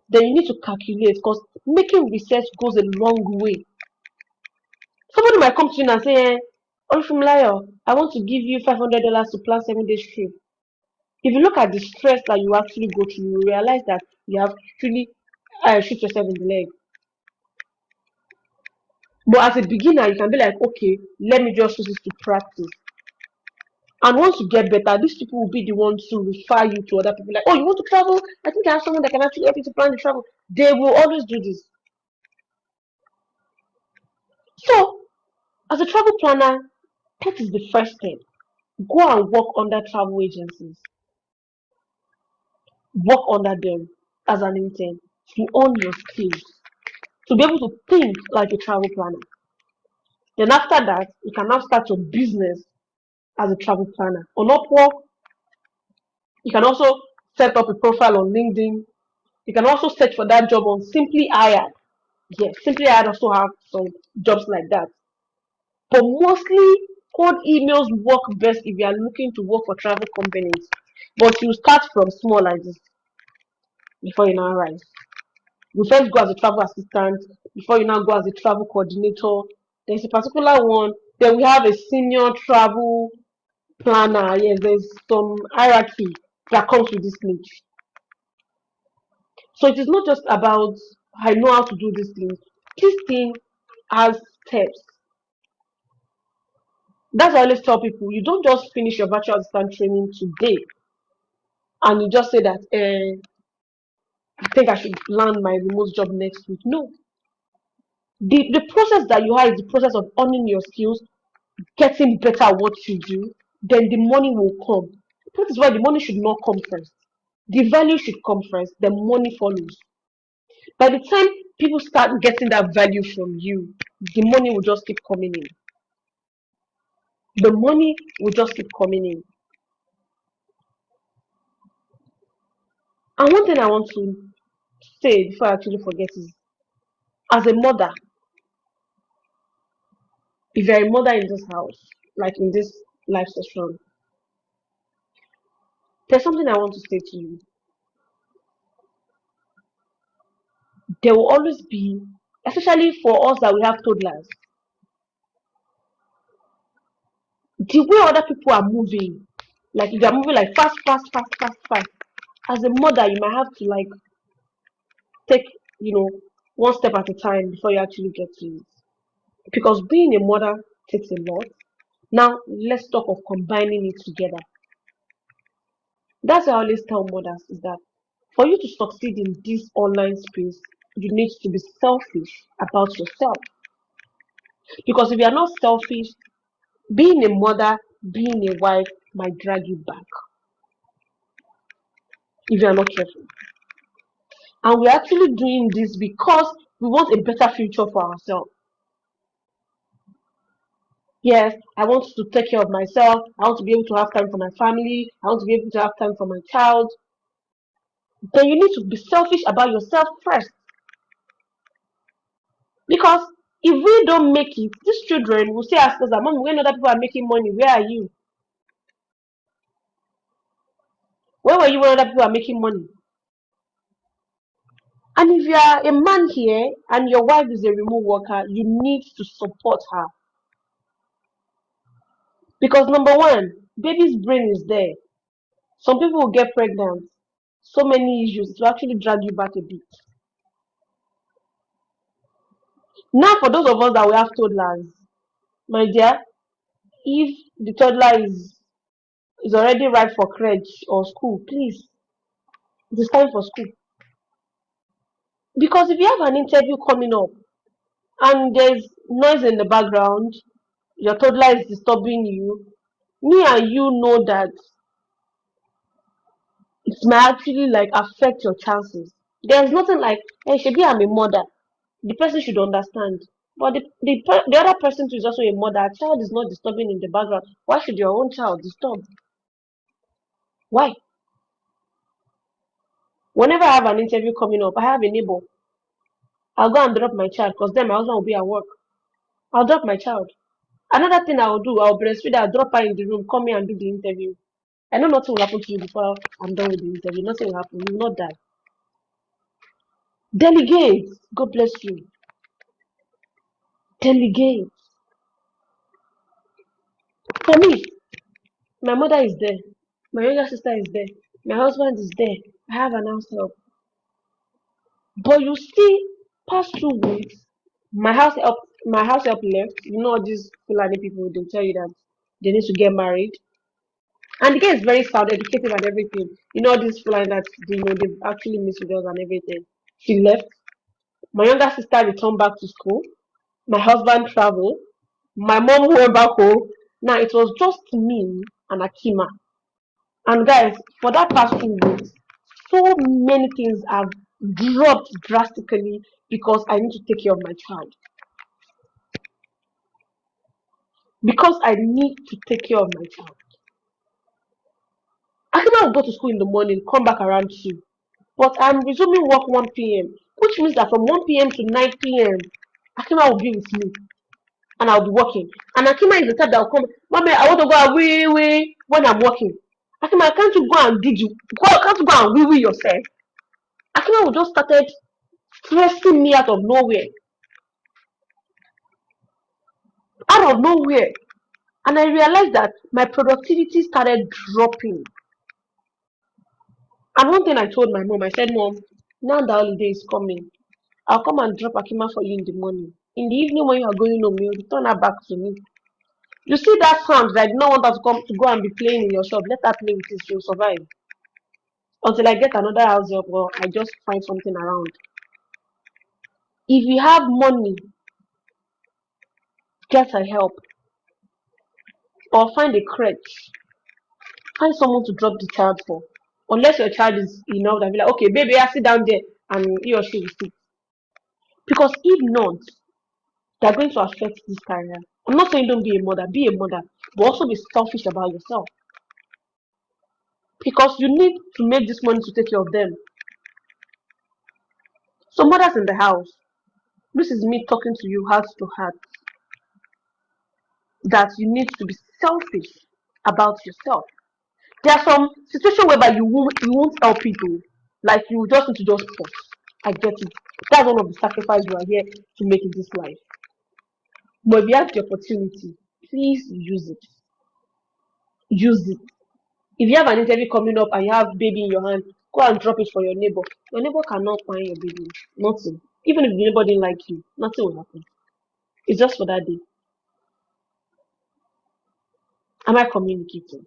Then you need to calculate because making research goes a long way. Somebody might come to you and say, Olufumlayo, I want to give you $500 to plan 7 days trip. If you look at the stress that you actually go through, you realize that you have truly shoot yourself in the leg. But as a beginner, you can be like, okay, let me just use this to practice. And once you get better, these people will be the ones to refer you to other people. Like, oh, you want to travel? I think I have someone that can actually help you to plan the travel. They will always do this. So, as a travel planner, that is the first step. Go and work under travel agencies. Work under them as an intern to own your skills, to be able to think like a travel planner. Then after that, you can now start your business as a travel planner. On Upwork, you can also set up a profile on LinkedIn. You can also search for that job on Simply Hired. Yes, Simply Hired also have some jobs like that. But mostly, cold emails work best if you are looking to work for travel companies. But you start from small like this before you now rise. You first go as a travel assistant before you now go as a travel coordinator. There's a particular one. Then we have a senior travel planner. Yes, there's some hierarchy that comes with this niche. So it is not just about I know how to do this thing. This thing has steps. That's why I always tell people you don't just finish your virtual assistant training today and you just say that I think I should land my remote job next week. No. The process that you have is the process of owning your skills, getting better at what you do, then the money will come. That is why the money should not come first. The value should come first, the money follows. By the time people start getting that value from you, the money will just keep coming in. The money will just keep coming in. And one thing I want to say before I actually forget is as a mother, if you're a mother in this house, like in this live session, there's something I want to say to you. There will always be, especially for us that we have toddlers, the way other people are moving, like if they're moving like fast, fast, fast, fast, fast, as a mother, you might have to like take, you know, one step at a time before you actually get to it. Because being a mother takes a lot. Now, let's talk of combining it together. That's what I always tell mothers is that for you to succeed in this online space, you need to be selfish about yourself. Because if you are not selfish, being a mother, being a wife might drag you back if you are not careful. And we're actually doing this because we want a better future for ourselves. Yes, I want to take care of myself. I want to be able to have time for my family. I want to be able to have time for my child. Then you need to be selfish about yourself first. Because if we don't make it, these children will say ask us, Mom, when other people are making money, where are you? Where were you when other people are making money? And if you are a man here and your wife is a remote worker, you need to support her. Because number one, baby's brain is there. Some people will get pregnant. so many issues to actually drag you back a bit. Now, for those of us that we have toddlers, my dear, if the toddler is already ripe for crèche or school, please, it is time for school. Because if you have an interview coming up and there's noise in the background, your toddler is disturbing you, me and you know that it might actually like affect your chances. There's nothing like, hey, should be I'm a mother. The person should understand. But the other person too is also a mother. A child is not disturbing in the background. Why should your own child disturb? Why? Whenever I have an interview coming up, I have a neighbor. I'll go and drop my child because then my husband will be at work. I'll drop my child. Another thing I'll do, I'll breastfeed, I'll drop her in the room, come here and do the interview. I know nothing will happen to you before I'm done with the interview. Nothing will happen. You will not die. Delegate. God bless you. Delegate. For me, my mother is there. My younger sister is there. My husband is there. I have an house help. But you see, past 2 weeks, my house help left. You know all these Fulani people, they'll tell you that they need to get married. And the guy is very sound, educated and everything. You know all these Fulani that they've actually missed with us and everything. She left. My younger sister returned back to school. My husband traveled. My mom went back home. Now it was just me and Akima. And guys, for that past 2 weeks, so many things have dropped drastically because I need to take care of my child. Because I need to take care of my child. Akima will go to school in the morning, come back around 2. But I'm resuming work 1 p.m., which means that from 1 p.m. to 9 p.m., Akima will be with me and I'll be working. And Akima is the type that will come, Mommy, I want to go and wee when I'm working. Akima, can't you go and did you? Can't you go and wee yourself? Akima will just started stressing me out of nowhere. Out of nowhere. And I realized that my productivity started dropping. And one thing I told my mom, I said, Mom, now the holiday is coming. I'll come and drop Akima for you in the morning. In the evening when you are going home, you return her back to me. You see that sound that I do not want her to come to go and be playing in your shop. Let her play with it, she'll survive. Until I get another house job or I just find something around. If you have money, get her help. Or find a crutch. Find someone to drop the child for. Unless your child is enough that be like, okay, baby, I sit down there and he or she will sit. Because if not, they're going to affect this career. I'm not saying don't be a mother, but also be selfish about yourself. Because you need to make this money to take care of them. So mothers in the house, this is me talking to you heart to heart, that you need to be selfish about yourself. There are some situations whereby you won't help people. Like you just need to just pause. I get it. That's one of the sacrifices you are here to make in this life. But if you have the opportunity, please use it. Use it. If you have an interview coming up and you have baby in your hand, go and drop it for your neighbor. Your neighbor cannot find your baby. Nothing. Even if the neighbor didn't like you, nothing will happen. It's just for that day. Am I communicating?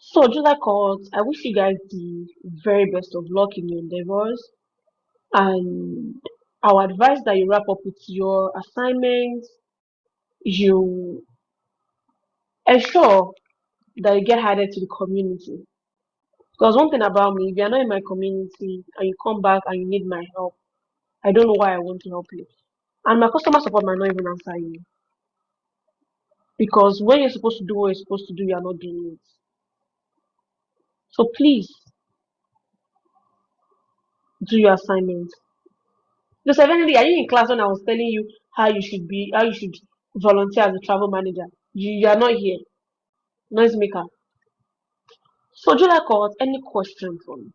So, July calls, I wish you guys the very best of luck in your endeavors. And I would advise that you wrap up with your assignments. You ensure that you get added to the community. Because one thing about me, if you're not in my community and you come back and you need my help, I don't know why I want to help you. And my customer support might not even answer you. Because when you're supposed to do what you're supposed to do, you're not doing it. So please do your assignments. Because eventually, are you in class when I was telling you how you should volunteer as a travel manager? You are not here. Noise maker. So July Court, any question from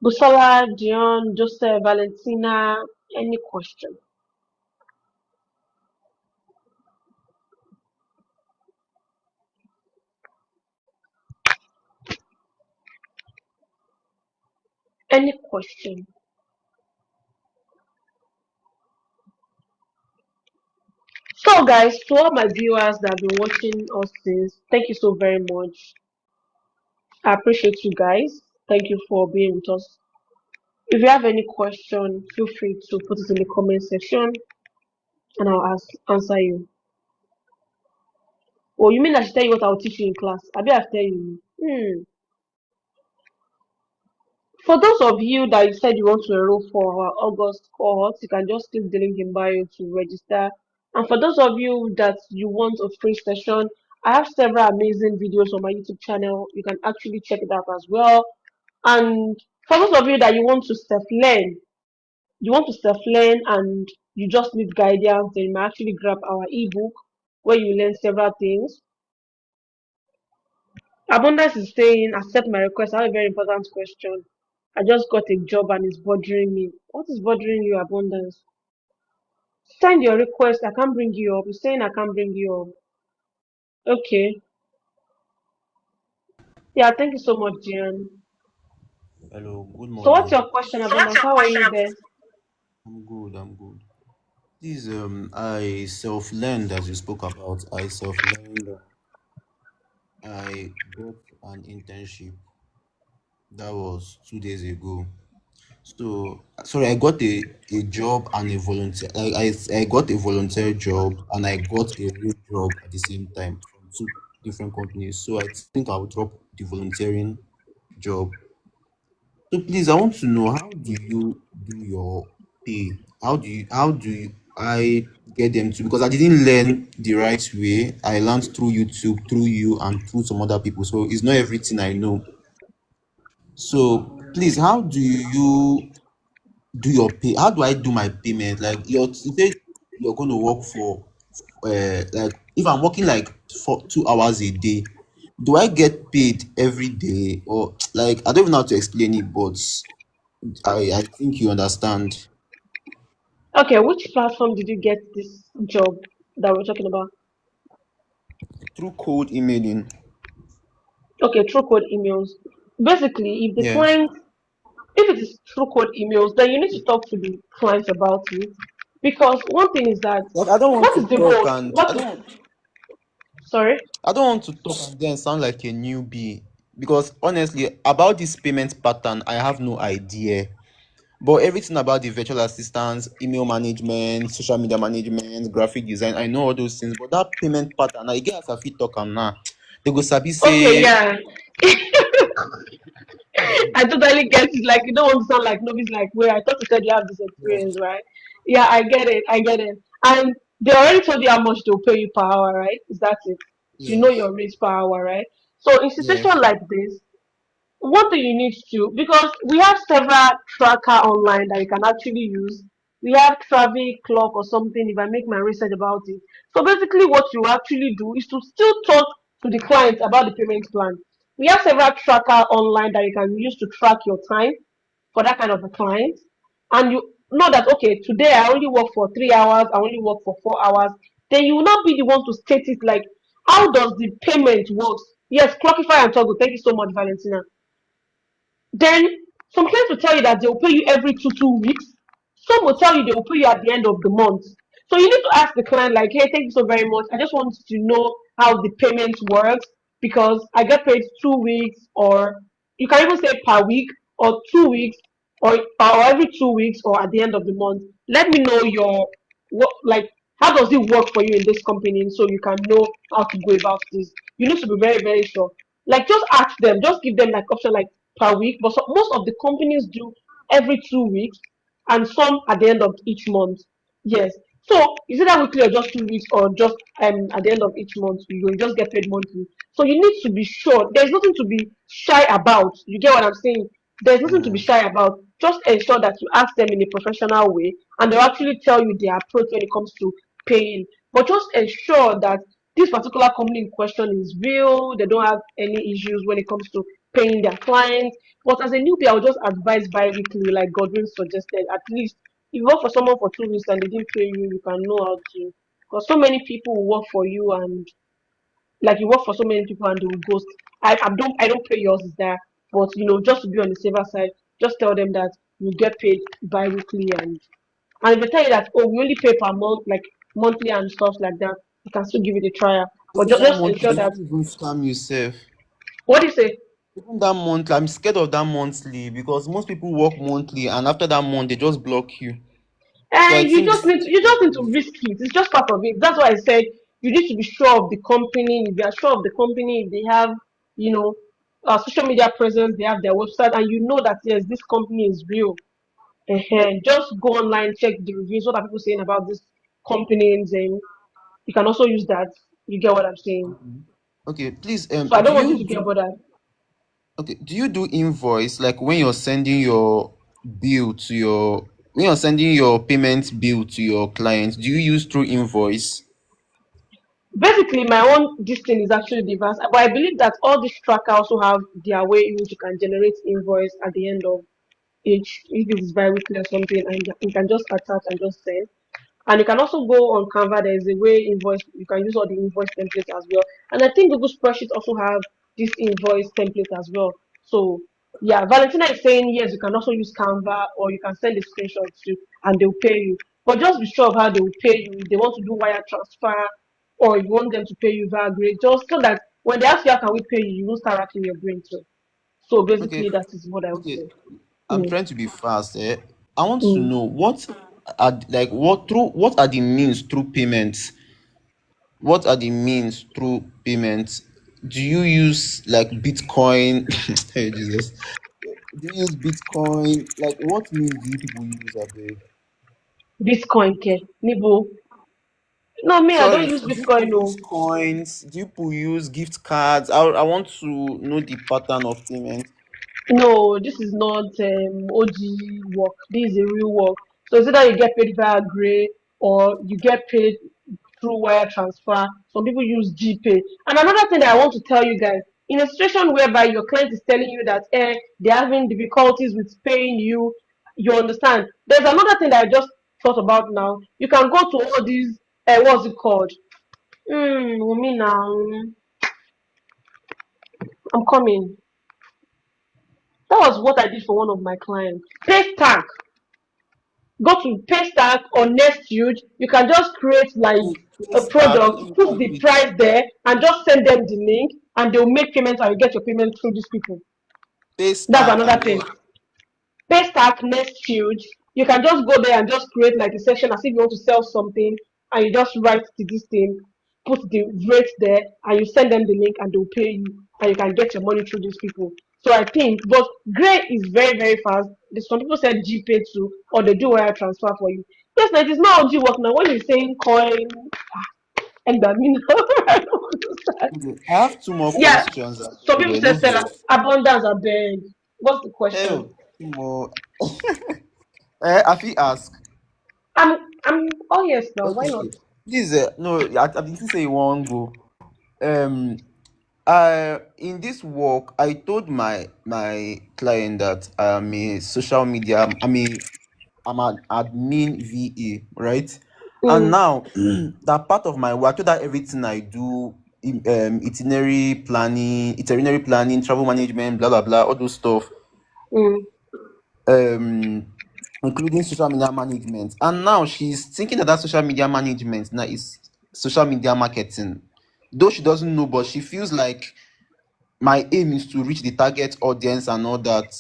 Busola, Dion, Joseph, Valentina, any question? Any question? So, guys, to all my viewers that have been watching us since, thank you so very much. I appreciate you guys. Thank you for being with us. If you have any question, feel free to put it in the comment section and answer you. Oh, you mean I should tell you what I'll teach you in class? I bet I'll tell you. For those of you that you said you want to enroll for our August cohort, you can just click the link in bio to register. And for those of you that you want a free session, I have several amazing videos on my YouTube channel. You can actually check it out as well. And for those of you that you want to self learn and you just need guidance, then you may actually grab our ebook where you learn several things. Abundance is saying, accept my request. I have a very important question. I just got a job and it's bothering me. What is bothering you, Abundance? Send your request. I can't bring you up. You're saying I can't bring you up. Okay. Yeah, thank you so much, Jian. Hello, good So what's morning. your question, So what's Abundance? your How are question? you there? I'm good, I'm good. This I self-learned as you spoke about. I self-learned. I got an internship. That was 2 days ago. So sorry, I got a job and a volunteer. I got a volunteer job and I got a real job at the same time from two different companies. So I think I'll drop the volunteering job. So please, I want to know, how do you do your pay? How do you I get them to, because I didn't learn the right way. I learned through YouTube, through you, and through some other people. So it's not everything I know. So please, how do you do your pay? How do I do my payment? Like you say you're going to work for like if I'm working like for 2 hours a day, do I get paid every day, or like I don't even know how to explain it, but I think you understand. Okay, which platform did you get this job that we're talking about? Through cold emailing. Okay, through code emails. Basically, if the Yeah. client, if it is through code emails, then you need to talk to the client about it. Because one thing is that, Like I don't want what to is the talk most? and What is, sorry? I don't want to talk and then sound like a newbie, because honestly about this payment pattern I have no idea. But everything about the virtual assistants, email management, social media management, graphic design, I know all those things. But that payment pattern, I get as I fit talk am now. They go sabi Okay, say yeah. I totally get it. Like you don't want to sound like nobody's like, wait, I thought you said you have this experience, yes, right? Yeah, I get it. I get it. And they already told you how much they'll pay you per hour, right? Is that it? So you know yes, your rates per hour, right? So in situation yes. like this, one thing you need to, because we have several tracker online that you can actually use. We have Travel Clock or something if I make my research about it. So basically what you actually do is to still talk to the client about the payment plan. We have several tracker online that you can use to track your time for that kind of a client. And you know that okay, today I only work for 3 hours, I only work for 4 hours. Then you will not be the one to state it like how does the payment work? Yes, Clockify and Toggle. Thank you so much, Valentina. Then some clients will tell you that they'll pay you every two weeks. Some will tell you they will pay you at the end of the month. So you need to ask the client like, hey, thank you so very much. I just want to know how the payment works because I get paid 2 weeks, or you can even say per week or 2 weeks, or every 2 weeks or at the end of the month. Let me know your what like how does it work for you in this company so you can know how to go about this. You need to be very, very sure. Like just ask them, just give them like option like per week, but most of the companies do every 2 weeks and some at the end of each month. Yes. So is it that weekly or just 2 weeks or just at the end of each month you will just get paid monthly. So you need to be sure. There's nothing to be shy about. You get what I'm saying? There's nothing to be Mm, shy about. Just ensure that you ask them in a professional way and they'll actually tell you their approach when it comes to paying. But just ensure that this particular company in question is real, they don't have any issues when it comes to paying their clients. But as a newbie, I would just advise bi-weekly, like Godwin suggested. At least if you work for someone for 2 weeks and they didn't pay you, you can know how to. Because so many people will work for you and like you work for so many people and they will ghost. I don't pay yours is there, but just to be on the safer side, Just tell them that you get paid bi-weekly, and if they tell you that, oh, we only pay per month, like monthly and stuff like that, you can still give it a try. But Even that just monthly, ensure they that, might even scam yourself. what do you say? Even that monthly, I'm scared of that monthly because most people work monthly and after that month they just block you. So I And think this you just need to risk it. It's just part of it. That's why I said you need to be sure of the company. If you are sure of the company, if they have, you know, social media presence, they have their website, and you know that yes, this company is real. Just go online, check the reviews. What are people saying about this companies, and you can also use that. You get what I'm saying? okay, please So I do don't want you you to get do bothered. okay, do you do invoice like when you're sending your bill to your when you're sending your payment bill to your clients, do you use through invoice? Basically, my own this thing is actually diverse, but I believe that all these tracker also have their way in which you can generate invoice at the end of each, if it's bi-weekly or something, and you can just attach and just send. And you can also go on Canva. There is a way invoice, you can use all the invoice templates as well. And I think Google Spreadsheet also have this invoice template as well. So yeah, Valentina is saying yes, you can also use Canva, or you can send a screenshot to, and they'll pay you. But just be sure of how they will pay you. If they want to do wire transfer, or you want them to pay you via Grid, just so that when they ask you how can we pay you, you won't start racking your brain too. So Okay, basically, that is what I would okay. say. I'm Mm, trying to be fast. I want to mm. know what are the means through payments? What are the means through payments? Do you use like Bitcoin? Hey Jesus. Do you use Bitcoin? Like what means do you people use, I beg? Bitcoin, ke, Nibo. No, me, I don't Sorry, use do you people Bitcoin. use No, coins? Do you people use gift cards? I want to know the pattern of payment. no, this is not OG work. This is a real work. So it's either you get paid via Gray, or you get paid through wire transfer. Some people use GPay. And another thing that I want to tell you guys, in a situation whereby your client is telling you that they're having difficulties with paying you, you understand. There's another thing that I just thought about now. You can go to all these, what's it called? Me now. I'm coming. That was what I did for one of my clients. Paystack. Go to Paystack or Nexthuge. You can just create like a Stack, product, put the price there, and just send them the link, and they'll make payments, and you get your payment through these people. pay That's stack another and thing. what? Paystack, Nexthuge, you can just go there and just create like a section as if you want to sell something, and you just write to this thing, put the rate there, and you send them the link, and they'll pay you, and you can get your money through these people. So I think, but Gray is very, very fast. Some people said GPay too, or they do wire transfer for you. Yes, now it is not OG work now. When you're saying coin, and I mean, I don't understand. Okay, I have two more Yeah, questions. some people say Let's sell just abundance. I beg. What's the question? hell two more. I feel ask. I'm. Oh yes, now Okay, why not? okay. Please, no, I didn't say you won't go. Um, in this work, I told my client that I'm a social media. I'm an admin VA, right? And Mm, now that part of my work, I told her everything I do, itinerary planning, travel management, blah blah blah, all those stuff. mm. Um, including social media management. And now she's thinking that social media management now is social media marketing. Though she doesn't know, but she feels like my aim is to reach the target audience and all that.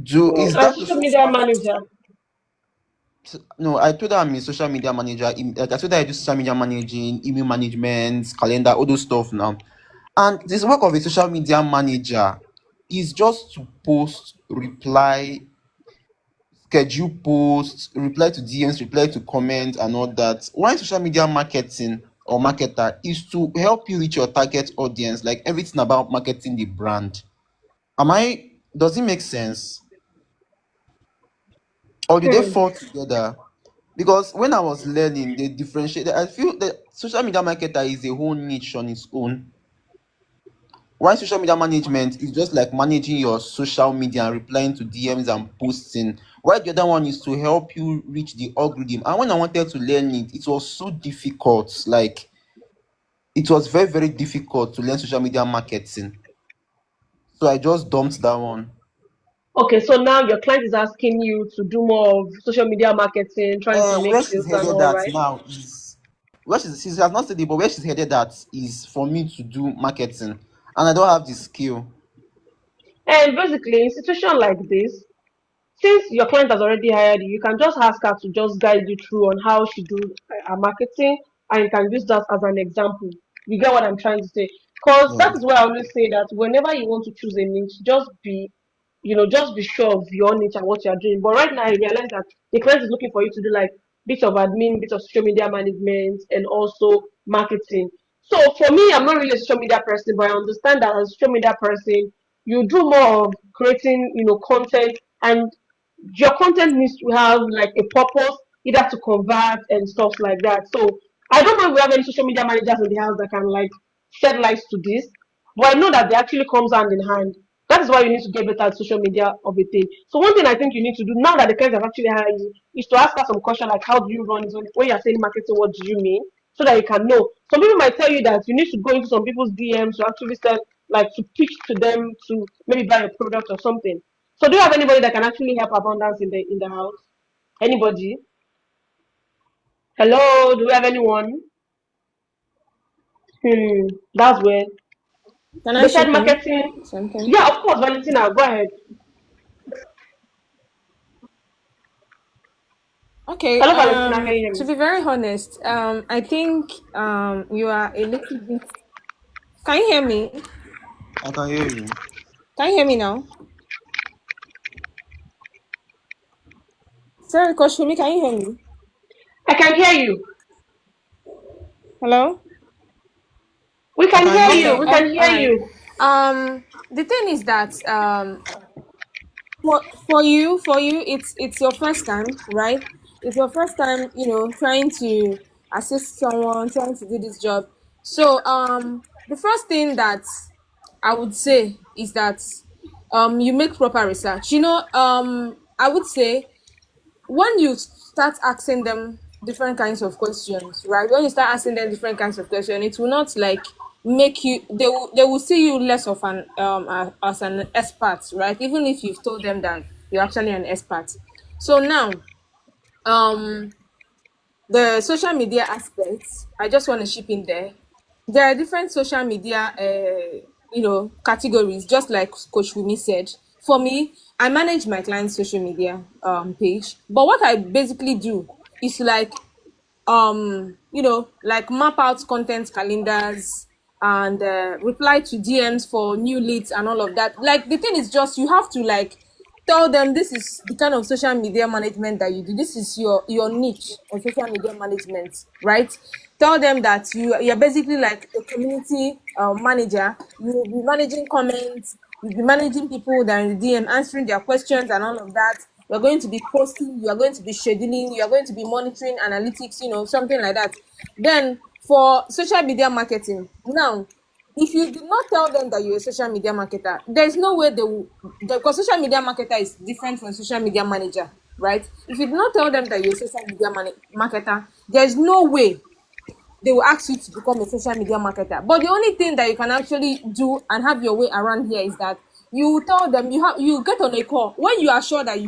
Do is As that the social first media part? manager. No, I told her I'm a social media manager. Like I told her I do social media managing, email management, calendar, all those stuff now. And this work of a social media manager is just to post, reply, schedule posts, reply to DMs, reply to comments, and all that. Why social media marketing or marketer is to help you reach your target audience, like everything about marketing the brand. Am I? Does it make sense? Or do they Hmm. fall together? Because when I was learning, they differentiate. I feel that social media marketer is a whole niche on its own. Why social media management is just like managing your social media and replying to DMs and posting. Why the other one is to help you reach the algorithm. And when I wanted to learn it, it was so difficult. Like it was very, very difficult to learn social media marketing. So I just dumped that one. Okay, so now your client is asking you to do more of social media marketing, trying to make Where she's sales and headed all, at right? now is where she has not said it, but where she's headed at is for me to do marketing, and I don't have the skill. And basically, in situation like this, since your client has already hired you, you can just ask her to just guide you through on how she do her marketing, and you can use that as an example. You get what I'm trying to say? Because Yeah. that is why I always say that whenever you want to choose a niche, just be sure of your niche and what you are doing. But right now, I realize that the client is looking for you to do like bits of admin, bits of social media management, and also marketing. So for me, I'm not really a social media person, but I understand that as a social media person, you do more of creating, content, and your content needs to have like a purpose, either to convert and stuff like that. So I don't know if we have any social media managers in the house that can like shed light to this, but I know that they actually comes hand in hand. That is why you need to get better at social media of a thing. So one thing I think you need to do now that the clients have actually hired you is to ask her some question like, how do you run it? When you're saying marketing, what do you mean? So that you can know. Some people might tell you that you need to go into some people's DMs to actually sell, like to pitch to them to maybe buy a product or something. So do you have anybody that can actually help abundance in the house? Anybody? Hello, do we have anyone? That's weird. Can I Beside chip in marketing, something? yeah, of course, Valentina, go ahead. Okay, Hello, Valentina, can you hear to me? be very honest, I think you are a little bit. Can you hear me? I can hear you. Can you hear me now? Sorry, Coach Fumi, can you hear me? I can hear you. Hello? We I can can hear hear you. Okay, We you. can all hear right. you. The thing is that for you it's your first time, right? It's your first time, trying to assist someone, trying to do this job. So the first thing that I would say is that you make proper research. I would say when you start asking them different kinds of questions, right? When you start asking them different kinds of questions, it will not like make you. They will see you less of an as an expert, right? Even if you've told them that you're actually an expert. So now, um, the social media aspects, I just want to chip in there. There are different social media, categories, just like Coach Wumi said. For me, I manage my client's social media page, but what I basically do is like like map out content calendars and reply to DMs for new leads and all of that. Like the thing is just you have to like tell them this is the kind of social media management that you do. This is your niche on social media management, right? Tell them that you're basically like a community manager. You will be managing comments, you'll be managing people that are in the DM, answering their questions and all of that. You're going to be posting, you are going to be scheduling, you are going to be monitoring analytics, something like that. Then for social media marketing, now if you do not tell them that you're a social media marketer, there's no way they will, because social media marketer is different from social media manager, right? If you do not tell them that you're a social media marketer, there's no way they will ask you to become a social media marketer. But the only thing that you can actually do and have your way around here is that you tell them you get on a call when you are sure that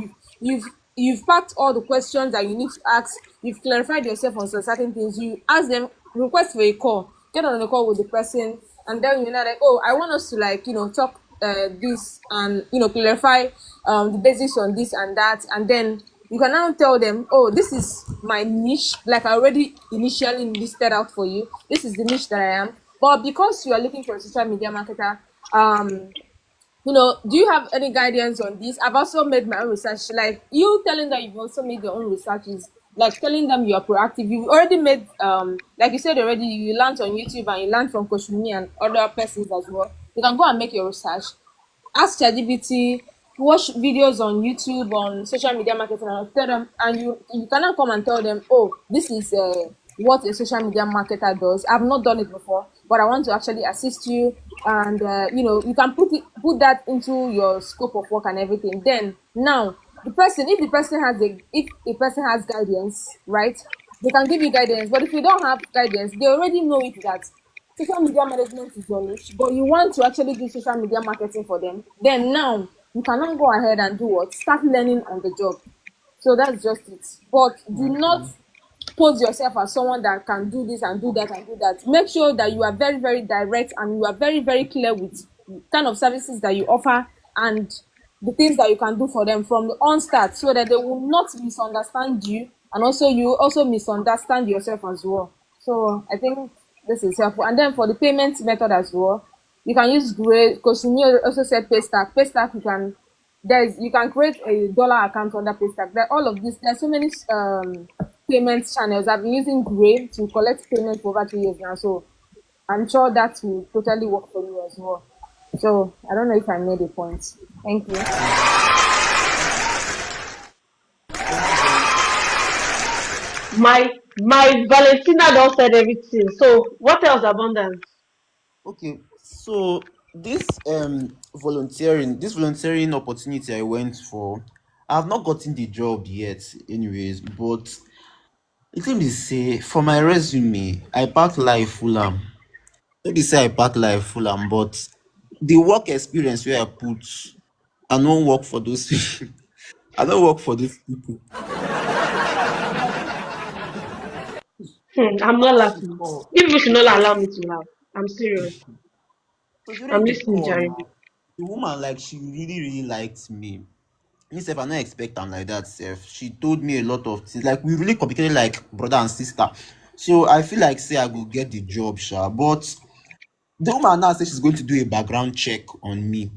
you've packed all the questions that you need to ask, you've clarified yourself on some certain things, you ask them, request for a call, get on a call with the person, and then you're not like, oh, I want us to like talk this and clarify the basics on this and that, and then you can now tell them, oh, this is my niche, like I already initially listed out for you. This is the niche that I am. But because you are looking for a social media marketer, um, do you have any guidance on this? I've also made my own research. Like you telling that you've also made your own research is like telling them you're proactive. You've already made, like you said already, you learned on YouTube and you learned from Coach Mimi and other persons as well. You can go and make your research, ask ChatGPT, watch videos on YouTube on social media marketing, and tell them, and you cannot come and tell them, oh, this is what a social media marketer does. I've not done it before, but I want to actually assist you, and you can put that into your scope of work and everything. Then now if a person has guidance, right? They can give you guidance, but if you don't have guidance, they already know it that social media management is your niche, but you want to actually do social media marketing for them, then now you cannot go ahead and do what? Start learning on the job. So that's just it. But do not Okay. pose yourself as someone that can do this and do that and do that. Make sure that you are very, very direct and you are very, very clear with kind of services that you offer and the things that you can do for them from the onstart so that they will not misunderstand you and also you also misunderstand yourself as well. So I think this is helpful. And then for the payment method as well, you can use Gray because you also said Paystack. Paystack you can create a dollar account under Paystack. There all of this. There's so many payment channels. I've been using Gray to collect payment for over 2 years now, so I'm sure that will totally work for you as well. So I don't know if I made a point. Thank you. Thank you very My Valentina don't said everything. So what else abundance? Okay, so this volunteering opportunity I went for, I've not gotten the job yet, anyways. But the thing is, say for my resume, I pack life Fulham. Let me say I pack life Fulham, but the work experience where I put, I don't work for those people. I don't work for those people. I'm not During the laughing. call, You people should not allow me to laugh. I'm serious. so I'm during the listening, call Jerry. now, the woman like she really really liked me. Me sef, I no expect am like that sef. She told me a lot of things. Like we really communicated like brother and sister. So I feel like say I go get the job, sha. But the woman now say she's going to do a background check on me.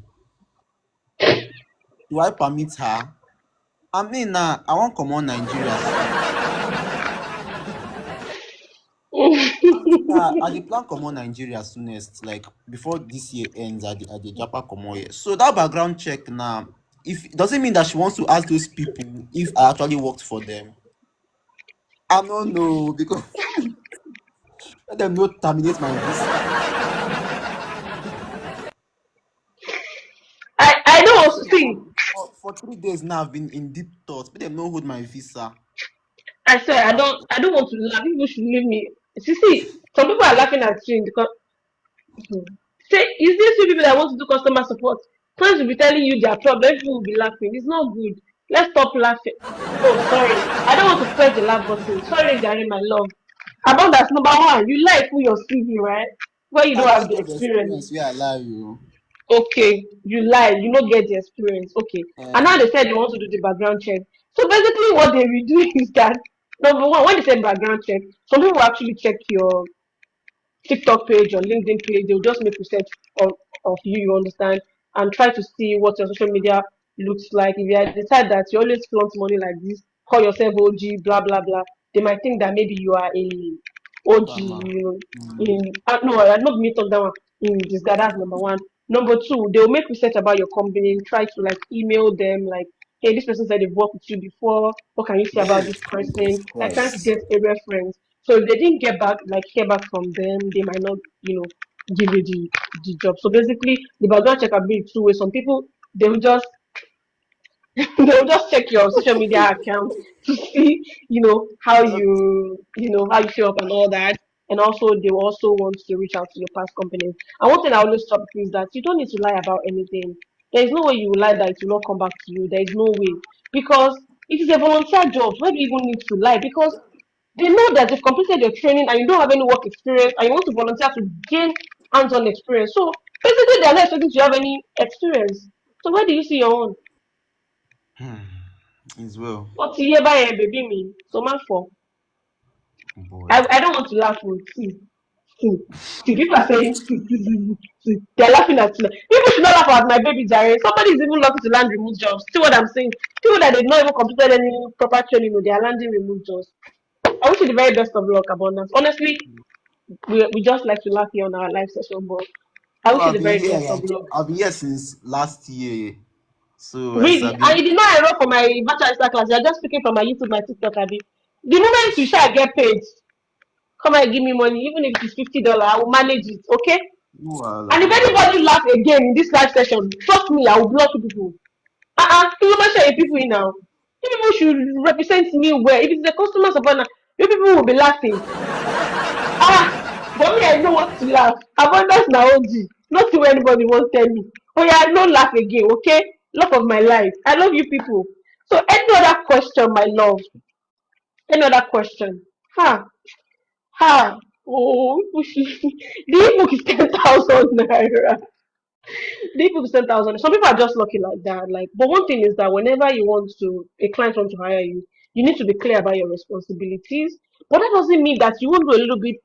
Do I permit her? I mean na I wan comot Nigeria soon. I dey plan comot Nigeria soonest, like before this year ends, I dey japa comot here. So that background check now, if does it mean that she wants to ask those people if I actually worked for them? I no know because let them no terminate my visa. I don't want to See, see. for 3 days now I've been in deep thoughts. Let them no hold my visa. I swear I don't want to laugh. People should leave me. See, some people are laughing at you because say is this you people that want to do customer support? Clients will be telling you their problem, people will be laughing. It's not good. Let's stop laughing. Oh, sorry. I don't want to press the laugh button. Sorry, Gary, my love. About that's number one. You lie for your CV, right? Where you I don't have get the job experience. experience where I lie you. Okay, you lie, you don't get the experience. Okay. And now Uh, they said they want to do the background check. So basically what they will do is that number one, when they say background check, some people actually check your TikTok page or LinkedIn page, they'll just make research of you, you understand, and try to see what your social media looks like. If you are the type that you always flaunt money like this, call yourself OG, blah blah blah, they might think that maybe you are a OG, Scammer. you know. Mm. In no, I not me talk that one in this guy, that's number one. Number two, they'll make research about your company, try to like email them like, hey, this person said they've worked with you before. What can you say about this Yes, person? Jesus Like trying to Christ. get a reference. So if they didn't get back, like hear back from them, they might not, give you the job. So basically, the background check can be two ways. Some people they will just they'll just check your social media account to see, how Just how you show up and all that. And also, they will also want to reach out to your past companies. And one thing I always stop is that you don't need to lie about anything. There is no way you will lie that it will not come back to you. There is no way because it is a volunteer job. Why do you even need to lie? Because they know that you've completed your training and you don't have any work experience and you want to volunteer to gain hands-on experience. So basically, they're not expecting to have any experience. So where do you see your own? as well. But year by year, baby me. So man for Boy. I don't want to laugh with see. See, people are saying see. They're laughing at me. People should not laugh at my baby Jerry. Somebody is even lucky to land remote jobs. See what I'm saying? People that they've not even completed any proper training, they are landing remote jobs. I wish you the very best of luck, abundance. Honestly, we just like to laugh here on our live session, but I No, wish you I've the been very here. best of Like luck. I've been here since last year. So I Really, sabi. I did not enroll for my virtual Insta class. You're just speaking from my YouTube, my TikTok, Abby. The moment you shall get paid, come and give me money, even if it is $50, I will manage it, okay? No wahala, And if no wahala. anybody laugh again in this live session, trust me, I will block you people. You must share people in now. You people should represent me well. If it's a customer support now, you people will be laughing. But me, I know what to laugh. Abundance na OG. Not to anybody won't tell me. Oh yeah, no laugh again, okay? love of my life. I love you people. So any other question, my love? Any other question? Ha ha. Oh, the book is 10,000 naira. The people 10,000. Some people are just lucky like that. Like, but one thing is that whenever a client wants to hire you, you need to be clear about your responsibilities. But that doesn't mean that you won't do a little bit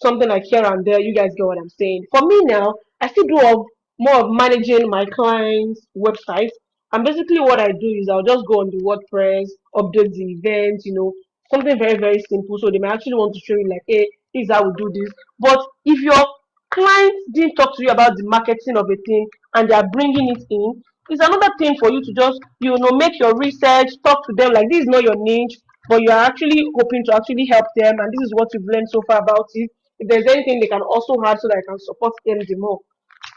something like here and there. You guys get what I'm saying. For me now, I still do more of managing my clients' websites. And basically, what I do is I'll just go on the WordPress, update the events, something very, very simple. So they may actually want to show you, like, hey, this is how we do this. But if your clients didn't talk to you about the marketing of a thing and they are bringing it in, it's another thing for you to just, make your research, talk to them like this is not your niche, but you are actually hoping to actually help them, and this is what you've learned so far about it. If there's anything they can also add so that I can support them the more.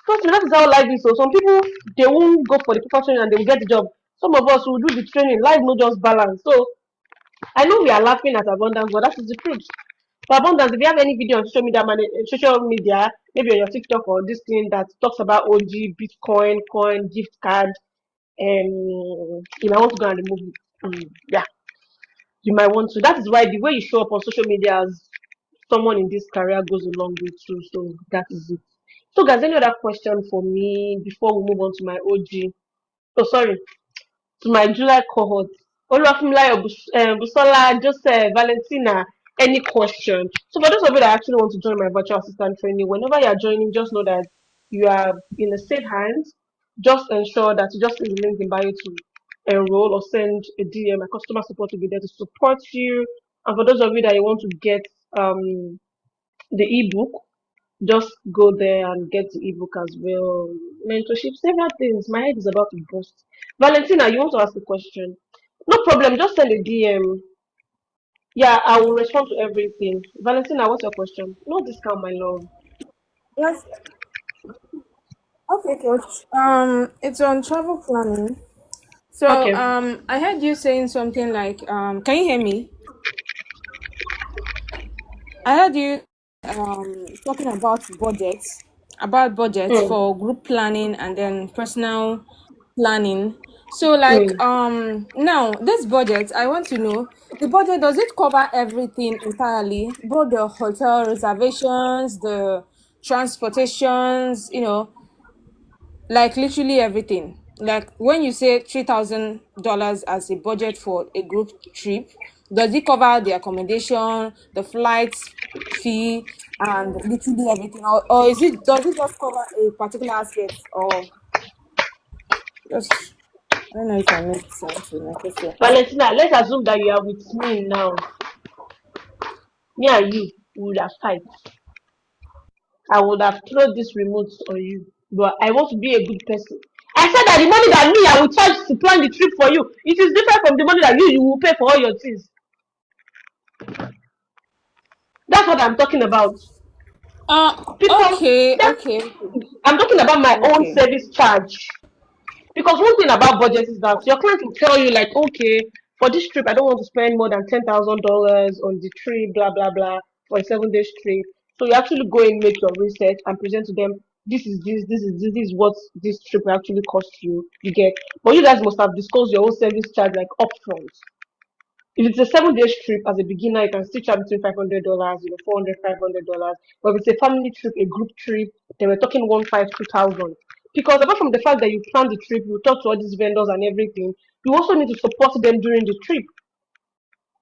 Trust me, that is how life is. So some people, they won't go for the proper training and they will get the job. Some of us will do the training. Life no just balance. So I know we are laughing at abundance, but that is the truth. For abundance, if you have any video on social media, maybe on your TikTok or this thing that talks about OG, Bitcoin, coin, gift card, you might want to go and remove it. Yeah, you might want to. That is why the way you show up on social media as someone in this career goes a long way too. So that is it. So, guys, any other question for me before we move on to my OG? Oh, sorry, to my July cohort. Oluwafunmilayo, Busola, Joseph, Valentina, any question? So for those of you that actually want to join my virtual assistant training, whenever you are joining, just know that you are in a safe hands. Just ensure that you just click the link in bio to enroll or send a DM. My customer support will be there to support you. And for those of you that you want to get the ebook, just go there and get the ebook as well. Mentorship, several things. My head is about to burst. Valentina, you want to ask a question? No problem. Just send a DM. Yeah, I will respond to everything. Valentina, what's your question? No discount, my love. Yes. Okay, coach. It's on travel planning. So, Okay. I heard you saying something like, can you hear me? I heard you talking about budgets Mm, for group planning and then personal planning. So like mm. now this budget, I want to know the budget, does it cover everything entirely? Both the hotel reservations, the transportations, like literally everything. Like when you say $3,000 as a budget for a group trip, does it cover the accommodation, the flights fee, and literally everything, or does it just cover a particular aspect? Or just, I don't know if I make sense with my question. Valentina, let's assume that you are with me now. Me and you would have fight. I would have thrown this remote on you. But I want to be a good person. I said that the money that me I will charge to plan the trip for you, it is different from the money that you will pay for all your things. That's what I'm talking about. Because Okay, that okay, okay, I'm talking about my own okay. service charge. Because one thing about budget is that your client will tell you, like, okay, for this trip, I don't want to spend more than $10,000 on the trip, blah blah blah, for a 7 day trip. So you actually go and make your research and present to them. This is what this trip will actually cost you. You get, but you guys must have discussed your own service charge like upfront. If it's a 7 day trip as a beginner, you can still charge between $500, 400, $500. But if it's a family trip, a group trip, then we're talking 1, 5, 2,000. Because apart from the fact that you plan the trip, you talk to all these vendors and everything, you also need to support them during the trip.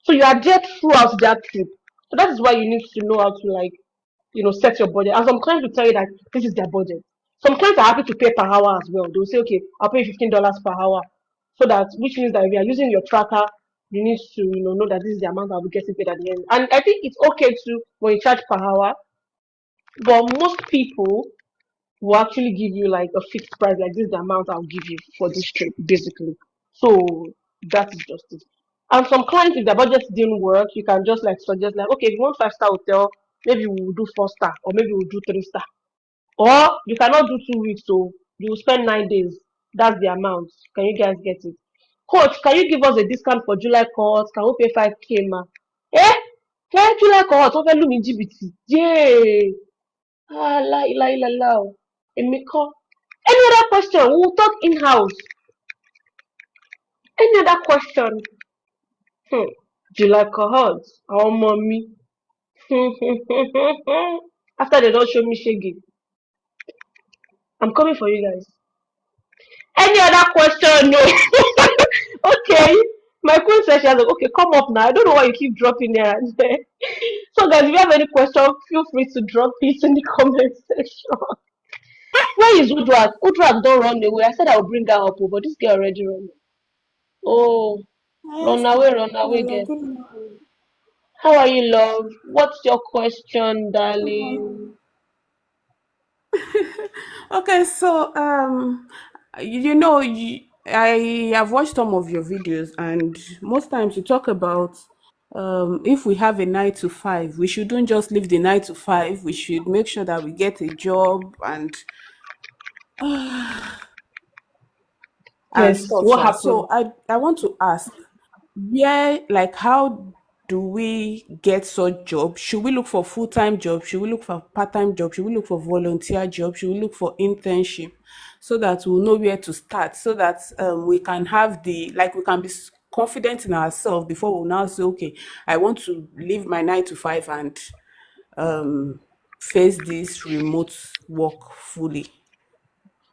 So you are there throughout that trip. So that is why you need to know how to like, set your budget. And some clients will tell you that this is their budget. Some clients are happy to pay per hour as well. They'll say, okay, I'll pay $15 per hour. So that which means that if you are using your tracker, you need to know that this is the amount I'll be getting paid at the end. And I think it's okay to when you charge per hour, but most people will actually give you like a fixed price, like this is the amount I'll give you for this trip, basically. So that is just it. And some clients, if their budget didn't work, you can just like suggest like, okay, if you want 5-star hotel, maybe we'll do 4-star, or maybe we'll do 3-star. Or you cannot do 2 weeks, so you will spend 9 days. That's the amount. Can you guys get it? Coach, can you give us a discount for July cohort? Can we pay 5K, ma? Eh? July cohort, what lu mi jìbìtì? Yay! Ah, la la la la. Emiko. Any other question? We'll talk in house. Any other question? Hmm. Do you like cohorts? Oh, mommy. After they don't show me shaggy, I'm coming for you guys. Any other question? No. Okay. My queen said she has like, okay, come up now. I don't know why you keep dropping there and there. So guys, if you have any question, feel free to drop it in the comment section. Where is Udrak? Udrak don't run away. I said I will bring her up, but this girl already run. Oh, Yes, run away, hello, girl. good morning. How are you, love? What's your question, darling? Okay, so I have watched some of your videos, and most times you talk about if we have a 9 to 5, we shouldn't just leave the 9 to 5. We should make sure that we get a job and Yes, stuff. what Sha. happened? So I want to ask, where, like, how do we get such job? Should we look for full-time job? Should we look for part-time job? Should we look for volunteer job? Should we look for internship, so that we'll know where to start, so that we can have we can be confident in ourselves before we now say, okay, I want to leave my 9 to 5 and um face this remote work fully.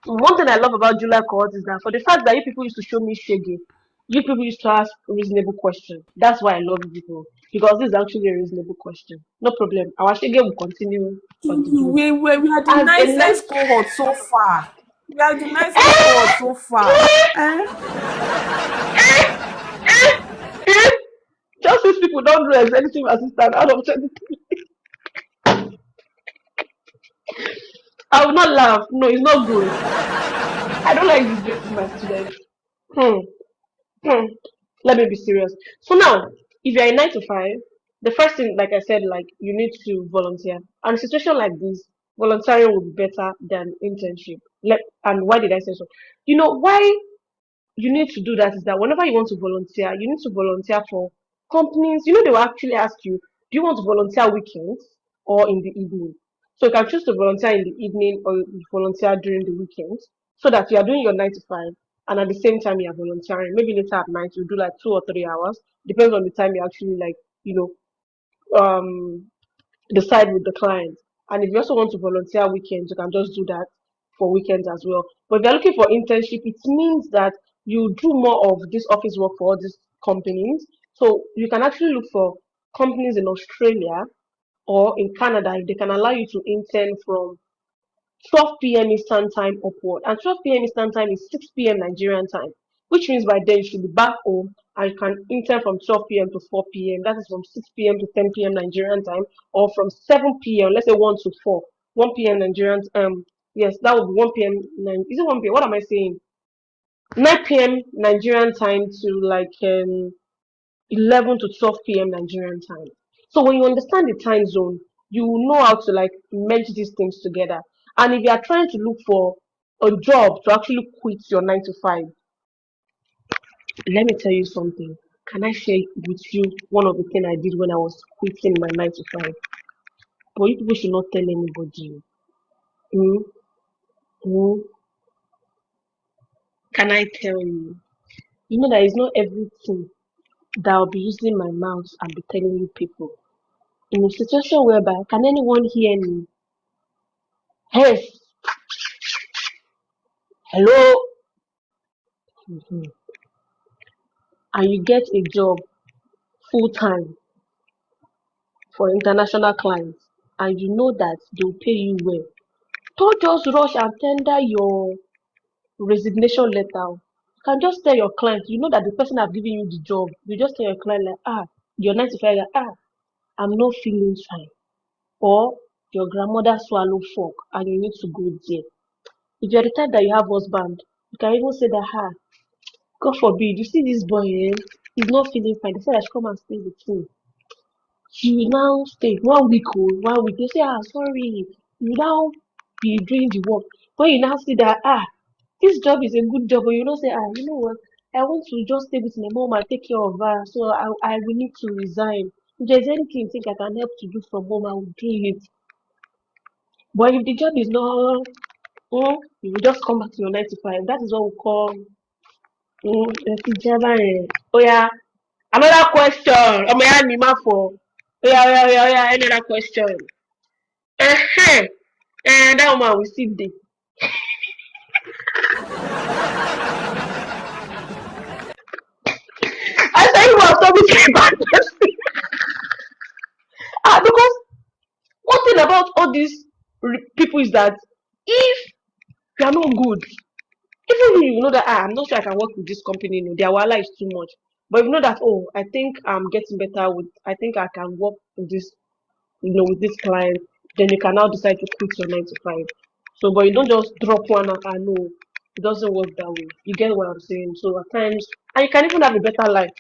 One thing I love about July cohort is that for the fact that you people used to show me shaggy, you people used to ask reasonable questions. That's why I love you people. Because this is actually a reasonable question. No problem. Our shaggy will continue on the group. We are the As a nicest next cohort so far. We are the nicest cohort so far. Eh? just these people don't do executive assistant out of 20. I will not laugh. No, it's not good. I don't like disgracing my students. Hmm. Hmm. Let me be serious. So now, if you're in 9 to 5, the first thing, like I said, like you need to volunteer. And a situation like this, volunteering would be better than internship. And why did I say so? You know why you need to do that is that whenever you want to volunteer, you need to volunteer for companies. You know, they will actually ask you, do you want to volunteer weekends or in the evening? So you can choose to volunteer in the evening or you volunteer during the weekends so that you are doing your 9 to 5 and at the same time you are volunteering. Maybe later at night you do like 2 or 3 hours, depends on the time you actually like, you know, decide with the client. And if you also want to volunteer weekends, you can just do that for weekends as well. But if you're looking for internship, it means that you do more of this office work for all these companies. So you can actually look for companies in Australia or in Canada if they can allow you to intern from 12 p.m. Eastern time upward. And 12 p.m. Eastern time is 6 p.m. Nigerian time, which means by then you should be back home and you can intern from 12 p.m. to 4 p.m. That is from 6 p.m. to 10 p.m. Nigerian time, or from 7 p.m., let's say 1 to 4, 1 p.m. Nigerian yes, that would be 1 p.m. Is it 1 p.m.? What am I saying? 9 p.m. Nigerian time to like 11 to 12 p.m. Nigerian time. So when you understand the time zone, you will know how to like merge these things together. And if you are trying to look for a job to actually quit your 9 to 5, let me tell you something. Can I share with you one of the things I did when I was quitting my 9 to 5? But you people should not tell anybody. Mm, mm, can I tell you? You know that it's not everything that I'll be using my mouth and be telling you people. In a situation whereby, can anyone hear me? Yes, hello. Mhm. And you get a job full time for international clients and you know that they'll pay you well, don't just rush and tender your resignation letter. You can just tell your client, you know that the person have given you the job. You just tell your client like, your 9 to 5, like, I'm not feeling fine. Or your grandmother swallow fork and you need to go there. If you're the type that you have husband, you can even say that, God forbid, you see this boy, he's not feeling fine. They said I should come and stay with him. She will now stay 1 week, oh, 1 week. They say, sorry, you now be doing the work. When you now see that, this job is a good job, but you don't say, you know what, I want to just stay with my mom and take care of her, so I will need to resign. If there's anything you think I can help to do from home, I will do it. But if the job is not, you will just come back to your 9 to 5. That is what we call Let's see, Java. Oh yeah. Another question. Oh my God, Nima for. Oh yeah, oh yeah, oh yeah, oh yeah. Another question. And that woman will sit there. I said you was talking to a bad person. Because one thing about all these people is that if you are not good, even if you know that I'm not sure I can work with this company, no, their wala is too much. But if you know that, oh, I think I'm getting better with, I think I can work with this, with this client, then you can now decide to quit your 9 to 5. So, but you don't just drop one and no, it doesn't work that way. You get what I'm saying? So at times, and you can even have a better life.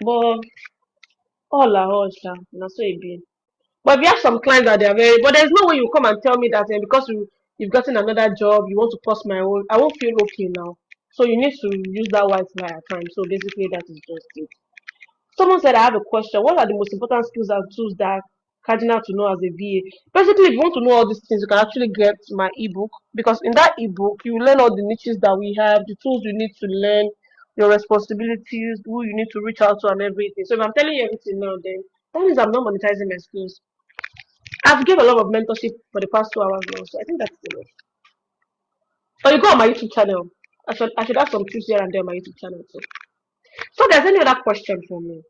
But all sha, na so it be. But we have some clients that they are very, but there's no way you come and tell me that because you've gotten another job, you want to post my own. I won't feel okay now. So you need to use that white lie at times. So basically, that is just it. Someone said, I have a question. What are the most important skills and tools that cardinal to know as a VA? Basically, if you want to know all these things, you can actually get my ebook because in that ebook, you learn all the niches that we have, the tools you need to learn, your responsibilities, who you need to reach out to, and everything. So if I'm telling you everything now, then that means I'm not monetizing my skills. I've given a lot of mentorship for the past 2 hours now, so I think that's enough. Or you go on my YouTube channel. I should have some tips here and there on my YouTube channel too. So there's any other question for me?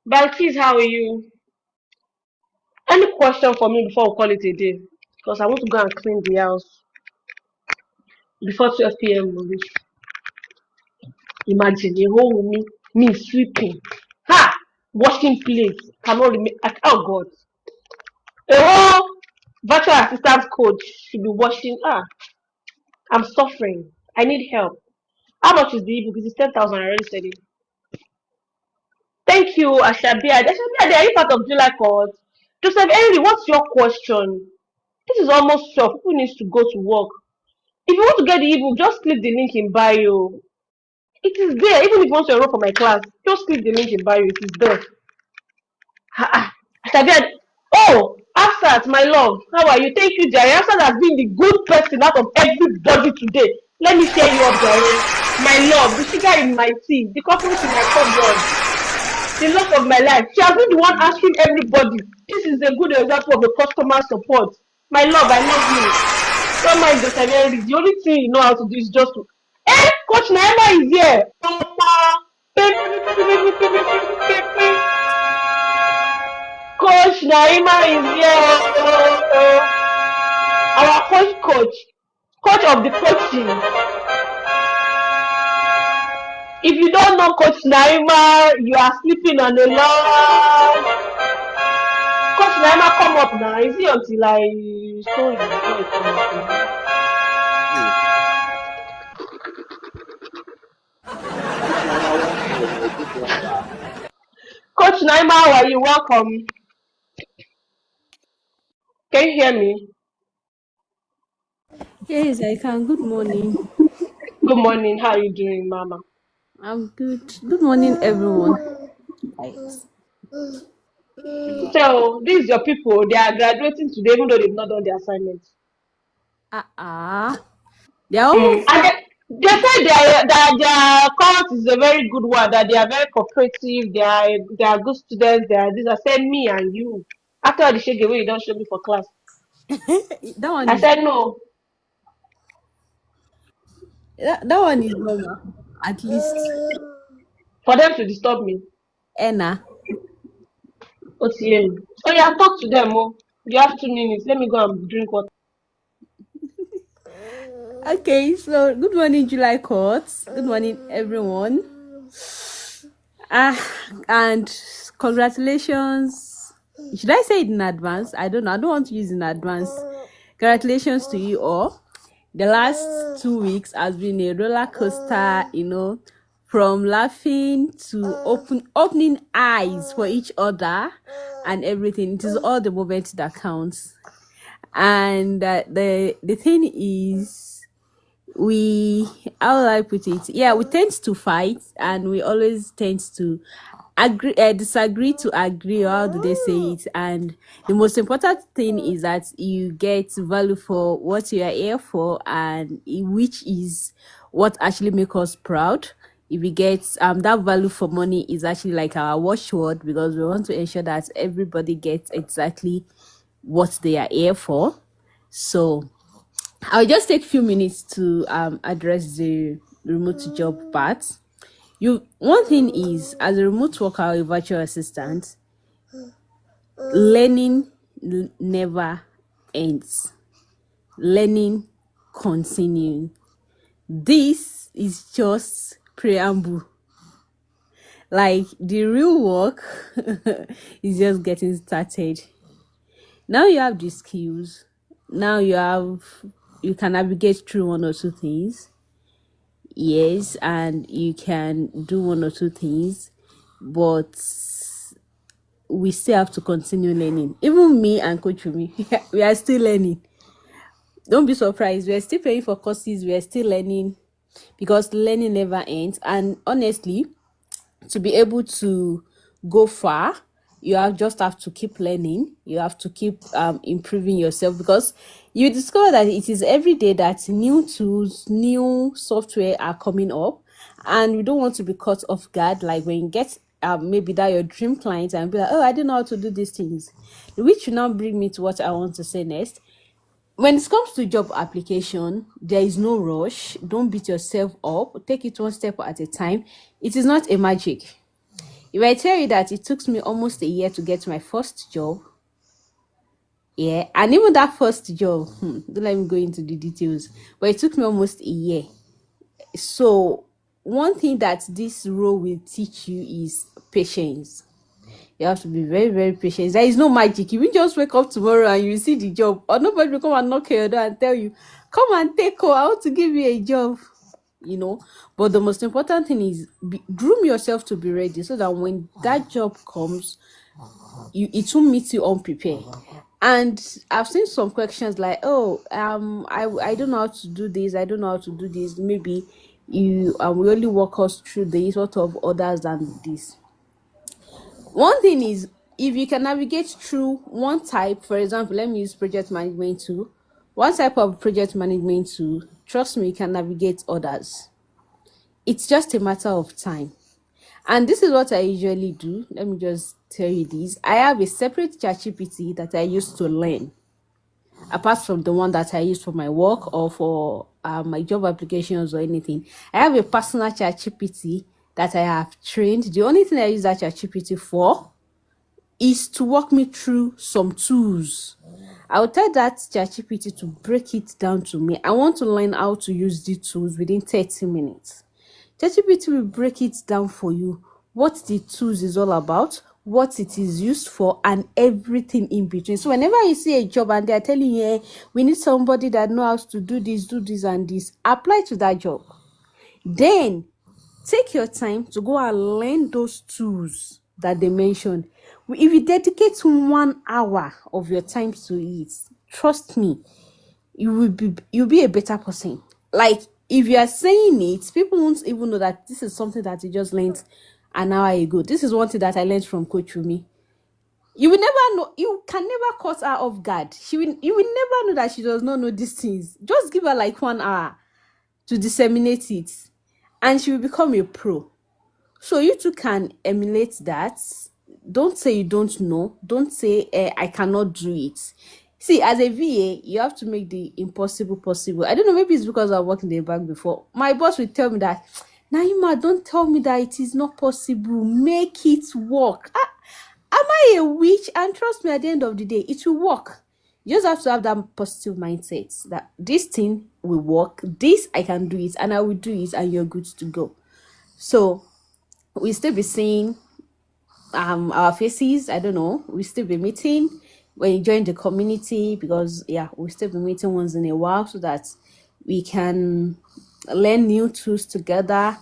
Baltis, how are you? Any question for me before we call it a day? Because I want to go and clean the house before 12 p.m. will reach. Imagine a whole me sweeping. Ha! Washing plates. Cannot remain. Oh God. A whole virtual assistant coach should be washing. I'm suffering. I need help. How much is the ebook? It is 10,000. I already said it. Thank you, Ashabia. Ashabia, are you part of July Cohort? Joseph Henry, what's your question? This is almost sure. People need to go to work. If you want to get the ebook, just click the link in bio. It is there. Even if you want to enroll for my class, just click the link in bio. It is there. Ashabia, oh, Afsat, my love, how are you? Thank you, Jerry. Afsat has been the good person out of everybody today. Let me share you up, Jerry. My love, the sugar in my tea, the cockroach in my cupboard. The love of my life. She has been the one asking everybody. This is a good example of the customer support. My love, I love you. Don't mind the severity. The only thing you know how to do is just to. Hey, Coach Naima is here. Coach Naima is here. Our coach of the coaching. If you don't know Coach Naima, you are sleeping on the lawn. Coach Naima, come up now. Is it until I show you before you come up now? Coach Naima, welcome. My good brother. Coach Naima, how are you? Welcome. Can you hear me? Yes, I can. Good morning. Good morning. How are you doing, Mama? I'm good. Good morning, everyone. Right. So, these your people. They are graduating today, even though they've not done their assignments. Uh-uh. They're almost. And they say that their course is a very good one, that they are very cooperative, they are good students, they are this. I said me and you. After all the shake away, you don't show me for class. That one I is said no. that one is normal. At least For them to disturb me. Enna. OTM. Oh yeah, talk to them. Oh, you have 2 minutes. Let me go and drink water. Okay, so good morning, July Courts. Good morning, everyone. Ah, and congratulations. Should I say it in advance? I don't know. I don't want to use in advance. Congratulations to you all. The last 2 weeks has been a roller coaster, from laughing to opening eyes for each other and everything. It is all the moment that counts. And the thing is, we how will I put it? Yeah, we tend to fight, and we always tend to disagree to agree. Or how do they say it? And the most important thing is that you get value for what you are here for, and which is what actually make us proud. If we get that value for money is actually like our watchword, because we want to ensure that everybody gets exactly what they are here for. So I'll just take a few minutes to address the remote job part. You One thing is, as a remote worker or a virtual assistant, learning never ends. Learning continues. This is just preamble. Like the real work is just getting started. Now you have the skills. Now you can navigate through one or two things. Yes, and you can do one or two things, but we still have to continue learning. Even me and Coach me, we are still learning. Don't be surprised. We are still paying for courses. We are still learning, because learning never ends. And honestly, to be able to go far, just have to keep learning. You have to keep improving yourself, because you discover that it is every day that new tools, new software are coming up, and you don't want to be caught off guard. Like when you get maybe that your dream client and be like, oh, I don't know how to do these things, which will now bring me to what I want to say next. When it comes to job application, there is no rush. Don't beat yourself up. Take it one step at a time. It is not a magic. If I tell you that it took me almost a year to get my first job, yeah, and even that first job, don't let me go into the details, but it took me almost a year. So, one thing that this role will teach you is patience. You have to be very, very patient. There is no magic. You will just wake up tomorrow and you see the job, or nobody will come and knock your door and tell you, come and take call, I want to give you a job. But the most important thing is groom yourself to be ready, so that when that job comes, it won't meet you unprepared. And I've seen some questions like, oh, I don't know how to do this, I don't know how to do this. Maybe you will only walk us through this, what of others than this. One thing is, if you can navigate through one type, for example, let me use project management tool. One type of project management tool, trust me, you can navigate others. It's just a matter of time. And this is what I usually do. Let me just tell you this. I have a separate ChatGPT that I use to learn, apart from the one that I use for my work or for my job applications or anything. I have a personal ChatGPT that I have trained. The only thing I use that ChatGPT for is to walk me through some tools. I will tell that ChatGPT to break it down to me. I want to learn how to use the tools within 30 minutes. ChatGPT will break it down for you, what the tools is all about, what it is used for, and everything in between. So whenever you see a job and they are telling you, hey, we need somebody that knows how to do this, and this, apply to that job. Then take your time to go and learn those tools that they mentioned. If you dedicate 1 hour of your time to it, trust me, you'll be a better person. Like, if you are saying it, people won't even know that this is something that you just learned an hour ago. This is one thing that I learned from Coach Rumi. You will never know. You can never caught her off guard. You will never know that she does not know these things. Just give her like 1 hour to disseminate it, and she will become a pro. So you too can emulate that. Don't say you don't know. Don't say I cannot do it. See, as a VA, you have to make the impossible possible. I don't know, maybe it's because I worked in the bank before. My boss will tell me that, Naima, don't tell me that it is not possible. Make it work. Am I a witch? And trust me, at the end of the day, it will work. You just have to have that positive mindset that this thing will work. This, I can do it, and I will do it, and you're good to go. So we still be seeing our faces. I don't know, we still be meeting when you join the community, because we still be meeting once in a while, so that we can learn new tools together,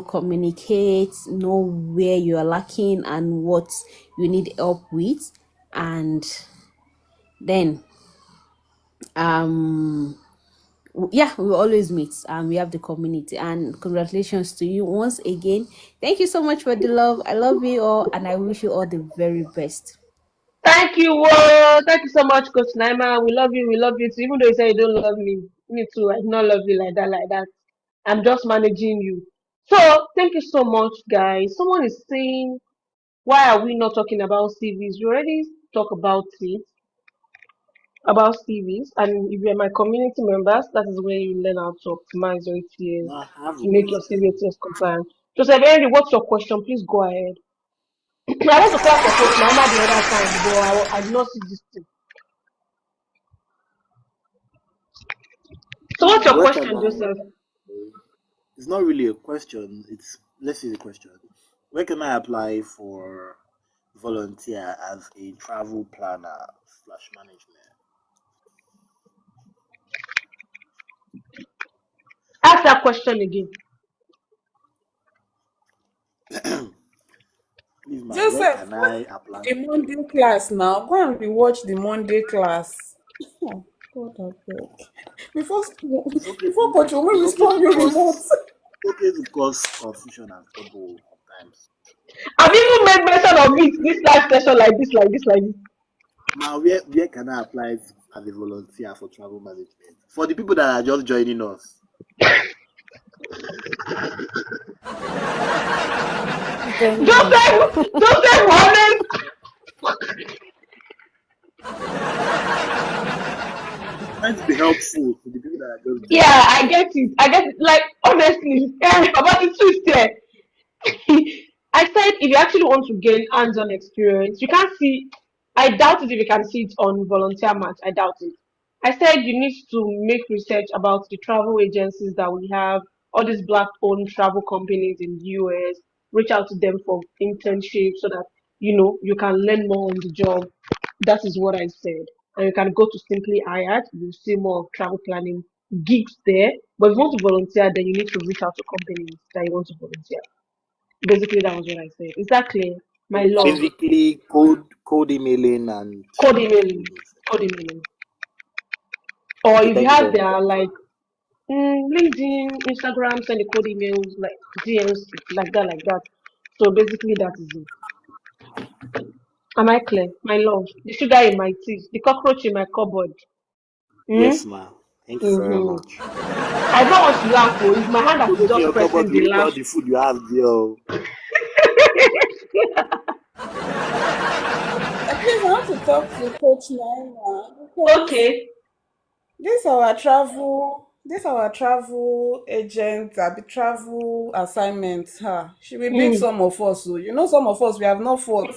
communicate, know where you are lacking and what you need help with. And then we always meet, and we have the community. And congratulations to you once again. Thank you so much for the love. I love you all, and I wish you all the very best. Thank you, thank you so much, Coach Naima. We love you too. Even though you say you don't love me, me too. I do not love you like that, like that. I'm just managing you. So thank you so much, guys. Someone is saying, why are we not talking about CVs? We already talk about CVs, and if you're my community members, that is where you learn how to optimize your ETS Now I have to a make your question. CV ATS compliant. Joseph Henry, what's your question? Please go ahead. I want to clap for Coach Naima the other time, but I did not see this thing. So what's your Where can question, I? Joseph? It's not really a question. It's let's say the question. Where can I apply for volunteer as a travel planner slash management? Ask that question again. Please, ma, where Joseph, can what I apply? the Monday class now? Go and rewatch the Monday class. Oh, God, I beg. Before It's okay before to Coach will it's okay restore to you remote. cause confusion and trouble sometimes. I've even made mention of it this live session like this, like this, like this. Ma, where can I apply as a volunteer for travel management? For the people that are just joining us. Genuine. Joseph, honest. Trying to be helpful to the people that are just Yeah, joining. I get it. I get it. Like honestly, about the twist there. I said if you actually want to gain hands-on experience, you can't see. I doubt it if you can see it on volunteer match. I doubt it. I said you need to make research about the travel agencies that we have, all these black-owned travel companies in the US. Reach out to them for internship so that you can learn more on the job. That is what I said. And you can go to Simply Hired. You see more of travel planning gigs there. But if you want to volunteer, then you need to reach out to companies that you want to volunteer. Basically, that was what I said. Is that clear? My So love. basically, code emailing and Code emailing. Code emailing. Or okay. if you Thank you have very much. their like LinkedIn, Instagram, send the code emails, like DMs, like that. So basically, that is it. Am I clear? My love. The sugar in my tea, the cockroach in my cupboard. Hmm? Yes, ma. Thank you very Mm-hmm. much. I don't want to laugh, oh. It's my hand that is Cockroach in just your cupboard pressing will the eat laugh. all the food you have there. Oh. Please, I want to talk to Coach Naima because Okay. this our travel agent, be travel assignment. She will beat Mm. some of us. So you know, some of us we have not fought.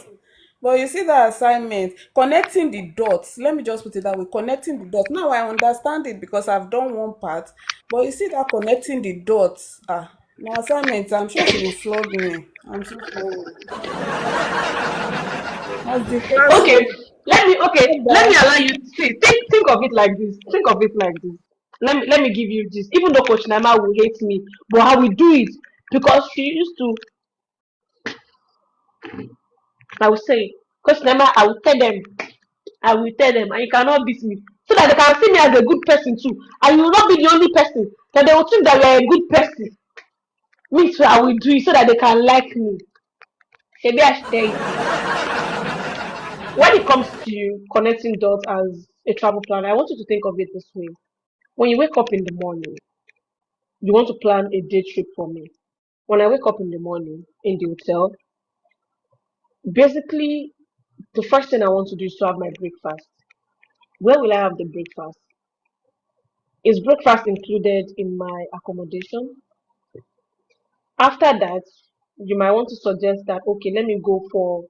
But you see that assignment, connecting the dots. Let me just put it that way: connecting the dots. Now I understand it because I've done one part. But you see that connecting the dots. My assignment. I'm sure she will flog me. I'm so sorry. As the class Okay. rep, Let me that allow you to see. Think of it like this. Think of it like this. Let me give you this. Even though Coach Naima will hate me, but I will do it because she used to. I will say, Coach Naima, I will tell them. I will tell them, and you cannot beat me, so that they can see me as a good person too, and you will not be the only person that they will think that you are a good person. Me too, I will do it so that they can like me. Maybe I should tell you. When it comes to connecting dots as a travel planner, I want you to think of it this way. When you wake up in the morning, you want to plan a day trip for me. When I wake up in the morning in the hotel, basically the first thing I want to do is to have my breakfast. Where will I have the breakfast? Is breakfast included in my accommodation? After that, you might want to suggest that okay, let me go for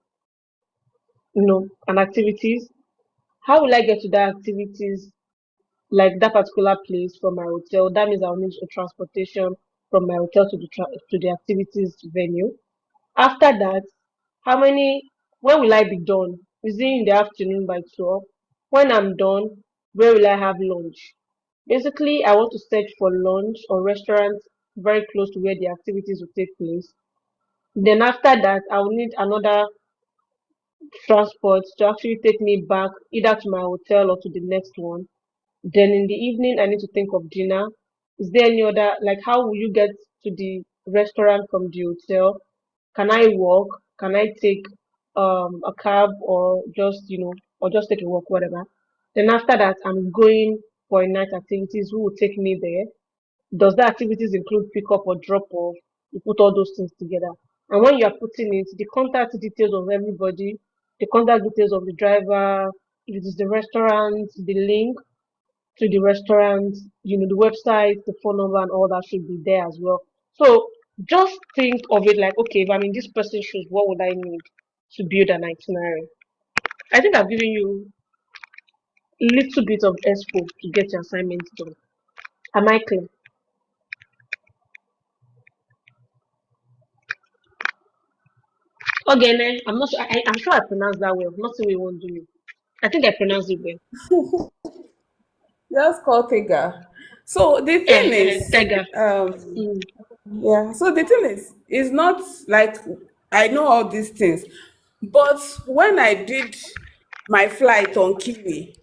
an activities. How will I get to that activities like that particular place from my hotel? That means I'll need a transportation from my hotel to the activities venue. After that, how many when will I be done? Is it in the afternoon by 12? When I'm done, where will I have lunch? Basically, I want to search for lunch or restaurants very close to where the activities will take place. Then after that, I will need another transport to actually take me back either to my hotel or to the next one. Then in the evening, I need to think of dinner. Is there any other, like, how will you get to the restaurant from the hotel? Can I walk? Can I take a cab or just take a walk, whatever. Then after that, I'm going for a night activities. Who will take me there? Does the activities include pick up or drop off? You put all those things together. And when you are putting it, the contact details of everybody, the contact details of the driver, if it is the restaurant, the link to the restaurant, the website, the phone number, and all that should be there as well. So just think of it like, okay, if I'm in this person's shoes, what would I need to build an itinerary? I think I've given you a little bit of expo to get your assignments done. Am I clear? Okay, I'm not sure. I'm sure I pronounced that well. Not saying we won't do it. I think I pronounced it well. Just call Tega. So the thing is, Tega. um, Mm. yeah. So the thing is, it's not like I know all these things, but when I did my flight on Kiwi,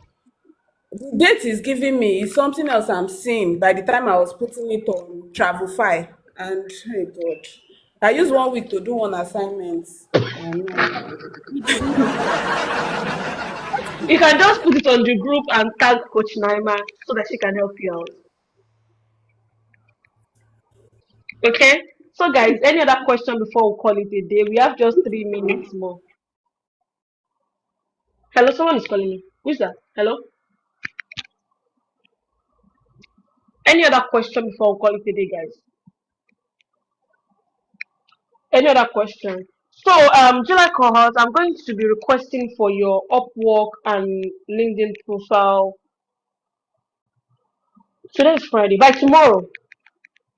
the date is giving me is something else I'm seeing by the time I was putting it on Travelfy. And hey God, I used 1 week to do one assignment. No. You can just put it on the group and tag Coach Naima so that she can help you out. Okay? So, guys, any other question before we call it a day? We have just 3 minutes more. Hello, someone is calling me. Who's that? Hello? Any other question before we call it a day, guys? Any other question? So, July cohort, I'm going to be requesting for your Upwork and LinkedIn profile. Today is Friday. By tomorrow,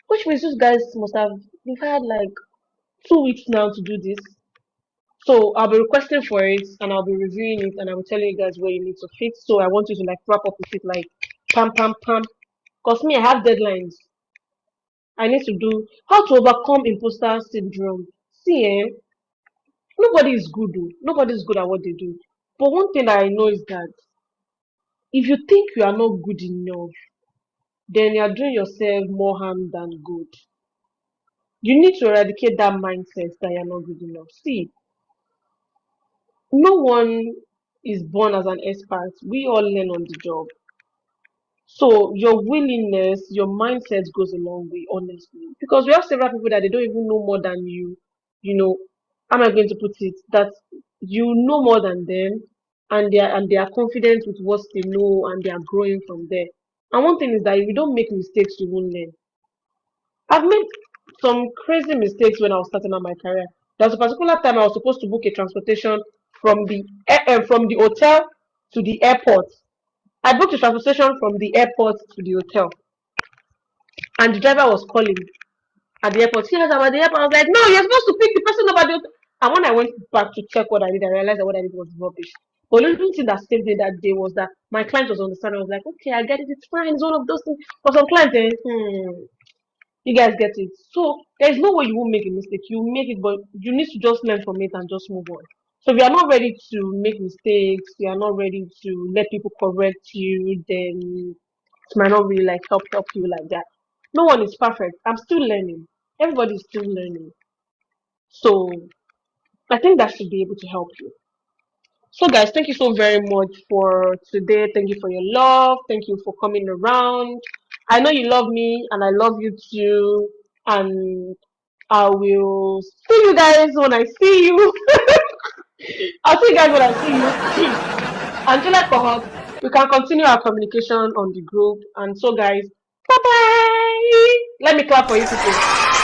which means these guys must have they've had like 2 weeks now to do this. So I'll be requesting for it and I'll be reviewing it and I'll be telling you guys where you need to fix. So I want you to like wrap up with it like pam pam pam. Cause me, I have deadlines. I need to do how to overcome imposter syndrome. See, nobody is good. Though. Nobody is good at what they do. But one thing that I know is that if you think you are not good enough, then you are doing yourself more harm than good. You need to eradicate that mindset that you're not good enough. See, no one is born as an expert. We all learn on the job. So your willingness, your mindset goes a long way, honestly. Because we have several people that they don't even know more than you. You know, how am I going to put it? That you know more than them, and they are confident with what they know, and they are growing from there. And one thing is that if you don't make mistakes, you won't learn. I've made some crazy mistakes when I was starting out my career. There was a particular time I was supposed to book a transportation from the hotel to the airport. I booked a transportation from the airport to the hotel, and the driver was calling at the airport. Yes, I'm at the airport. I was like, no, you're supposed to pick the person up at the hotel. And when I went back to check what I did, I realized that what I did was rubbish. But the only thing that saved me that day was that my client was understanding. I was like, okay, I get it. It's fine. It's one of those things. For some clients, you guys get it. So there's no way you won't make a mistake. You make it, but you need to just learn from it and just move on. So if you are not ready to make mistakes, you are not ready to let people correct you, then it might not really like help you like that. No one is perfect. I'm still learning. Everybody's still learning. So I think that should be able to help you. So guys, thank you so very much for today. Thank you for your love. Thank you for coming around. I know you love me and I love you too. And I will see you guys when I see you. I'll see you guys when I see you. Angela Cohort, we can continue our communication on the group. And so guys, bye bye. Let me clap for you people.